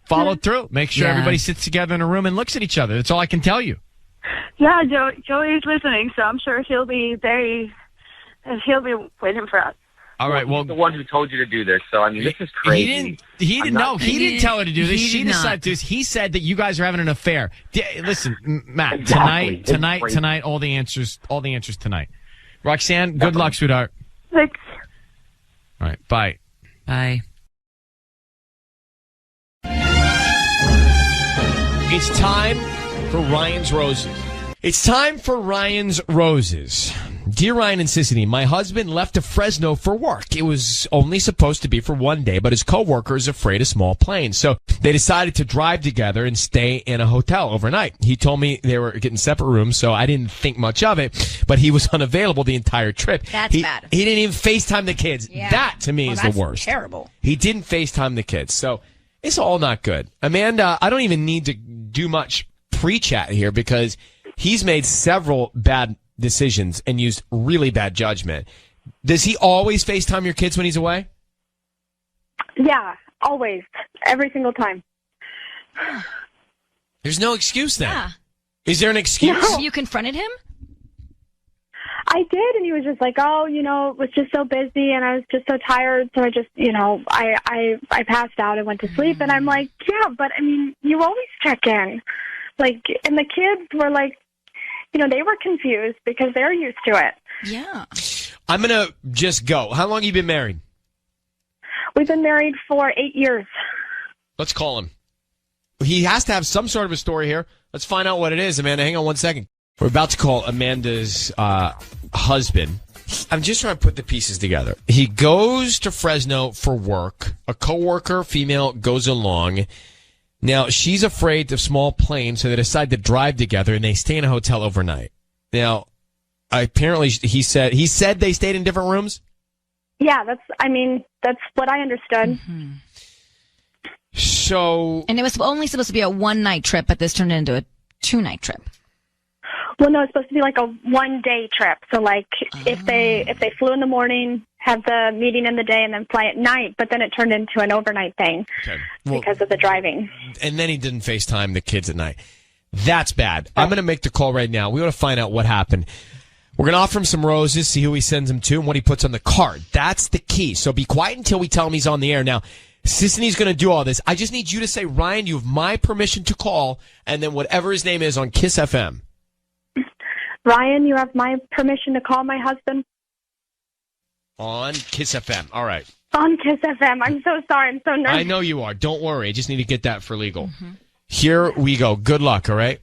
follow through. Make sure everybody sits together in a room and looks at each other. That's all I can tell you. Yeah, Joey's listening, so I'm sure he'll be waiting for us. All right. Well, he's the one who told you to do this. So I mean, this is crazy. He didn't know. He didn't tell her to do this. He She did decided to do this. He said that you guys are having an affair. Listen, Matt. Exactly. Tonight. All the answers tonight. Roxanne, good luck, sweetheart. Thanks. All right. Bye. Bye. It's time for Ryan's Roses. It's time for Ryan's Roses. Dear Ryan and Sissany, my husband left to Fresno for work. It was only supposed to be for one day, but his coworker is afraid of small planes. So they decided to drive together and stay in a hotel overnight. He told me they were getting separate rooms, so I didn't think much of it, but he was unavailable the entire trip. That's bad. He didn't even FaceTime the kids. Yeah. That, to me, is the worst. Terrible. He didn't FaceTime the kids. So it's all not good. Amanda, I don't even need to do much pre-chat here because he's made several bad decisions and used really bad judgment. Does he always FaceTime your kids when he's away? Yeah, always. Every single time. There's no excuse then. Yeah. Is there an excuse? Have you confronted him? I did, and he was just like, oh, it was just so busy, and I was just so tired, so I just, I passed out and went to sleep, and I'm like, yeah, but, I mean, you always check in. Like, and the kids were like, they were confused because they're used to it. Yeah. I'm going to just go. How long have you been married? We've been married for 8 years. Let's call him. He has to have some sort of a story here. Let's find out what it is, Amanda. Hang on 1 second. We're about to call Amanda's husband. I'm just trying to put the pieces together. He goes to Fresno for work. A coworker, female, goes along. Now, she's afraid of small planes, so they decide to drive together, and they stay in a hotel overnight. Now, apparently, he said they stayed in different rooms? Yeah, that's what I understood. Mm-hmm. So... And it was only supposed to be a one-night trip, but this turned into a two-night trip. Well, no, it's supposed to be like a one-day trip. So, like, if they flew in the morning, have the meeting in the day, and then fly at night, but then it turned into an overnight thing because of the driving. And then he didn't FaceTime the kids at night. That's bad. I'm going to make the call right now. We want to find out what happened. We're going to offer him some roses, see who he sends them to, and what he puts on the card. That's the key. So be quiet until we tell him he's on the air. Now, Sisney's going to do all this. I just need you to say, Ryan, you have my permission to call, and then whatever his name is on Kiss FM. Ryan, you have my permission to call my husband? On Kiss FM. All right. On Kiss FM. I'm so sorry. I'm so nervous. I know you are. Don't worry. I just need to get that for legal. Mm-hmm. Here we go. Good luck, all right?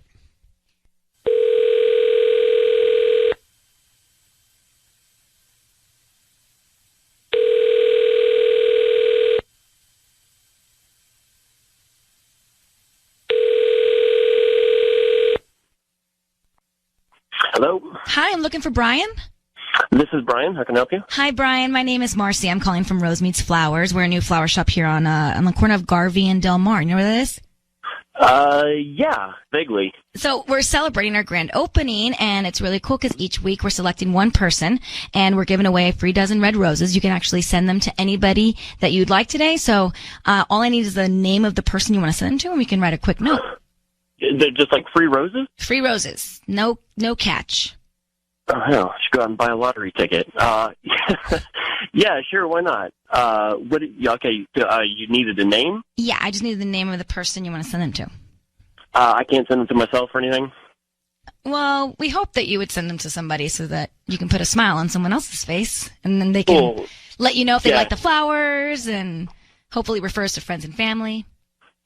Hello? Hi, I'm looking for Brian. This is Brian. How can I help you? Hi, Brian. My name is Marcy. I'm calling from Rose Meets Flowers. We're a new flower shop here on the corner of Garvey and Del Mar. You know where that is? Yeah, vaguely. So we're celebrating our grand opening, and it's really cool because each week we're selecting one person, and we're giving away a free dozen red roses. You can actually send them to anybody that you'd like today. So all I need is the name of the person you want to send them to, and we can write a quick note. They're just like free roses? Free roses. No catch. Oh, hell, I should go out and buy a lottery ticket. Yeah, sure, why not? You needed a name? Yeah, I just needed the name of the person you want to send them to. I can't send them to myself or anything? Well, we hope that you would send them to somebody so that you can put a smile on someone else's face, and then they can let you know if they like the flowers, and hopefully refer us to friends and family.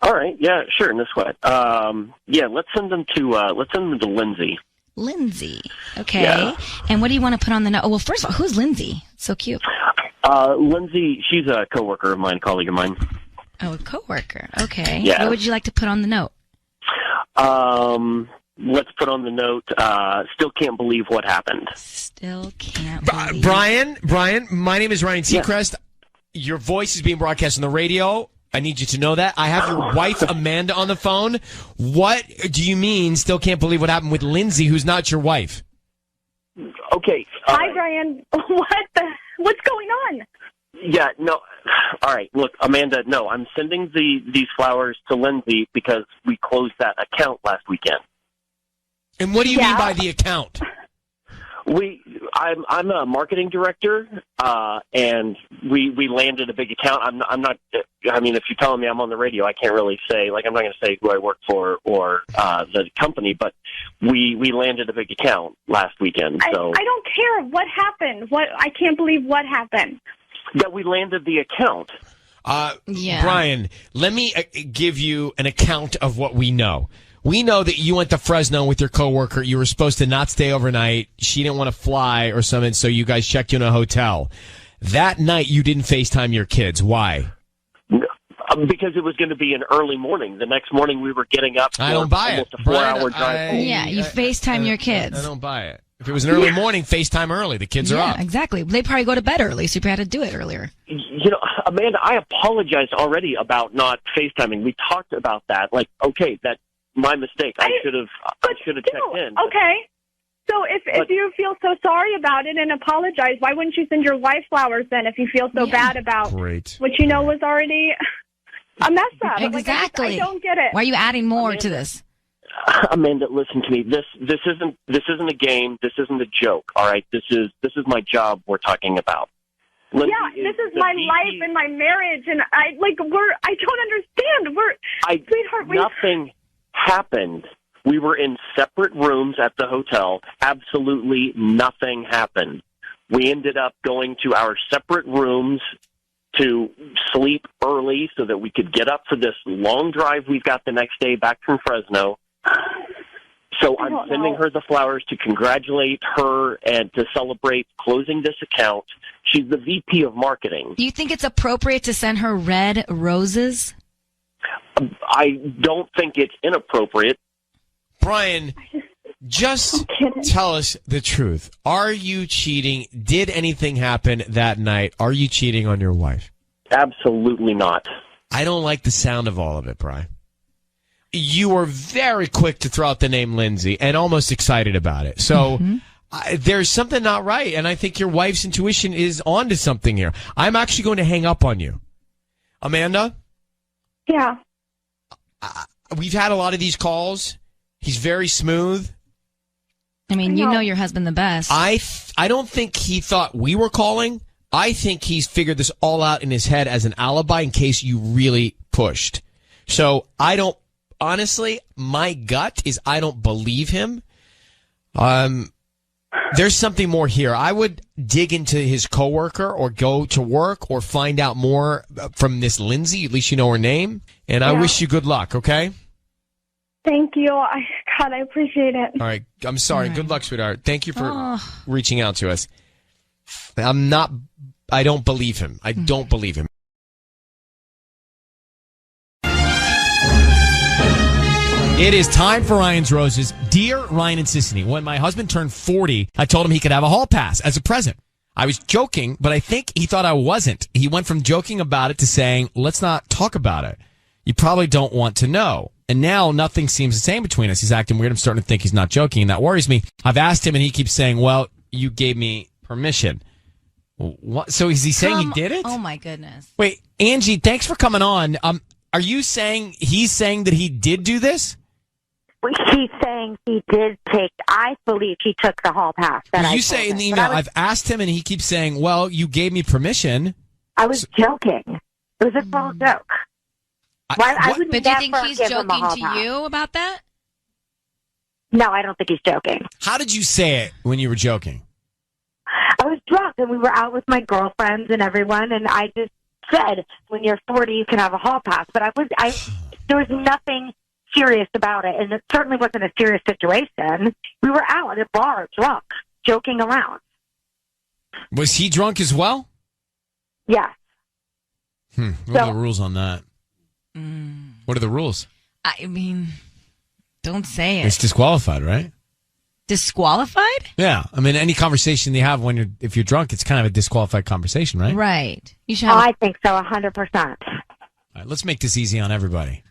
All right, yeah, sure, no sweat. Let's send them to Lindsay. Lindsay. Okay. Yeah. And what do you want to put on the note? Oh, well, first of all, who's Lindsay? So cute. Lindsay, she's a coworker of mine, colleague of mine. Oh, a coworker. Okay. Yeah. What would you like to put on the note? Let's put on the note, still can't believe what happened. Still can't believe. Brian, my name is Ryan Seacrest. Your voice is being broadcast on the radio. I need you to know that. I have your wife, Amanda, on the phone. What do you mean, still can't believe what happened with Lindsay, who's not your wife? Okay. Hi, Brian. What's going on? Yeah, no. All right, look, Amanda, no, I'm sending these flowers to Lindsay because we closed that account last weekend. And what do you mean by the account? I'm a marketing director, and we landed a big account. I'm not. I mean, if you're telling me I'm on the radio, I can't really say. Like, I'm not going to say who I work for or the company, but we landed a big account last weekend. So I don't care what happened. I can't believe what happened. That we landed the account. Brian, let me give you an account of what we know. We know that you went to Fresno with your coworker. You were supposed to not stay overnight. She didn't want to fly or something, so you guys checked you in a hotel. That night, you didn't FaceTime your kids. Why? Because it was going to be an early morning. The next morning, we were getting up. I don't buy it. Almost a 4-hour drive home. Yeah, you FaceTime your kids. I don't buy it. If it was an early morning, FaceTime early. The kids are up. Yeah, exactly. They probably go to bed early, so you had to do it earlier. You know, Amanda, I apologized already about not FaceTiming. We talked about that. Like, okay, that's my mistake. I should have checked in. Okay. So if you feel so sorry about it and apologize, why wouldn't you send your wife flowers then if you feel so bad about what you know was already a mess up? Exactly. Like, I don't get it. Why are you adding more to this? Amanda, listen to me. This isn't a game. This isn't a joke. All right. This is my job we're talking about. Lindsay this is my life and my marriage, and I don't understand. Sweetheart, nothing happened. We were in separate rooms at the hotel. Absolutely nothing happened. We ended up going to our separate rooms to sleep early so that we could get up for this long drive we've got the next day back from Fresno. So I'm sending her the flowers to congratulate her and to celebrate closing this account. She's the VP of marketing. Do you think it's appropriate to send her red roses? I don't think it's inappropriate. Brian, just tell us the truth. Are you cheating? Did anything happen that night? Are you cheating on your wife? Absolutely not. I don't like the sound of all of it, Brian. You were very quick to throw out the name Lindsay and almost excited about it. So there's something not right, and I think your wife's intuition is onto something here. I'm actually going to hang up on you. Amanda? Yeah. We've had a lot of these calls. He's very smooth. I mean, you know your husband the best. I don't think he thought we were calling. I think he's figured this all out in his head as an alibi in case you really pushed. So honestly, my gut is I don't believe him. There's something more here. I would dig into his coworker or go to work or find out more from this Lindsay. At least you know her name. And I wish you good luck, okay? Thank you. God, I appreciate it. All right. I'm sorry. Good luck, sweetheart. Thank you for reaching out to us. I don't believe him. I don't believe him. It is time for Ryan's Roses. Dear Ryan and Sissany, when my husband turned 40, I told him he could have a hall pass as a present. I was joking, but I think he thought I wasn't. He went from joking about it to saying, let's not talk about it. You probably don't want to know. And now nothing seems the same between us. He's acting weird. I'm starting to think he's not joking, and that worries me. I've asked him, and he keeps saying, well, you gave me permission. What? So is he saying he did it? Oh, my goodness. Wait, Angie, thanks for coming on. Are you saying he's saying that he did do this? He's saying he did take, I believe he took the hall pass. You say in the email, I've asked him, and he keeps saying, well, you gave me permission. I was joking. It was a full joke. But do you think he's joking to you about that? No, I don't think he's joking. How did you say it when you were joking? I was drunk, and we were out with my girlfriends and everyone, and I just said, when you're 40, you can have a hall pass. But there was nothing serious about it, and it certainly wasn't a serious situation. We were out at a bar, drunk, joking around. Was he drunk as well? Yeah. What are the rules on that? What are the rules? I mean, don't say it. It's disqualified, right? Disqualified? Yeah. I mean, any conversation you have if you're drunk, it's kind of a disqualified conversation, right? Right. You should I think so, 100%. All right, let's make this easy on everybody.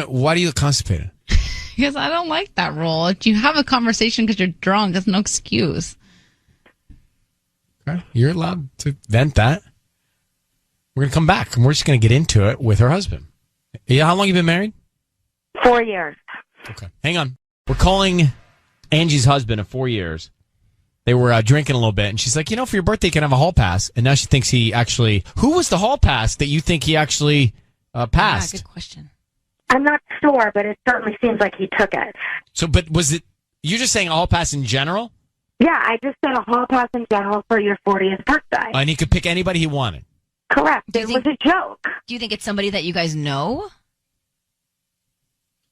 Why do you look constipated? Because I don't like that rule. If you have a conversation because you're drunk, that's no excuse. Okay. You're allowed to vent that. We're going to come back, and we're just going to get into it with her husband. Yeah, how long have you been married? 4 years. Okay. Hang on. We're calling Angie's husband of 4 years. They were drinking a little bit, and she's like, for your birthday, you can have a hall pass. And now she thinks he actually... Who was the hall pass that you think he actually passed? Yeah, good question. I'm not sure, but it certainly seems like he took it. So, but was it... You're just saying a hall pass in general? Yeah, I just said a hall pass in general for your 40th birthday. And he could pick anybody he wanted. Correct. It was a joke. Do you think it's somebody that you guys know?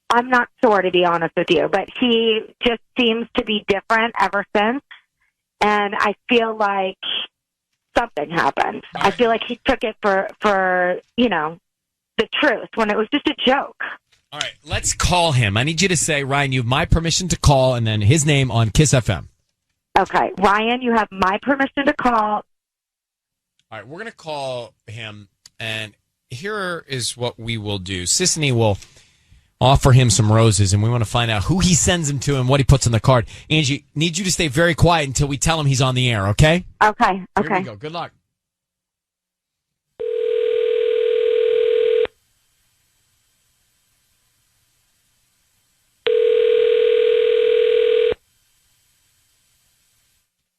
I'm not sure, to be honest with you, but he just seems to be different ever since, and I feel like something happened. I feel like he took it for the truth when it was just a joke. All right, let's call him. I need you to say, Ryan, you have my permission to call, and then his name on Kiss FM. Okay, Ryan, you have my permission to call. All right, we're going to call him, and here is what we will do. Sissany will offer him some roses, and we want to find out who he sends them to and what he puts on the card. Angie, need you to stay very quiet until we tell him he's on the air, okay? Okay. Here we go. Good luck.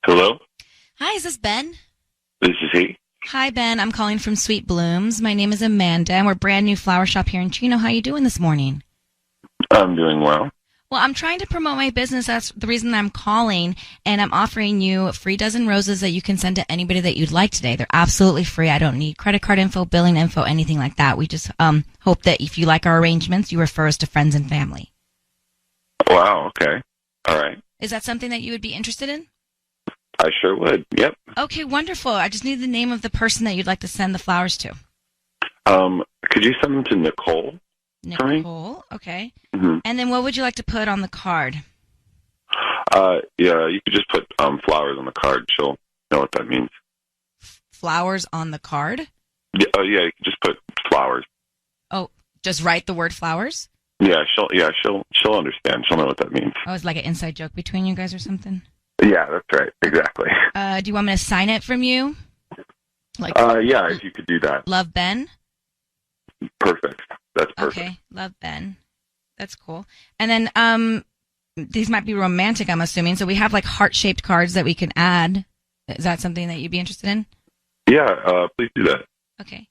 Hello? Hi, is this Ben? This is he. Hi, Ben. I'm calling from Sweet Blooms. My name is Amanda, and we're a brand new flower shop here in Chino. How you doing this morning? I'm doing well. Well, I'm trying to promote my business. That's the reason I'm calling, and I'm offering you a free dozen roses that you can send to anybody that you'd like today. They're absolutely free. I don't need credit card info, billing info, anything like that. We just hope that if you like our arrangements, you refer us to friends and family. Wow, okay. All right. Is that something that you would be interested in? I sure would. Yep. Okay, wonderful. I just need the name of the person that you'd like to send the flowers to. Could you send them to Nicole? Nicole, okay. Mm-hmm. And then what would you like to put on the card? Yeah, you could just put flowers on the card. She'll know what that means. Flowers on the card? Yeah, yeah, you can just put flowers. Oh, just write the word flowers? Yeah, she'll understand. She'll know what that means. Oh, it's like an inside joke between you guys or something? Yeah, that's right. Exactly. Do you want me to sign it from you? Yeah, if you could do that. Love, Ben? Perfect. That's perfect. Okay, love, Ben. That's cool. And then these might be romantic, I'm assuming. So we have like heart-shaped cards that we can add. Is that something that you'd be interested in? Yeah, please do that. Okay.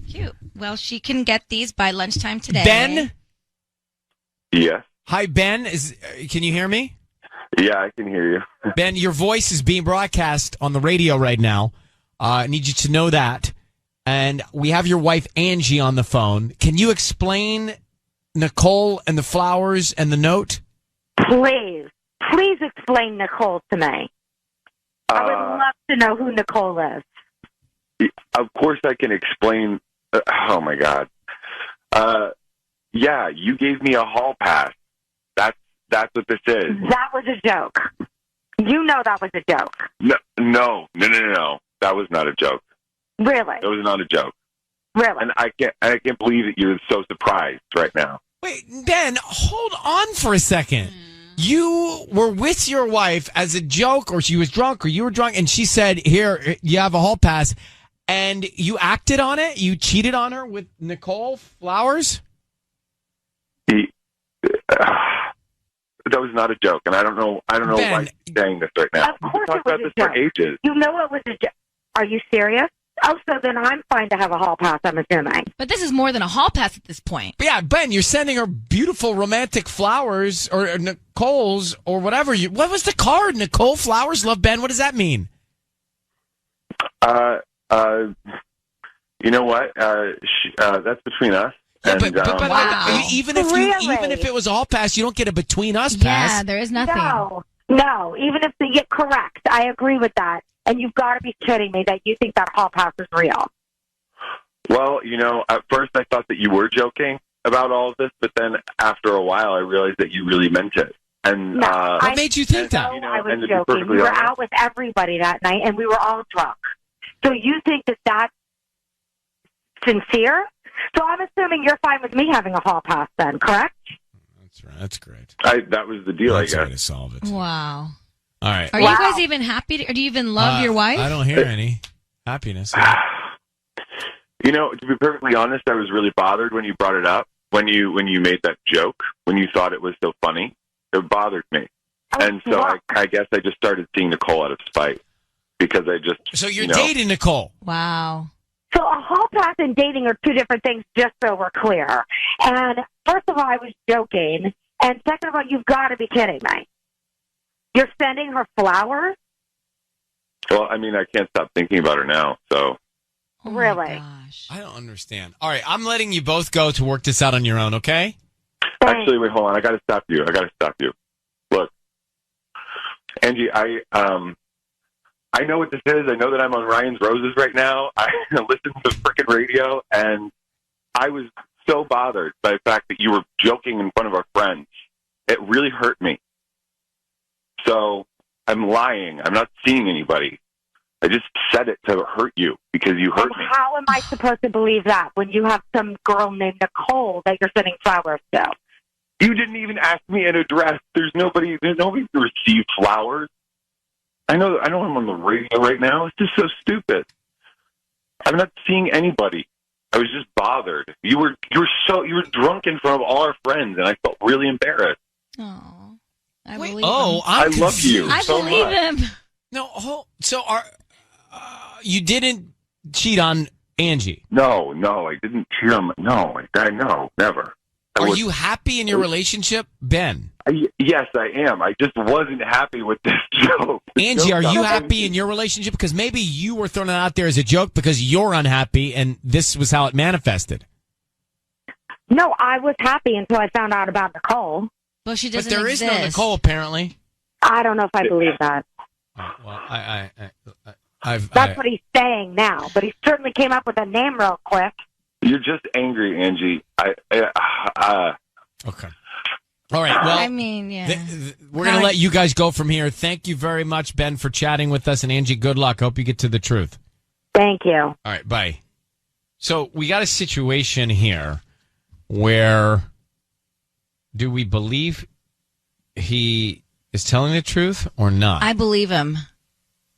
Cute. Well, she can get these by lunchtime today. Ben? Yes. Hi, Ben. Can you hear me? Yeah, I can hear you. Ben, your voice is being broadcast on the radio right now. I need you to know that. And we have your wife, Angie, on the phone. Can you explain Nicole and the flowers and the note? Please explain Nicole to me. I would love to know who Nicole is. Of course I can explain. Oh, my God. Yeah, you gave me a hall pass. That's what this is. That was a joke. You know that was a joke. No. That was not a joke. Really? It was not a joke. Really? And I can't believe that you're so surprised right now. Wait, Ben, hold on for a second. You were with your wife as a joke, or she was drunk, or you were drunk, and she said, "Here, you have a hall pass," and you acted on it. You cheated on her with Nicole Flowers. That was not a joke, and I don't know Ben, why you're saying this right now. Of course We've it talked was about a this joke. for ages. You know it was a joke. Are you serious? Oh, so then I'm fine to have a hall pass, I'm assuming. But this is more than a hall pass at this point. But yeah, Ben, you're sending her beautiful romantic flowers, or Nicole's, or whatever. What was the card? Nicole Flowers love Ben. What does that mean? You know what? That's between us. Yeah, and, but Wow. even if it was a hall pass, you don't get a between us pass. Yeah, there is nothing. No. Even if they get correct, I agree with that. And you've got to be kidding me that you think that hall pass is real. Well, at first I thought that you were joking about all of this, but then after a while I realized that you really meant it. And what made you think that? I was joking. We were out with everybody that night, and we were all drunk. So you think that that's sincere? So I'm assuming you're fine with me having a hall pass then, correct? That's right. That's great. That was the deal, That's I the guess. way to solve it. Wow. All right. Are you guys even happy? Or do you even love your wife? I don't hear any happiness. To be perfectly honest, I was really bothered when you brought it up. When you made that joke, when you thought it was so funny, it bothered me. And so I guess I just started seeing Nicole out of spite because I just. So you're dating Nicole? Wow. So a hall pass and dating are two different things, just so we're clear. And first of all, I was joking. And second of all, you've got to be kidding me. You're sending her flowers? Well, I mean, I can't stop thinking about her now, so. Really? I don't understand. All right, I'm letting you both go to work this out on your own, okay? Actually, wait, hold on. I got to stop you. Look, Angie, I know what this is. I know that I'm on Ryan's Roses right now. I listen to the frickin' radio, and I was so bothered by the fact that you were joking in front of our friends. It really hurt me. So I'm lying. I'm not seeing anybody. I just said it to hurt you because you hurt me. How am I supposed to believe that when you have some girl named Nicole that you're sending flowers to? You didn't even ask me an address. There's nobody to receive flowers. I know I'm on the radio right now. It's just so stupid. I'm not seeing anybody. I was just bothered. You were drunk in front of all our friends, and I felt really embarrassed. Oh, I Wait, believe oh, him. I'm I love you. I so believe much. him. No, so you didn't cheat on Angie? No, I didn't cheat on. No, never. Are you happy in your relationship, Ben? Yes, I am. I just wasn't happy with this joke. Angie, are you happy in your relationship? Because maybe you were throwing it out there as a joke because you're unhappy, and this was how it manifested. No, I was happy until I found out about Nicole. Well, she doesn't But there exist. is no Nicole, apparently. I don't know if I believe that. Well, That's what he's saying now, but he certainly came up with a name real quick. You're just angry, Angie. Okay. All right. Well, I mean, yeah. We're going to let you guys go from here. Thank you very much, Ben, for chatting with us. And Angie, good luck. Hope you get to the truth. Thank you. All right. Bye. So we got a situation here where do we believe he is telling the truth or not? I believe him.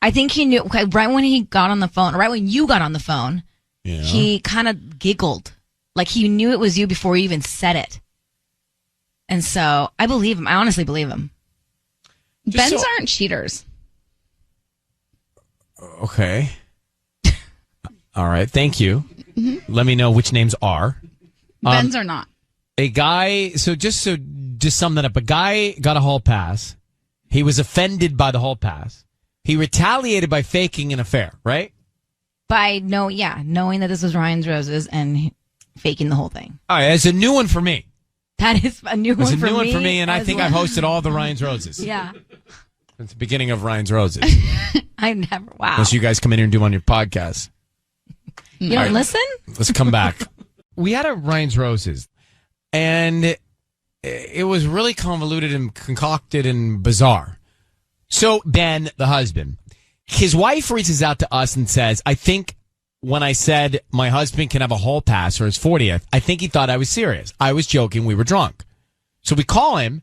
I think he knew, okay, right when he got on the phone, right when you got on the phone, he kind of giggled. Like he knew it was you before he even said it. And so I believe him. I honestly believe him. Ben's aren't cheaters. Okay. All right. Thank you. Mm-hmm. Let me know which names are. Ben's are not. A guy, so just to sum that up, a guy got a hall pass. He was offended by the hall pass. He retaliated by faking an affair, right? By knowing that this was Ryan's Roses and faking the whole thing. All right, it's a new one for me. That is a new one for me. It's a new one for me, and I think well. I've hosted all the Ryan's Roses. Yeah. Since the beginning of Ryan's Roses. I never, wow. Unless you guys come in here and do them on your podcast. You don't listen? Let's come back. We had a Ryan's Roses, And it was really convoluted and concocted and bizarre. So Ben, the husband, his wife reaches out to us and says, I think when I said my husband can have a hall pass for his 40th, I think he thought I was serious. I was joking. We were drunk. So we call him,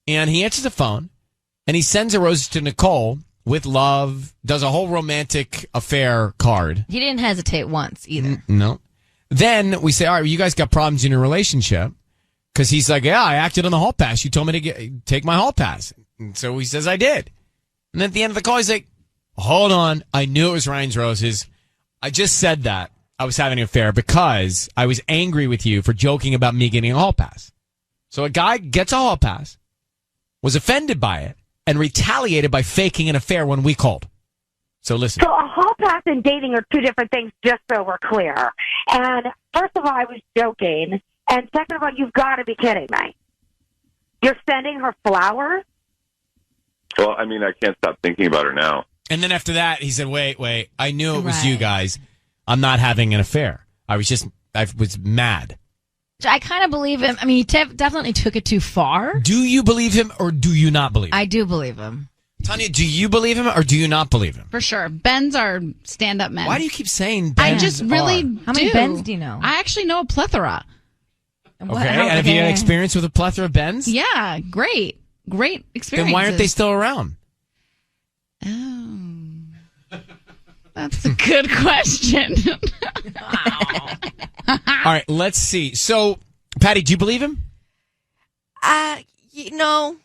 and he answers the phone, and he sends a rose to Nicole with love, does a whole romantic affair card. He didn't hesitate once either. No. Then we say, all right, you guys got problems in your relationship. Because he's like, yeah, I acted on the hall pass. You told me to take my hall pass. And so he says, I did. And then at the end of the call, he's like, hold on. I knew it was Ryan's Roses. I just said that I was having an affair because I was angry with you for joking about me getting a hall pass. So a guy gets a hall pass, was offended by it, and retaliated by faking an affair when we called. So listen. So a hall pass and dating are two different things, just so we're clear. And first of all, I was joking. And second of all, you've got to be kidding me. You're sending her flowers? Well, I mean, I can't stop thinking about her now. And then after that, he said, wait, I knew it was you guys. I'm not having an affair. I was mad. I kind of believe him. I mean, he definitely took it too far. Do you believe him or do you not believe him? I do believe him. Tanya, do you believe him or do you not believe him? For sure. Ben's our stand-up men. Why do you keep saying I Ben's just really do. How many Bens do you know? I actually know a plethora. Okay, and have you had experience with a plethora of Bens? Yeah, great experience. Then why aren't they still around? Oh, that's a good question. All right, let's see. So, Patty, do you believe him? No.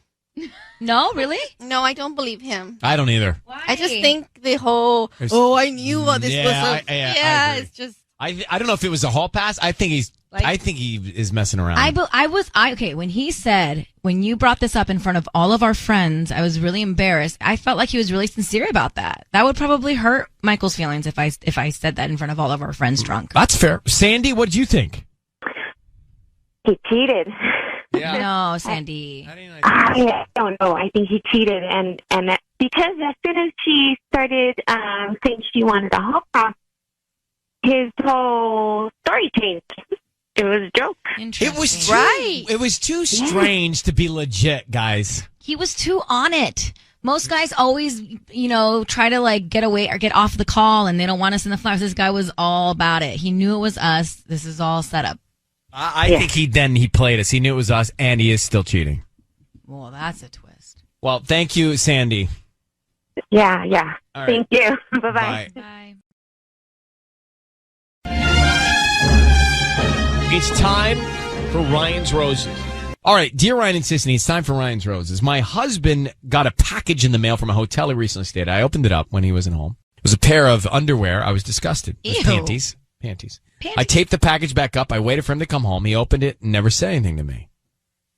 No, really? No, I don't believe him. I don't either. Why? I just think the whole, I knew what this was. I it's just. I don't know if it was a hall pass. I think he is messing around. Okay, when he said, when you brought this up in front of all of our friends, I was really embarrassed. I felt like he was really sincere about that. That would probably hurt Michael's feelings if I said that in front of all of our friends drunk. That's fair. Sandy, what do you think? He cheated. Yeah. No, Sandy. I don't know. I think he cheated, and because as soon as she started saying she wanted a hall pass, his whole story changed. It was a joke. It was too strange to be legit, guys. He was too on it. Most guys always, try to get away or get off the call, and they don't want us in the flowers. This guy was all about it. He knew it was us. This is all set up. I think he played us. He knew it was us, and he is still cheating. Well, that's a twist. Well, thank you, Sandy. Yeah. All right. Thank you. Bye-bye. Bye. It's time for Ryan's Roses. All right, dear Ryan and Sissany, it's time for Ryan's Roses. My husband got a package in the mail from a hotel he recently stayed at. I opened it up when he wasn't home. It was a pair of underwear. I was disgusted. It was panties. Panties. I taped the package back up. I waited for him to come home. He opened it and never said anything to me.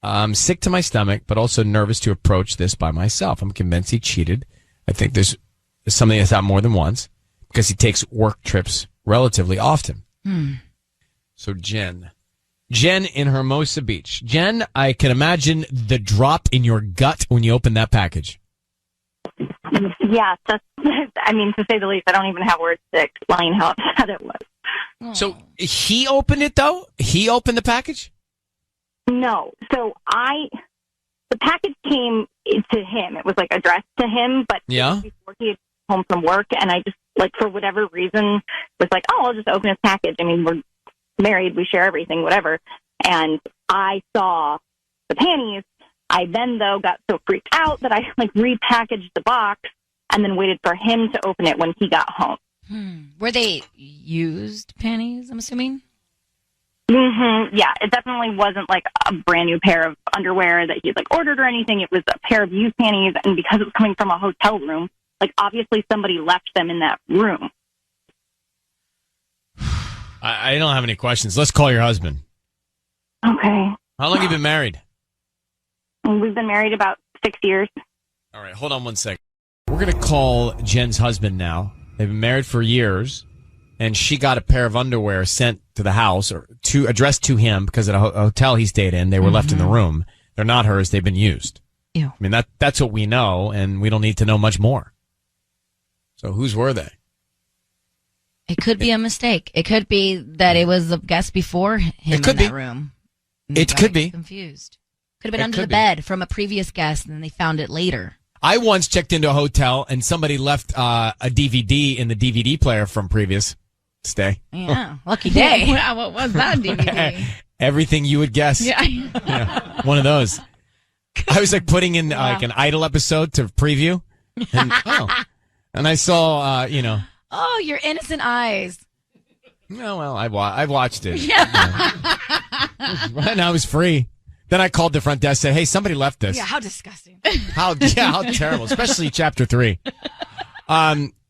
I'm sick to my stomach, but also nervous to approach this by myself. I'm convinced he cheated. I think there's something that's happened more than once because he takes work trips relatively often. So Jen in Hermosa Beach. Jen, I can imagine the drop in your gut when you opened that package. Yeah, to say the least. I don't even have words to explain how upset it was. So he opened it, though? He opened the package? No. So the package came to him. It was addressed to him, but before he had come home from work, and I just, for whatever reason, was I'll just open his package. I mean, we're married, we share everything, whatever. And I saw the panties. I then, though, got so freaked out that I repackaged the box and then waited for him to open it when he got home. Were they used panties, I'm assuming? Mm-hmm. Yeah, it definitely wasn't a brand new pair of underwear that he had ordered or anything. It was a pair of used panties, and because it was coming from a hotel room, obviously somebody left them in that room. I don't have any questions. Let's call your husband. Okay. How long have you been married? We've been married about 6 years. All right, hold on one second. We're going to call Jen's husband now. They've been married for years, and she got a pair of underwear sent to the house or addressed to him because at a hotel he stayed in, they were left in the room. They're not hers. They've been used. Ew. I mean, that's what we know, and we don't need to know much more. So whose were they? It could be a mistake. It could be that it was a guest before him in that room. It could be. Confused. Could have been under the bed from a previous guest, and then they found it later. I once checked into a hotel, and somebody left a DVD in the DVD player from previous stay. Yeah, lucky day. Wow, what was that DVD? Everything you would guess. Yeah. Yeah, one of those. I was like putting in like an Idol episode to preview, and I saw, Oh, your innocent eyes. No, well, I watched it. Yeah. Right now, it was free. Then I called the front desk, said, "Hey, somebody left this." Yeah, how disgusting. How terrible, especially chapter 3.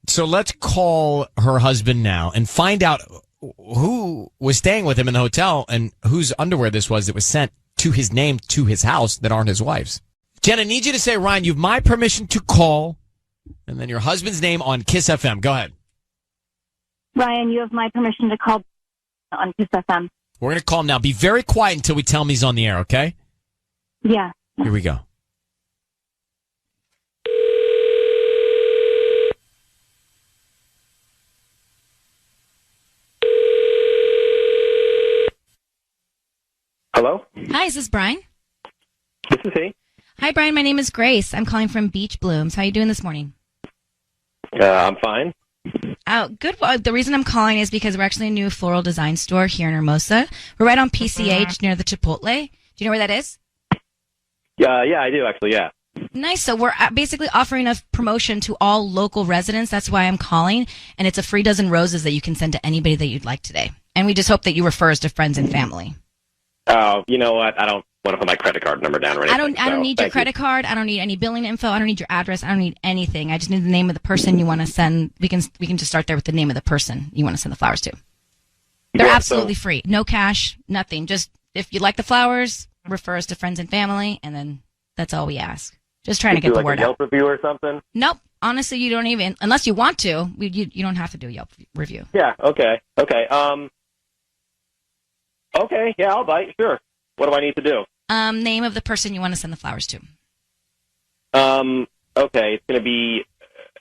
So let's call her husband now and find out who was staying with him in the hotel and whose underwear this was that was sent to his name to his house that aren't his wife's. Jen, I need you to say, Ryan, you've my permission to call, and then your husband's name on Kiss FM. Go ahead. Ryan, you have my permission to call on Kiss FM. We're going to call him now. Be very quiet until we tell him he's on the air, okay? Yeah. Here we go. Hello? Hi, is this Brian? This is he. Hi, Brian. My name is Grace. I'm calling from Beach Blooms. How are you doing this morning? I'm fine. Oh, good. Well, the reason I'm calling is because we're actually a new floral design store here in Hermosa. We're right on PCH near the Chipotle. Do you know where that is? Yeah, I do actually, yeah. Nice. So we're basically offering a promotion to all local residents. That's why I'm calling. And it's a free dozen roses that you can send to anybody that you'd like today. And we just hope that you refer us to friends and family. Oh, you know what? I don't want to put my credit card number down or anything. I don't need your credit card. I don't need any billing info. I don't need your address. I don't need anything. I just need the name of the person you want to send. We can just start there with the name of the person you want to send the flowers to. They're absolutely free. No cash, nothing. Just if you like the flowers, refer us to friends and family, and then that's all we ask. Just trying to get the word out. Yelp review or something? Nope. Honestly, you don't even, unless you want to, you don't have to do a Yelp review. Yeah, okay. Okay, yeah, I'll bite, sure. What do I need to do? Name of the person you want to send the flowers to. Okay, it's going to be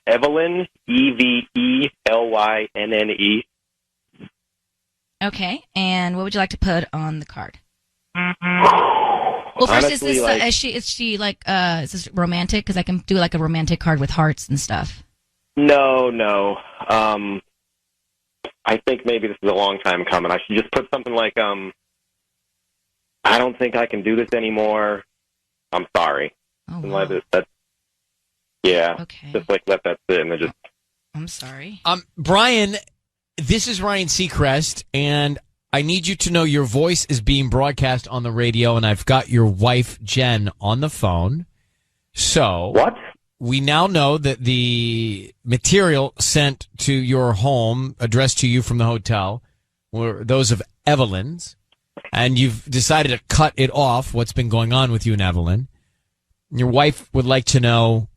Evelyn, Evelynne. Okay, and what would you like to put on the card? Well, first, Honestly, is she like, is this romantic? Because I can do like a romantic card with hearts and stuff. No. I think maybe this is a long time coming. I should just put something like, I don't think I can do this anymore. I'm sorry. Oh, wow. Okay. Just like let that sit and then just. I'm sorry. Brian, this is Ryan Seacrest, and I need you to know your voice is being broadcast on the radio, and I've got your wife, Jen, on the phone. So. What? We now know that the material sent to your home, addressed to you from the hotel, were those of Evelyn's, and you've decided to cut it off, what's been going on with you and Evelyn. Your wife would like to know,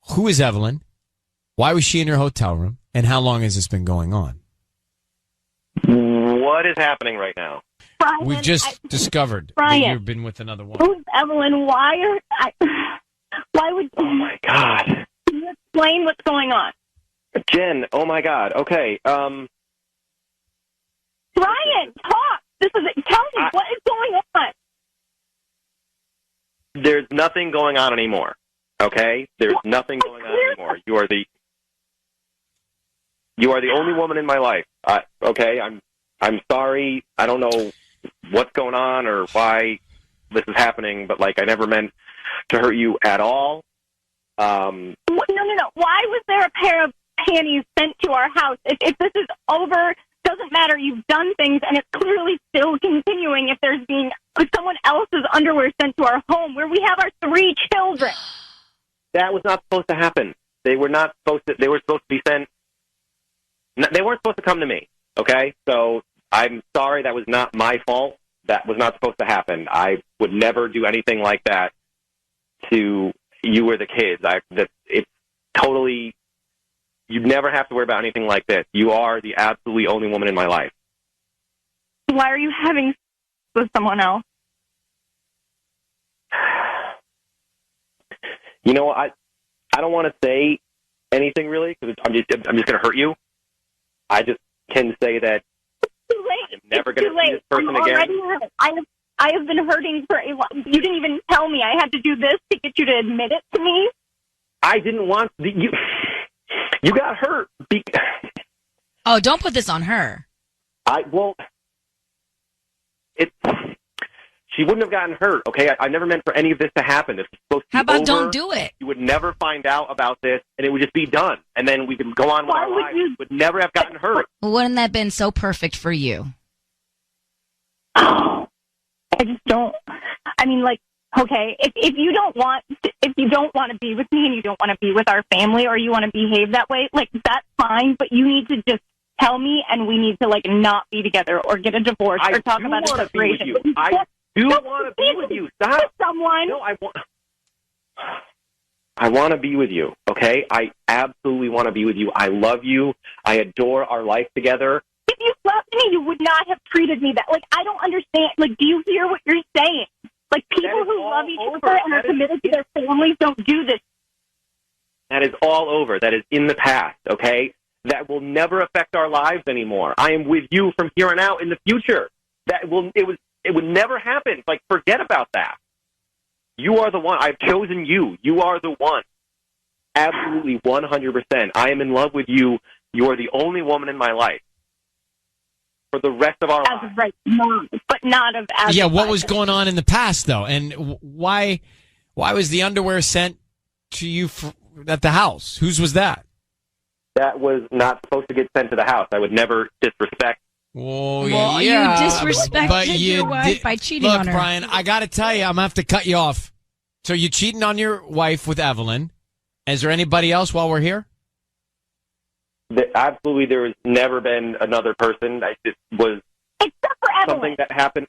who is Evelyn? Why was she in your hotel room? And how long has this been going on? What is happening right now? Brian, We've just discovered that you've been with another woman. Who's Evelyn? Why would... Oh, my God. Can you explain what's going on? Jen, oh, my God. Okay, Brian, talk! Tell me, what is going on? There's nothing going on anymore, okay? There's nothing going on anymore. You are the only woman in my life, okay? I'm sorry. I don't know what's going on or why this is happening, but, like, I never meant to hurt you at all. No. Why was there a pair of panties sent to our house? If this is over, doesn't matter. You've done things, and it's clearly still continuing if there's being someone else's underwear sent to our home where we have our 3 children. That was not supposed to happen. They were supposed to be sent. They weren't supposed to come to me, okay? So I'm sorry, that was not my fault. That was not supposed to happen. I would never do anything like that to you or the kids. It's totally, you'd never have to worry about anything like this. You are the absolutely only woman in my life. Why are you having sex with someone else? You know, I don't want to say anything really because I'm just going to hurt you. I just can say that Too late. I'm never going to see this person again. I I have been hurting for a long. You didn't even tell me I had to do this to get you to admit it to me. I didn't want you. You got hurt. Oh, don't put this on her. She wouldn't have gotten hurt, okay? I never meant for any of this to happen. If it's supposed to be How about over, don't do it? You would never find out about this, and it would just be done. And then we could go on with our lives. You would never have gotten hurt. Wouldn't that have been so perfect for you? I just don't. I mean, like, okay, if you don't want to be with me and you don't want to be with our family, or you want to behave that way, like, that's fine. But you need to just tell me, and we need to, like, not be together or get a divorce or talk about a separation. I do want to be with you. Stop. Someone. No, I want to be with you, okay? I absolutely want to be with you. I love you. I adore our life together. If you loved me, you would not have treated me that. Like, I don't understand. Like, do you hear what you're saying? Like, people who love each other and are committed to their families don't do this. That is all over. That is in the past, okay? That will never affect our lives anymore. I am with you from here on out in the future. It would never happen. Like, forget about that. You are the one. I've chosen you. You are the one. Absolutely, 100%. I am in love with you. You are the only woman in my life for the rest of our lives. As of right now, but not of as Yeah, of what right was going on in the past, though? And why was the underwear sent to you at the house? Whose was that? That was not supposed to get sent to the house. I would never disrespect. Well, you disrespected your wife by cheating on her. Look, Brian, I got to tell you, I'm going to have to cut you off. So you cheating on your wife with Evelyn. Is there anybody else while we're here? Absolutely, there has never been another person. It was something that happened.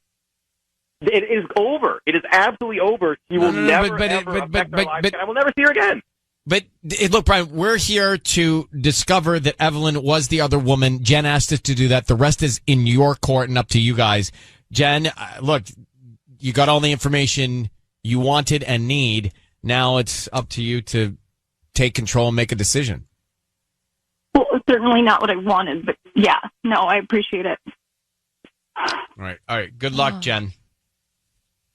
It is over. It is absolutely over. She will never affect our lives again. I will never see her again. But look, Brian, we're here to discover that Evelyn was the other woman. Jen asked us to do that. The rest is in your court and up to you guys. Jen, look, you got all the information you wanted and need. Now it's up to you to take control and make a decision. Well, it's certainly not what I wanted, but yeah, no, I appreciate it. All right. Good luck, Jen.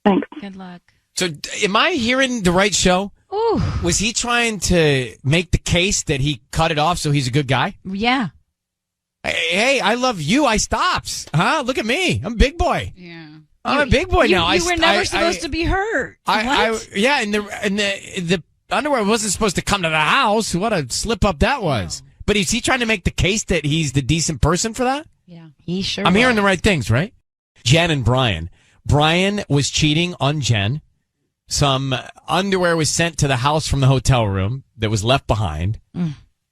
Thanks. Good luck. So, am I hearing the right show? Ooh. Was he trying to make the case that he cut it off so he's a good guy? Yeah. Hey, I love you. I stops. Huh? Look at me. I'm a big boy. Yeah. I'm a big boy now. You were never supposed to be hurt. Yeah, and the underwear wasn't supposed to come to the house. What a slip up that was. No. But is he trying to make the case that he's the decent person for that? Yeah, he sure I'm was. hearing the right things, right? Jen and Brian. Brian was cheating on Jen. Some underwear was sent to the house from the hotel room that was left behind.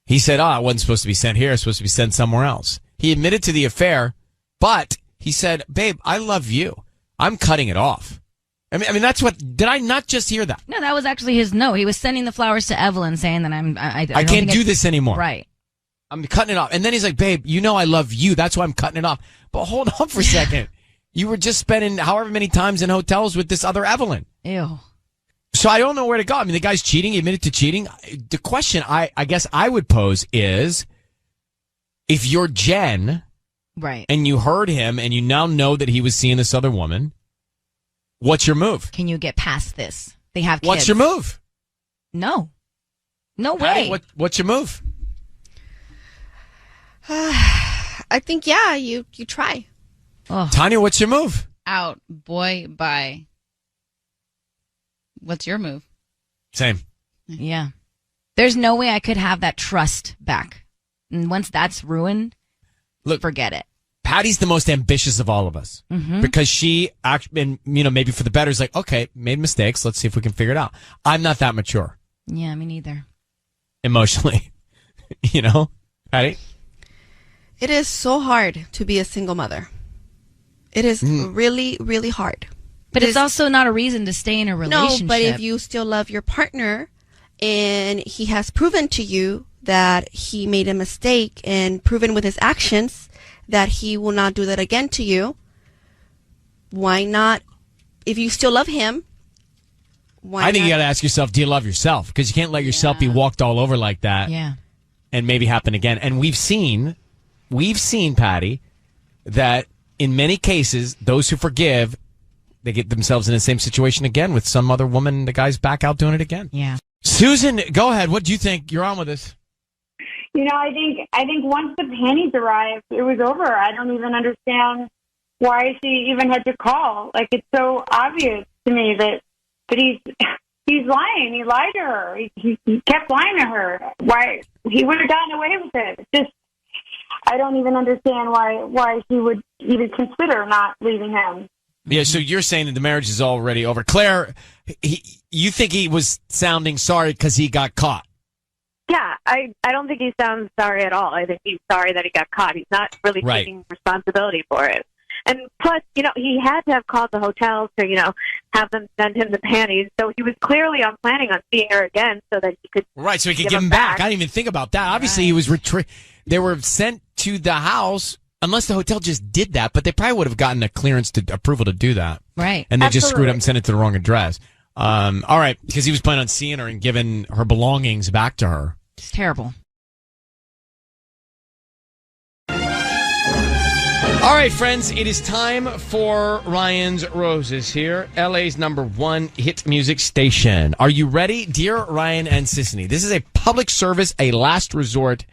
He said, it wasn't supposed to be sent here. It's supposed to be sent somewhere else. He admitted to the affair, but he said, babe, I love you. I'm cutting it off. I mean, that's what, did I not just hear that? No, that was actually his note. He was sending the flowers to Evelyn saying that I can't do this anymore. Right. I'm cutting it off. And then he's like, babe, you know I love you. That's why I'm cutting it off. But hold on for a second. You were just spending however many times in hotels with this other Evelyn. Ew. So I don't know where to go. I mean, the guy's cheating. He admitted to cheating. The question I guess I would pose is, if you're Jen, right, and you heard him and you now know that he was seeing this other woman, what's your move? Can you get past this? They have kids. What's your move? No way. Patty, what's your move? I think, yeah, you try. Oh. Tanya, what's your move? Out. Boy, bye. What's your move? Same. Yeah. There's no way I could have that trust back. And once that's ruined, forget it. Patty's the most ambitious of all of us because she, and maybe for the better, is like, okay, made mistakes. Let's see if we can figure it out. I'm not that mature. Yeah, me neither. Emotionally, Patty? It is so hard to be a single mother. It is really, really hard. But it's also not a reason to stay in a relationship. No, but if you still love your partner and he has proven to you that he made a mistake and proven with his actions that he will not do that again to you, why not? If you still love him, I think you got to ask yourself, do you love yourself? Because you can't let yourself be walked all over like that. Yeah. And maybe happen again. And we've seen, Patty, that in many cases, those who forgive, they get themselves in the same situation again with some other woman. The guy's back out doing it again. Yeah. Susan, go ahead. What do you think? You're on with us. I think once the panties arrived, it was over. I don't even understand why she even had to call. Like, it's so obvious to me that he's lying. He lied to her. He kept lying to her. Why he would have gotten away with it? Just, I don't even understand why she would even consider not leaving him. Yeah, so you're saying that the marriage is already over. Claire, you think he was sounding sorry because he got caught? Yeah, I don't think he sounds sorry at all. I think he's sorry that he got caught. He's not really taking responsibility for it. And plus, he had to have called the hotel to, have them send him the panties. So he was clearly planning on seeing her again so that he could so he could give them back. I didn't even think about that. Obviously, he was they were sent to the house, unless the hotel just did that, but they probably would have gotten a clearance to approval to do that. Right. And they just screwed up and sent it to the wrong address. All right, because he was planning on seeing her and giving her belongings back to her. It's terrible. All right, friends, it is time for Ryan's Roses here, LA's #1 hit music station. Are you ready? Dear Ryan and Sissany, this is a public service, a last resort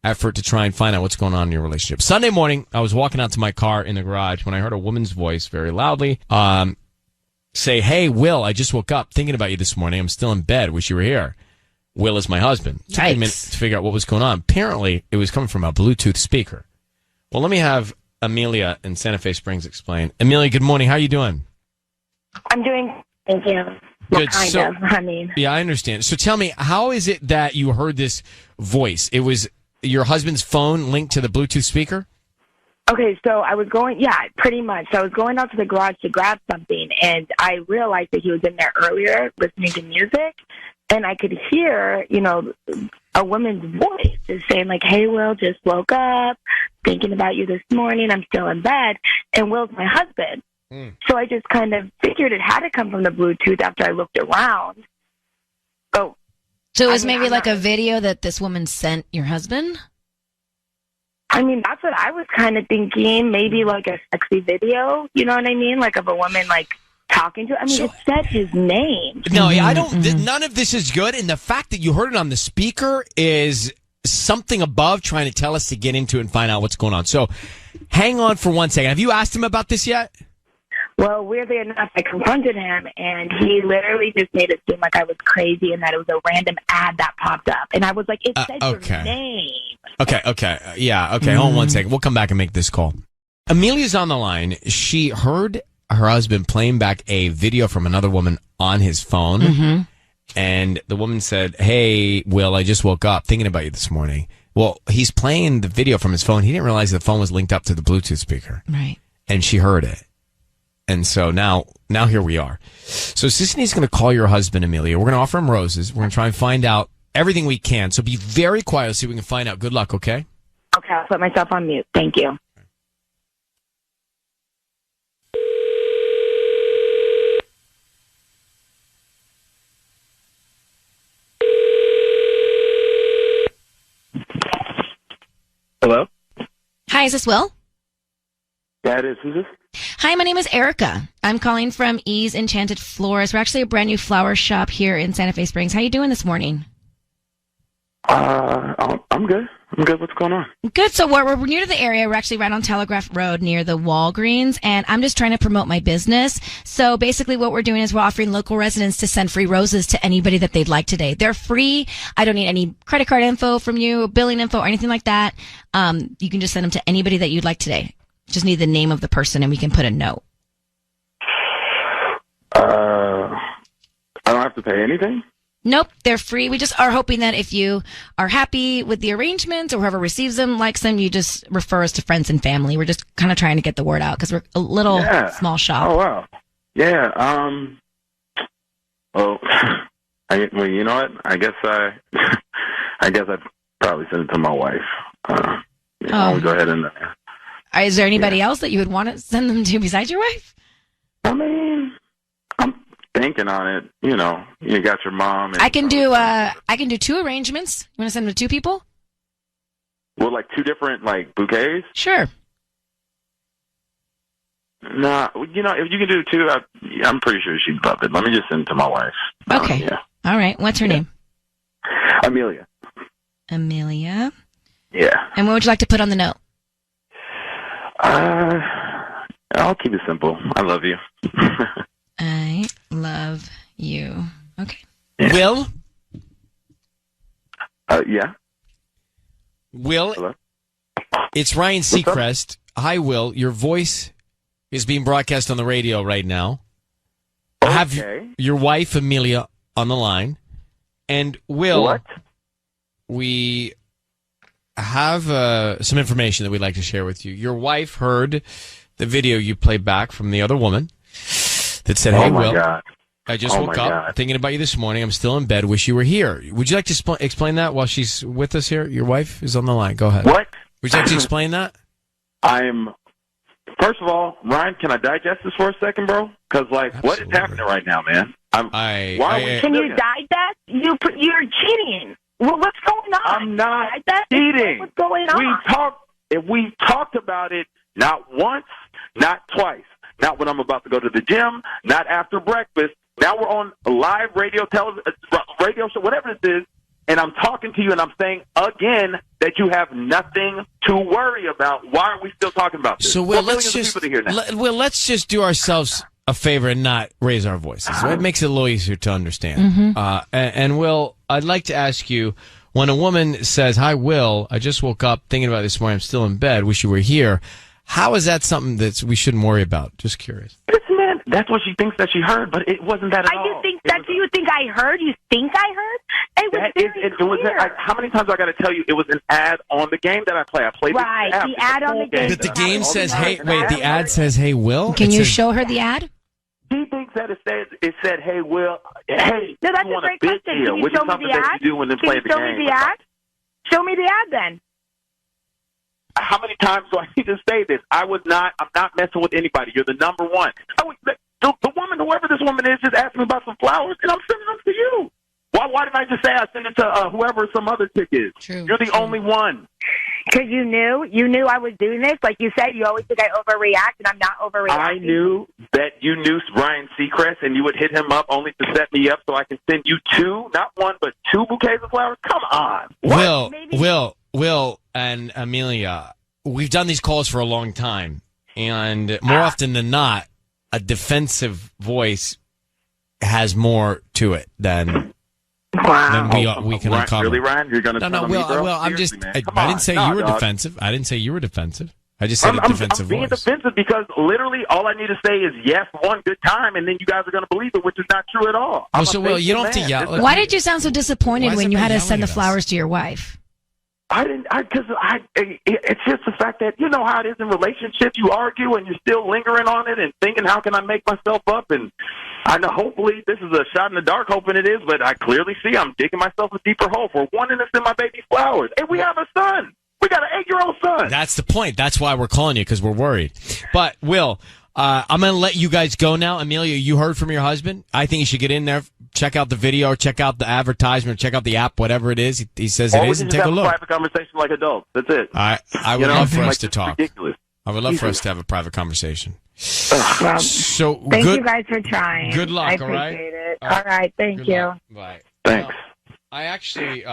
effort to try and find out what's going on in your relationship. Sunday morning, I was walking out to my car in the garage when I heard a woman's voice very loudly say, "Hey, Will, I just woke up thinking about you this morning. I'm still in bed. Wish you were here." Will is my husband. It took me a minute to figure out what was going on. Apparently, it was coming from a Bluetooth speaker. Well, let me have Amelia in Santa Fe Springs explain. Amelia, good morning. How are you doing? I'm doing, thank you. Good. Kind of, I mean. Yeah, I understand. So tell me, how is it that you heard this voice? It was your husband's phone linked to the Bluetooth speaker? Okay, so I was going, pretty much. So I was going out to the garage to grab something, and I realized that he was in there earlier listening to music, and I could hear, a woman's voice just saying, like, "Hey, Will, just woke up, thinking about you this morning. I'm still in bed." And Will's my husband. So I just kind of figured it had to come from the Bluetooth after I looked around. So it was maybe like a video that this woman sent your husband? I mean, that's what I was kind of thinking. Maybe like a sexy video, you know what I mean? Like of a woman like talking to. I mean, it said his name. No, I don't. None of this is good. And the fact that you heard it on the speaker is something above trying to tell us to get into it and find out what's going on. So hang on for 1 second. Have you asked him about this yet? Well, weirdly enough, I confronted him, and he literally just made it seem like I was crazy and that it was a random ad that popped up. And I was like, it said your name. Okay. Yeah, okay. Hold on 1 second. We'll come back and make this call. Amelia's on the line. She heard her husband playing back a video from another woman on his phone. And the woman said, "Hey, Will, I just woke up thinking about you this morning." Well, he's playing the video from his phone. He didn't realize the phone was linked up to the Bluetooth speaker. Right. And she heard it. And so now here we are. So Sisney's going to call your husband, Amelia. We're going to offer him roses. We're going to try and find out everything we can. So be very quiet so we can find out. Good luck, okay? Okay, I'll put myself on mute. Thank you. Hello? Hi, is this Will? Yeah, it is. Who's this? Hi, my name is Erica. I'm calling from Ease Enchanted Flowers. We're actually a brand new flower shop here in Santa Fe Springs. How you doing this morning? I'm good. I'm good. What's going on? Good. So we're new to the area. We're actually right on Telegraph Road near the Walgreens, and I'm just trying to promote my business. So basically what we're doing is we're offering local residents to send free roses to anybody that they'd like today. They're free. I don't need any credit card info from you, billing info, or anything like that. You can just send them to anybody that you'd like today. Just need the name of the person, and we can put a note. I don't have to pay anything? Nope, they're free. We just are hoping that if you are happy with the arrangements or whoever receives them, likes them, you just refer us to friends and family. We're just kind of trying to get the word out because we're a little small shop. Oh, wow. Yeah. Well, you know what? I guess I'd probably send it to my wife. I'll go ahead and... Is there anybody else that you would want to send them to besides your wife? I mean, I'm thinking on it. You know, you got your mom. And I can do 2 arrangements. You want to send them to 2 people? Well, like 2 different bouquets. Sure. Nah, you know, if you can do it too, I'm pretty sure she'd love it. Let me just send it to my wife. Okay. Yeah. All right. What's her name? Amelia. Amelia. Yeah. And what would you like to put on the note? I'll keep it simple. I love you. I love you. Okay. Yeah. Will? Yeah. Will? Hello? It's Ryan Seacrest. Hi, Will. Your voice is being broadcast on the radio right now. I have your wife, Amelia, on the line. And Will, what? We have some information that we'd like to share with you. Your wife heard the video you played back from the other woman that said, "Hey, Will, God. I just woke up thinking about you this morning. I'm still in bed. Wish you were here." Would you like to explain that while she's with us here? Your wife is on the line. Go ahead. What? Would you like to explain that? First of all, Ryan, can I digest this for a second, bro? Because, like, what is happening right now, man? Can you digest? You're cheating. Well, what's going on? I'm not cheating. What's going on? We talked about it not once, not twice. Not when I'm about to go to the gym, not after breakfast. Now we're on a live radio show, whatever this is, and I'm talking to you and I'm saying again that you have nothing to worry about. Why are we still talking about this? So, Will, let's just do ourselves a favor and not raise our voices. It makes it a little easier to understand. And Will, I'd like to ask you, when a woman says, "Hi, Will, I just woke up thinking about this morning. I'm still in bed. Wish you were here." How is that something that we shouldn't worry about? Just curious. Man, that's what she thinks that she heard, but it wasn't that at all. Do you think I heard? You think I heard? It was very clear. How many times do I got to tell you? It was an ad on the game that I play. I played the ad on the game. But the game says, "Hey, wait." The ad says, "Hey, Will." Can you show her the ad? He thinks that it said, "Hey, Will." Hey, no, that's a great question. Can you show me the ad? You do when they play the game. Show me the ad. Show me the ad then. How many times do I need to say this? I'm not messing with anybody. You're the number one. The woman, whoever this woman is, just asked me about some flowers, and I'm sending them to you. Why didn't I just say I send it to whoever some other chick is? You're the only one. Because you knew I was doing this. Like you said, you always think I overreact, and I'm not overreacting. I knew that you knew Ryan Seacrest, and you would hit him up only to set me up so I can send you two, not one, but two bouquets of flowers. Come on. Will, and Amelia, we've done these calls for a long time, and more often than not, a defensive voice has more to it than we can uncover. Really, Ryan? You're going to tell me, bro? Well, I'm just. I didn't say you were defensive. I didn't say you were defensive. I just said a defensive I'm being voice. defensive because literally all I need to say is yes one good time, and then you guys are going to believe it, which is not true at all. So, Will, you don't have to yell. Why did you sound so disappointed when you had to send the flowers to your wife? It's just the fact that you know how it is in relationships. You argue and you're still lingering on it and thinking, how can I make myself up? And I know hopefully this is a shot in the dark, hoping it is, but I clearly see I'm digging myself a deeper hole for wanting to send my baby flowers. And we have a son. We got an 8-year-old son. That's the point. That's why we're calling you, because we're worried. But, Will, I'm going to let you guys go now. Amelia, you heard from your husband. I think you should get in there, check out the video, check out the advertisement, check out the app, whatever it is. He says it is, and take a look. Private conversation like adults. That's it. I would love for us to talk. Ridiculous. I would love for us to have a private conversation. Well, so thank you guys for trying. Good luck. I appreciate it. All right. Thank you. Bye. Thanks. I actually,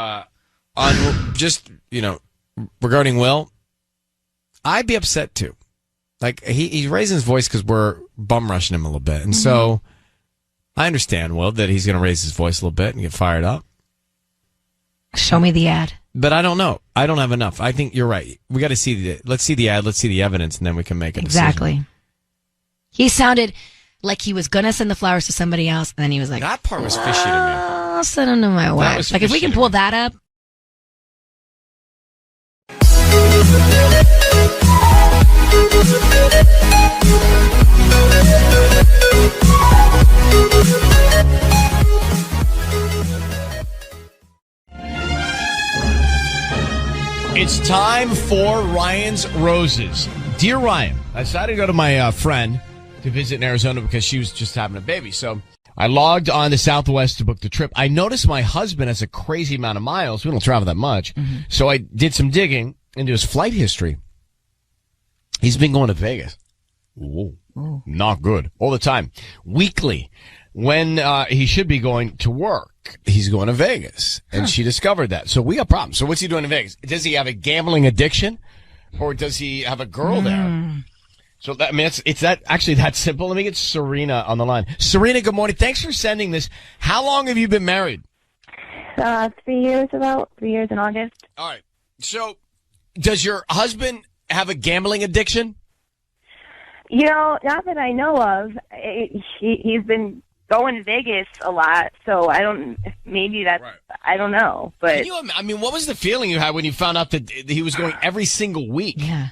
regarding Will, I'd be upset too. Like he's raising his voice because we're bum rushing him a little bit, and so I understand, Will, that he's going to raise his voice a little bit and get fired up. Show me the ad. But I don't know. I don't have enough. I think you're right. We got to see let's see the ad. Let's see the evidence, and then we can make a decision. Exactly. He sounded like he was going to send the flowers to somebody else, and then he was like, that part was fishy to me. I'll send them to my wife. Like, if we can pull that up. It's time for Ryan's Roses. Dear Ryan, I decided to go to my friend to visit in Arizona because she was just having a baby. So I logged on to Southwest to book the trip. I noticed my husband has a crazy amount of miles. We don't travel that much. So I did some digging into his flight history. He's been going to Vegas Ooh. Not good. All the time. Weekly. When he should be going to work, he's going to Vegas. And she discovered that. So we got problems. So what's he doing in Vegas? Does he have a gambling addiction? Or does he have a girl there? So that, I mean, it's that actually that simple. Let me get Serena on the line. Serena, good morning. Thanks for sending this. How long have you been married? 3 years, about 3 years in August. All right. So does your husband have a gambling addiction? Not that I know of. He's been going to Vegas a lot, so maybe that's, right. I don't know. But what was the feeling you had when you found out that he was going every single week? Yeah.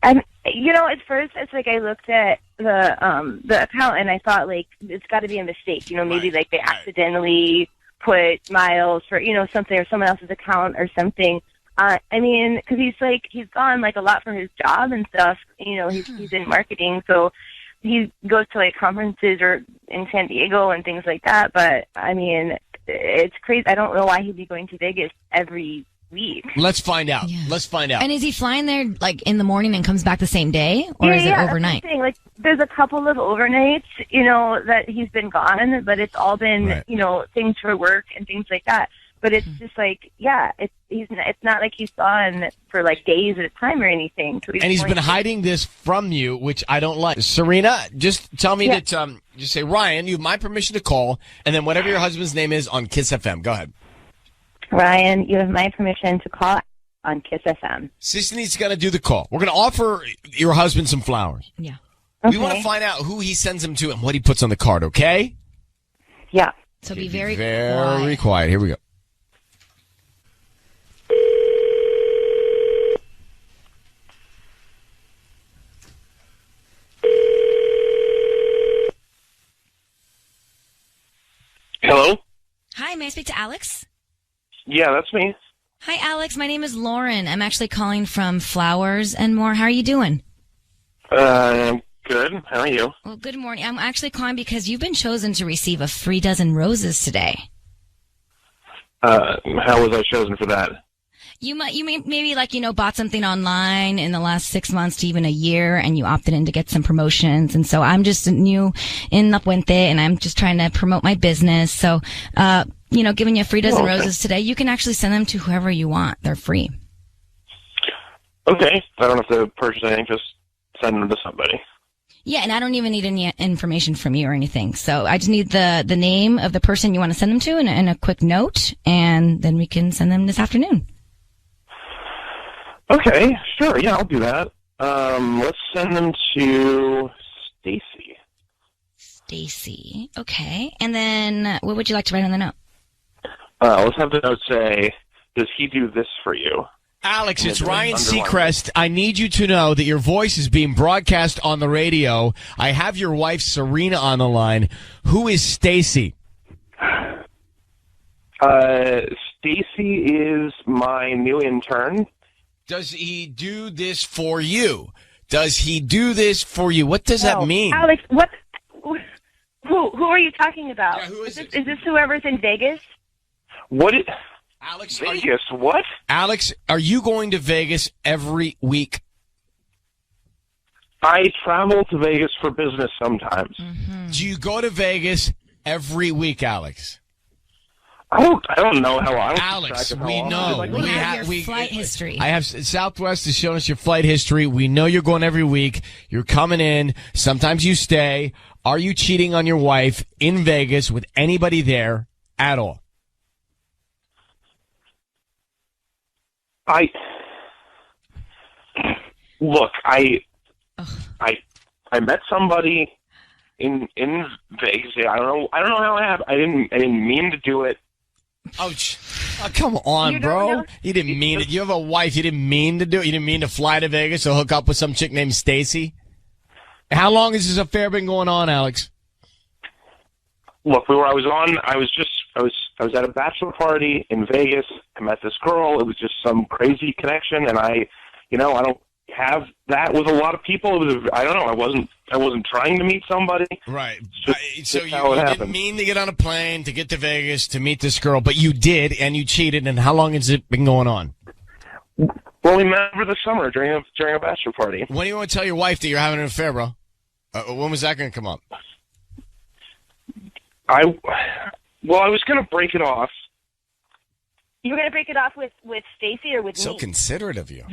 And, at first it's like I looked at the account and I thought, like, it's got to be a mistake. Maybe like they accidentally put miles for, something or someone else's account or something. Because he's gone like a lot for his job and stuff. He's in marketing, so he goes to like conferences or in San Diego and things like that. But it's crazy. I don't know why he'd be going to Vegas every week. Let's find out. Yeah. Let's find out. And is he flying there like in the morning and comes back the same day, or is it overnight? That's the thing. Like, there's a couple of overnights, that he's been gone, but it's all been, things for work and things like that. But it's just like, it's not like he's gone for like days at a time or anything. So he's been hiding this from you, which I don't like. Serena, just tell me that, just say, Ryan, you have my permission to call, and then whatever your husband's name is on Kiss FM. Go ahead. Ryan, you have my permission to call on Kiss FM. Sisney's going to do the call. We're going to offer your husband some flowers. Yeah. Okay. We want to find out who he sends them to and what he puts on the card, okay? Yeah. So be very quiet. Here we go. Hello? Hi, may I speak to Alex? Yeah, that's me. Hi, Alex. My name is Lauren. I'm actually calling from Flowers and More. How are you doing? I'm good. How are you? Well, good morning. I'm actually calling because you've been chosen to receive a free dozen roses today. How was I chosen for that? You maybe bought something online in the last 6 months to even a year, and you opted in to get some promotions. And so I'm just new in La Puente, and I'm just trying to promote my business. So, giving you a free dozen roses today, you can actually send them to whoever you want. They're free. Okay. I don't have to purchase anything. Just send them to somebody. Yeah, and I don't even need any information from you or anything. So I just need the name of the person you want to send them to and a quick note, and then we can send them this afternoon. Okay, sure. Yeah, I'll do that. Let's send them to Stacy. Stacy. Okay. And then what would you like to write on the note? Let's have the note say, does he do this for you? Alex, it's Ryan Seacrest. I need you to know that your voice is being broadcast on the radio. I have your wife, Serena, on the line. Who is Stacy? Stacy is my new intern. Does he do this for you? Does he do this for you? What does that mean? Alex, what? Who are you talking about? Yeah, who is Is this whoever's in Vegas? What is... Alex, Vegas, what? Alex, are you going to Vegas every week? I travel to Vegas for business sometimes. Mm-hmm. Do you go to Vegas every week, Alex? I don't know how I... Alex, we know. We have your flight history. I have Southwest has shown us your flight history. We know you're going every week. You're coming in. Sometimes you stay. Are you cheating on your wife in Vegas with anybody there at all? Look, I met somebody in Vegas. I don't know how it happened. I didn't mean to do it. Oh, come on, bro. You didn't mean it. You have a wife. You didn't mean to do it. You didn't mean to fly to Vegas or hook up with some chick named Stacy. How long has this affair been going on, Alex? Look, I was at a bachelor party in Vegas. I met this girl. It was just some crazy connection, and I don't have that with a lot of people. I don't know. I wasn't trying to meet somebody. Right. So you didn't mean to get on a plane to get to Vegas to meet this girl, but you did, and you cheated. And how long has it been going on? Well, we met over the summer during a bachelor party. When do you want to tell your wife that you're having an affair, bro? When was that going to come up? I was going to break it off. You were going to break it off with Stacy or with me? So considerate of you.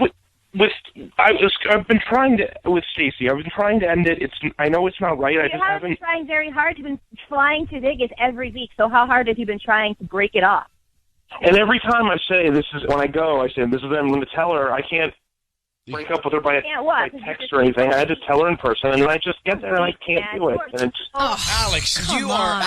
I've been trying to with Stacy. I've been trying to end it. I know it's not right. You haven't been trying very hard. You've been flying to Vegas every week. So how hard have you been trying to break it off? And every time I say this is when I go, I say this is what I'm going to tell her. I can't break up with her by text or anything. I just tell her in person, and then I just get there and I can't do it. And it's Alex, you are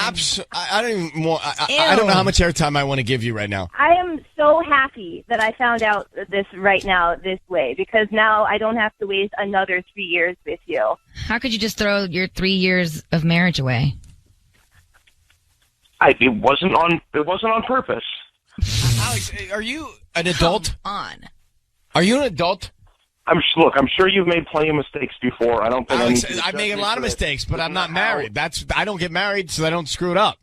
I don't even want. I don't know how much airtime I want to give you right now. I am so happy that I found out this right now this way, because now I don't have to waste another 3 years with you. How could you just throw your 3 years of marriage away? It wasn't on purpose. Alex, are you an adult? Come on. Are you an adult? I'm sure you've made plenty of mistakes before. I don't think Alex, I've made a lot of mistakes, but I'm not married. I don't get married, so I don't screw it up.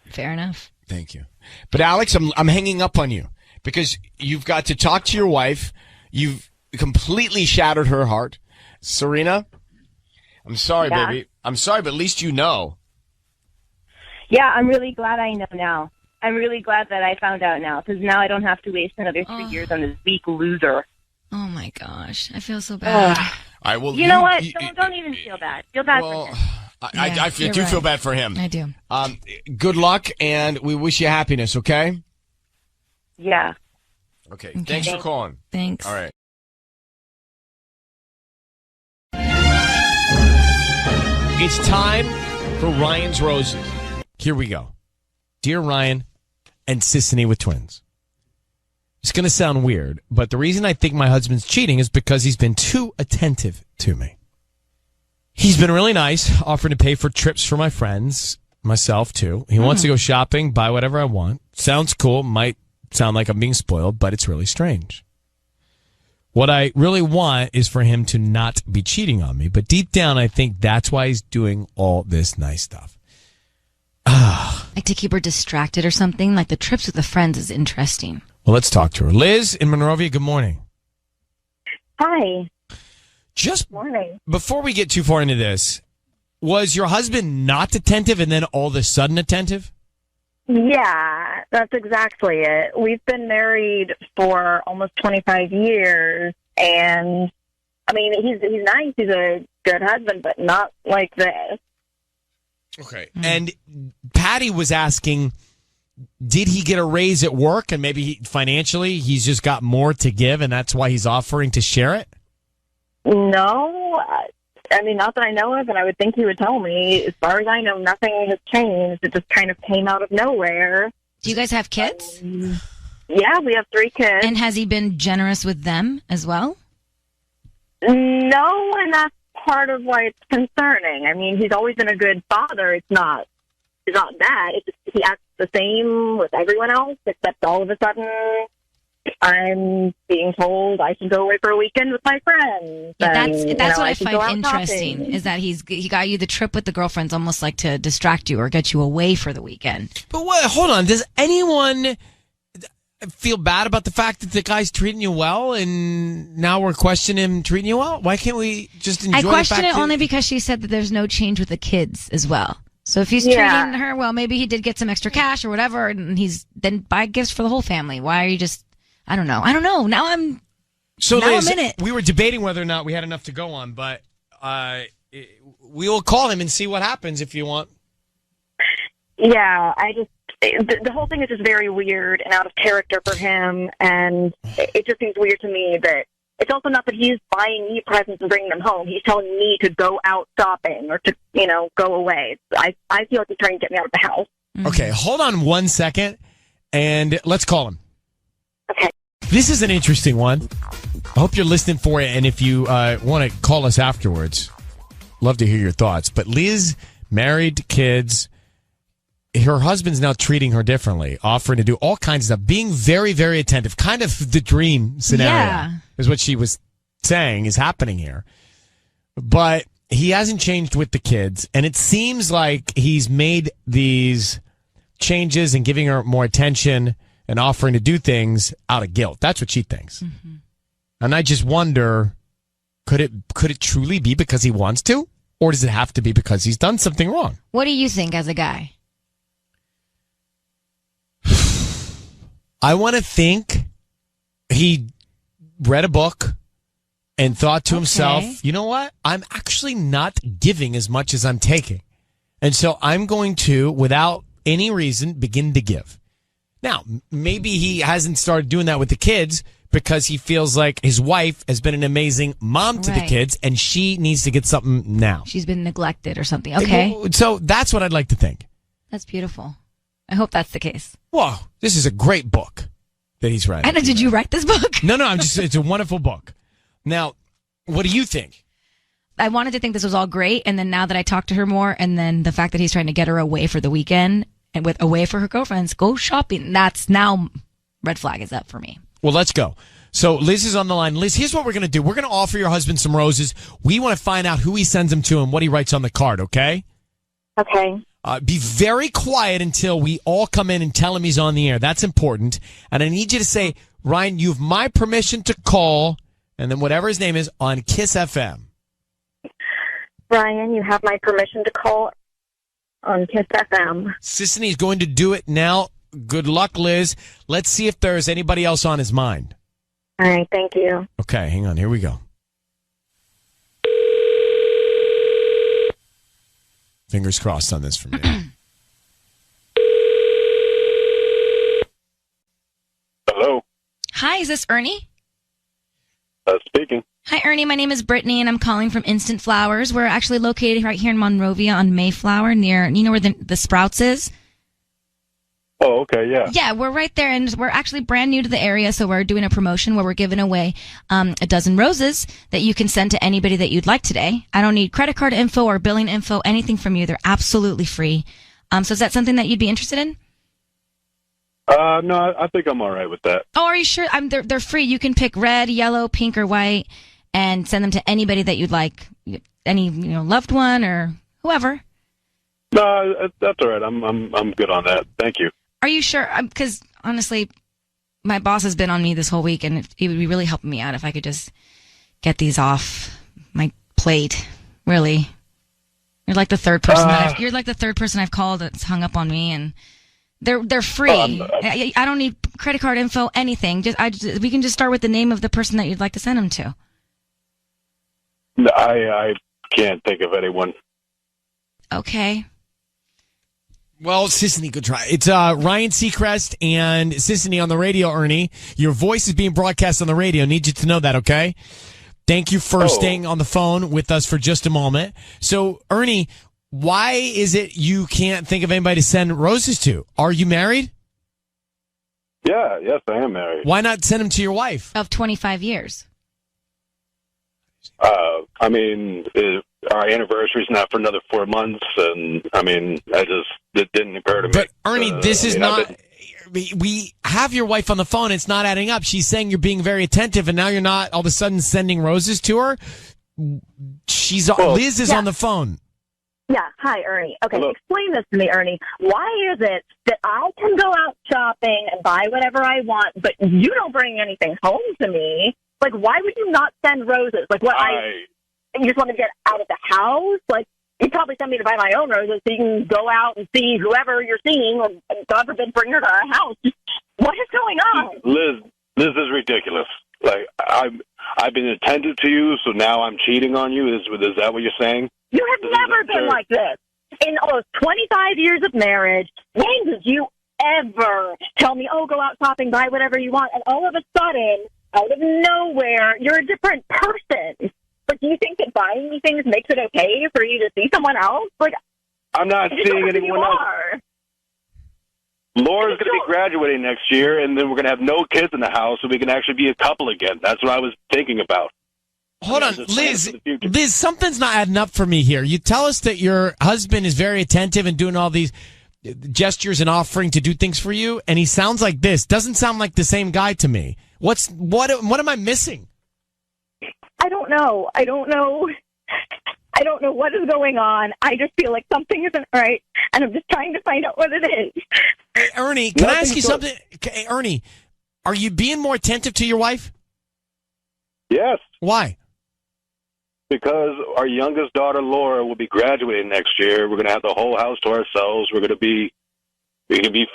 Fair enough. Thank you. But Alex, I'm hanging up on you because you've got to talk to your wife. You've completely shattered her heart. Serena, I'm sorry, baby. I'm sorry, but at least you know. Yeah, I'm really glad I know now. I'm really glad that I found out now, because now I don't have to waste another 3 years on this weak loser. Oh, my gosh. I feel so bad. You know what? Don't even feel bad. Feel bad for him. I feel bad for him. I do. Good luck, and we wish you happiness, okay? Yeah. Okay. Thanks for calling. Thanks. All right. It's time for Ryan's Roses. Here we go. Dear Ryan and Sissany with twins. It's going to sound weird, but the reason I think my husband's cheating is because he's been too attentive to me. He's been really nice, offering to pay for trips for my friends, myself too. He wants to go shopping, buy whatever I want. Sounds cool, might sound like I'm being spoiled, but it's really strange. What I really want is for him to not be cheating on me, but deep down I think that's why he's doing all this nice stuff. Like to keep her distracted or something? Like the trips with the friends is interesting. Well, let's talk to her. Liz in Monrovia, good morning. Hi. Just morning. Before we get too far into this, was your husband not attentive and then all of a sudden attentive? Yeah, that's exactly it. We've been married for almost 25 years, and I mean, he's nice. He's a good husband, but not like this. Okay. And Patty was asking, did he get a raise at work and maybe financially he's just got more to give and that's why he's offering to share it? No. I mean, not that I know of, and I would think he would tell me. As far as I know, nothing has changed. It just kind of came out of nowhere. Do you guys have kids? Yeah, we have 3 kids. And has he been generous with them as well? No, and that's part of why it's concerning. I mean, he's always been a good father. It's not that. It's just he acts the same with everyone else, except all of a sudden I'm being told I should go away for a weekend with my friends. Yeah, that's what I should go find out interesting, shopping. is that he got you the trip with the girlfriends almost like to distract you or get you away for the weekend. But hold on. Does anyone feel bad about the fact that the guy's treating you well and now we're questioning him treating you well? Why can't we just enjoy I the question fact it that- only because she said that there's no change with the kids as well. So if he's Yeah. treating her well, maybe he did get some extra cash or whatever, and he's then buy gifts for the whole family. Why are you just? I don't know. Now I'm. So now Liz, I'm in it. we were debating whether or not we had enough to go on, but we will call him and see what happens if you want. Yeah, the whole thing is just very weird and out of character for him, and it just seems weird to me that it's also not that he's buying me presents and bringing them home. He's telling me to go out shopping or to, go away. I feel like he's trying to get me out of the house. Okay, hold on 1 second, and let's call him. Okay. This is an interesting one. I hope you're listening for it, and if you want to call us afterwards, love to hear your thoughts. But Liz, married, kids, her husband's now treating her differently, offering to do all kinds of stuff, being very, very attentive, kind of the dream scenario is what she was saying is happening here. But he hasn't changed with the kids, and it seems like he's made these changes and giving her more attention and offering to do things out of guilt. That's what she thinks. Mm-hmm. And I just wonder, could it truly be because he wants to? Or does it have to be because he's done something wrong? What do you think as a guy? I want to think he read a book and thought to himself, you know what? I'm actually not giving as much as I'm taking. And so I'm going to, without any reason, begin to give. Now, maybe he hasn't started doing that with the kids because he feels like his wife has been an amazing mom to the kids and she needs to get something now. She's been neglected or something. Okay. So that's what I'd like to think. That's beautiful. I hope that's the case. Whoa, this is a great book that he's writing. Anna, did you write this book? No, it's a wonderful book. Now, what do you think? I wanted to think this was all great, and then now that I talked to her more, and then the fact that he's trying to get her away for the weekend and away for her girlfriends, go shopping. That's now red flag is up for me. Well, let's go. So Liz is on the line. Liz, here's what we're going to do. We're going to offer your husband some roses. We want to find out who he sends them to and what he writes on the card, okay? Okay. Be very quiet until we all come in and tell him he's on the air. That's important. And I need you to say, Ryan, you have my permission to call, and then whatever his name is, on Kiss FM. Ryan, you have my permission to call on Kiss FM. Sisney's going to do it now. Good luck, Liz. Let's see if there's anybody else on his mind. All right, thank you. Okay, hang on. Here we go. Fingers crossed on this from you. Hello. Hi, is this Ernie? Speaking. Hi, Ernie. My name is Brittany, and I'm calling from Instant Flowers. We're actually located right here in Monrovia on Mayflower, near, you know where the Sprouts is? Oh, okay, yeah. Yeah, we're right there, and we're actually brand new to the area, so we're doing a promotion where we're giving away a dozen roses that you can send to anybody that you'd like today. I don't need credit card info or billing info, anything from you. They're absolutely free. So is that something that you'd be interested in? No, I think I'm all right with that. Oh, are you sure? They're free. You can pick red, yellow, pink, or white, and send them to anybody that you'd like, any loved one or whoever. No, that's all right. I'm good on that. Thank you. Are you sure? Because honestly, my boss has been on me this whole week, and it would be really helping me out if I could just get these off my plate. Really, you're like the third person. You're like the third person I've called that's hung up on me, and they're free. I don't need credit card info, anything. We can just start with the name of the person that you'd like to send them to. I can't think of anyone. Okay. Well, Sisney, good try. It's Ryan Seacrest and Sisney on the radio, Ernie. Your voice is being broadcast on the radio. Need you to know that, okay? Thank you for staying on the phone with us for just a moment. So, Ernie, why is it you can't think of anybody to send roses to? Are you married? Yeah, yes, I am married. Why not send them to your wife? Of 25 years. I mean, our anniversary's not for another 4 months, and I mean, it didn't occur to me. But Ernie, this is not. We have your wife on the phone. It's not adding up. She's saying you're being very attentive, and now you're not all of a sudden sending roses to her. Liz is on the phone. Yeah. Hi, Ernie. Okay, explain this to me, Ernie. Why is it that I can go out shopping and buy whatever I want, but you don't bring anything home to me? Like, why would you not send roses? Like, what you just want to get out of the house? Like, you'd probably send me to buy my own roses so you can go out and see whoever you're seeing, or God forbid, bring her to our house. What is going on? Liz, this is ridiculous. Like, I've been attentive to you, so now I'm cheating on you. Is that what you're saying? You have never been like this. In almost 25 years of marriage, when did you ever tell me, go out shopping, buy whatever you want, and all of a sudden, out of nowhere, you're a different person? But do you think that buying me things makes it okay for you to see someone else? Like, I'm not seeing anyone else. Laura's going to be graduating next year, and then we're going to have no kids in the house, so we can actually be a couple again. That's what I was thinking about. Hold on, Liz, something's not adding up for me here. You tell us that your husband is very attentive and doing all these gestures and offering to do things for you, and he sounds like this. Doesn't sound like the same guy to me. What am I missing? I don't know. I don't know what is going on. I just feel like something isn't right, and I'm just trying to find out what it is. Hey, Ernie, can I ask you something? Hey, Ernie, are you being more attentive to your wife? Yes. Why? Because our youngest daughter, Laura, will be graduating next year. We're going to have the whole house to ourselves. We're going to be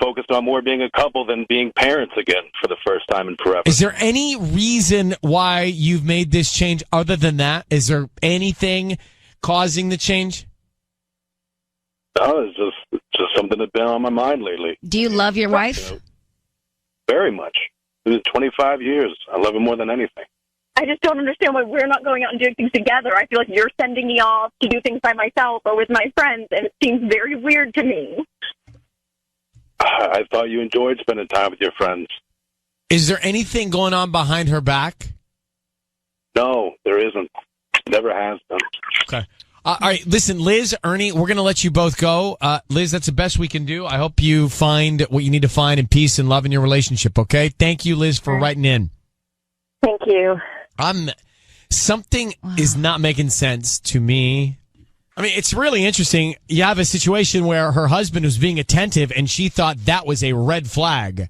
focused on more being a couple than being parents again for the first time in forever. Is there any reason why you've made this change other than that? Is there anything causing the change? No, it's just something that's been on my mind lately. Do you love your wife? Very much. It's been 25 years. I love her more than anything. I just don't understand why we're not going out and doing things together. I feel like you're sending me off to do things by myself or with my friends, and it seems very weird to me. I thought you enjoyed spending time with your friends. Is there anything going on behind her back? No, there isn't. Never has been. Okay. All right, listen, Liz, Ernie, we're going to let you both go. Liz, that's the best we can do. I hope you find what you need to find in peace and love in your relationship, okay? Thank you, Liz, for writing in. Thank you. Something is not making sense to me. I mean, it's really interesting. You have a situation where her husband was being attentive, and she thought that was a red flag.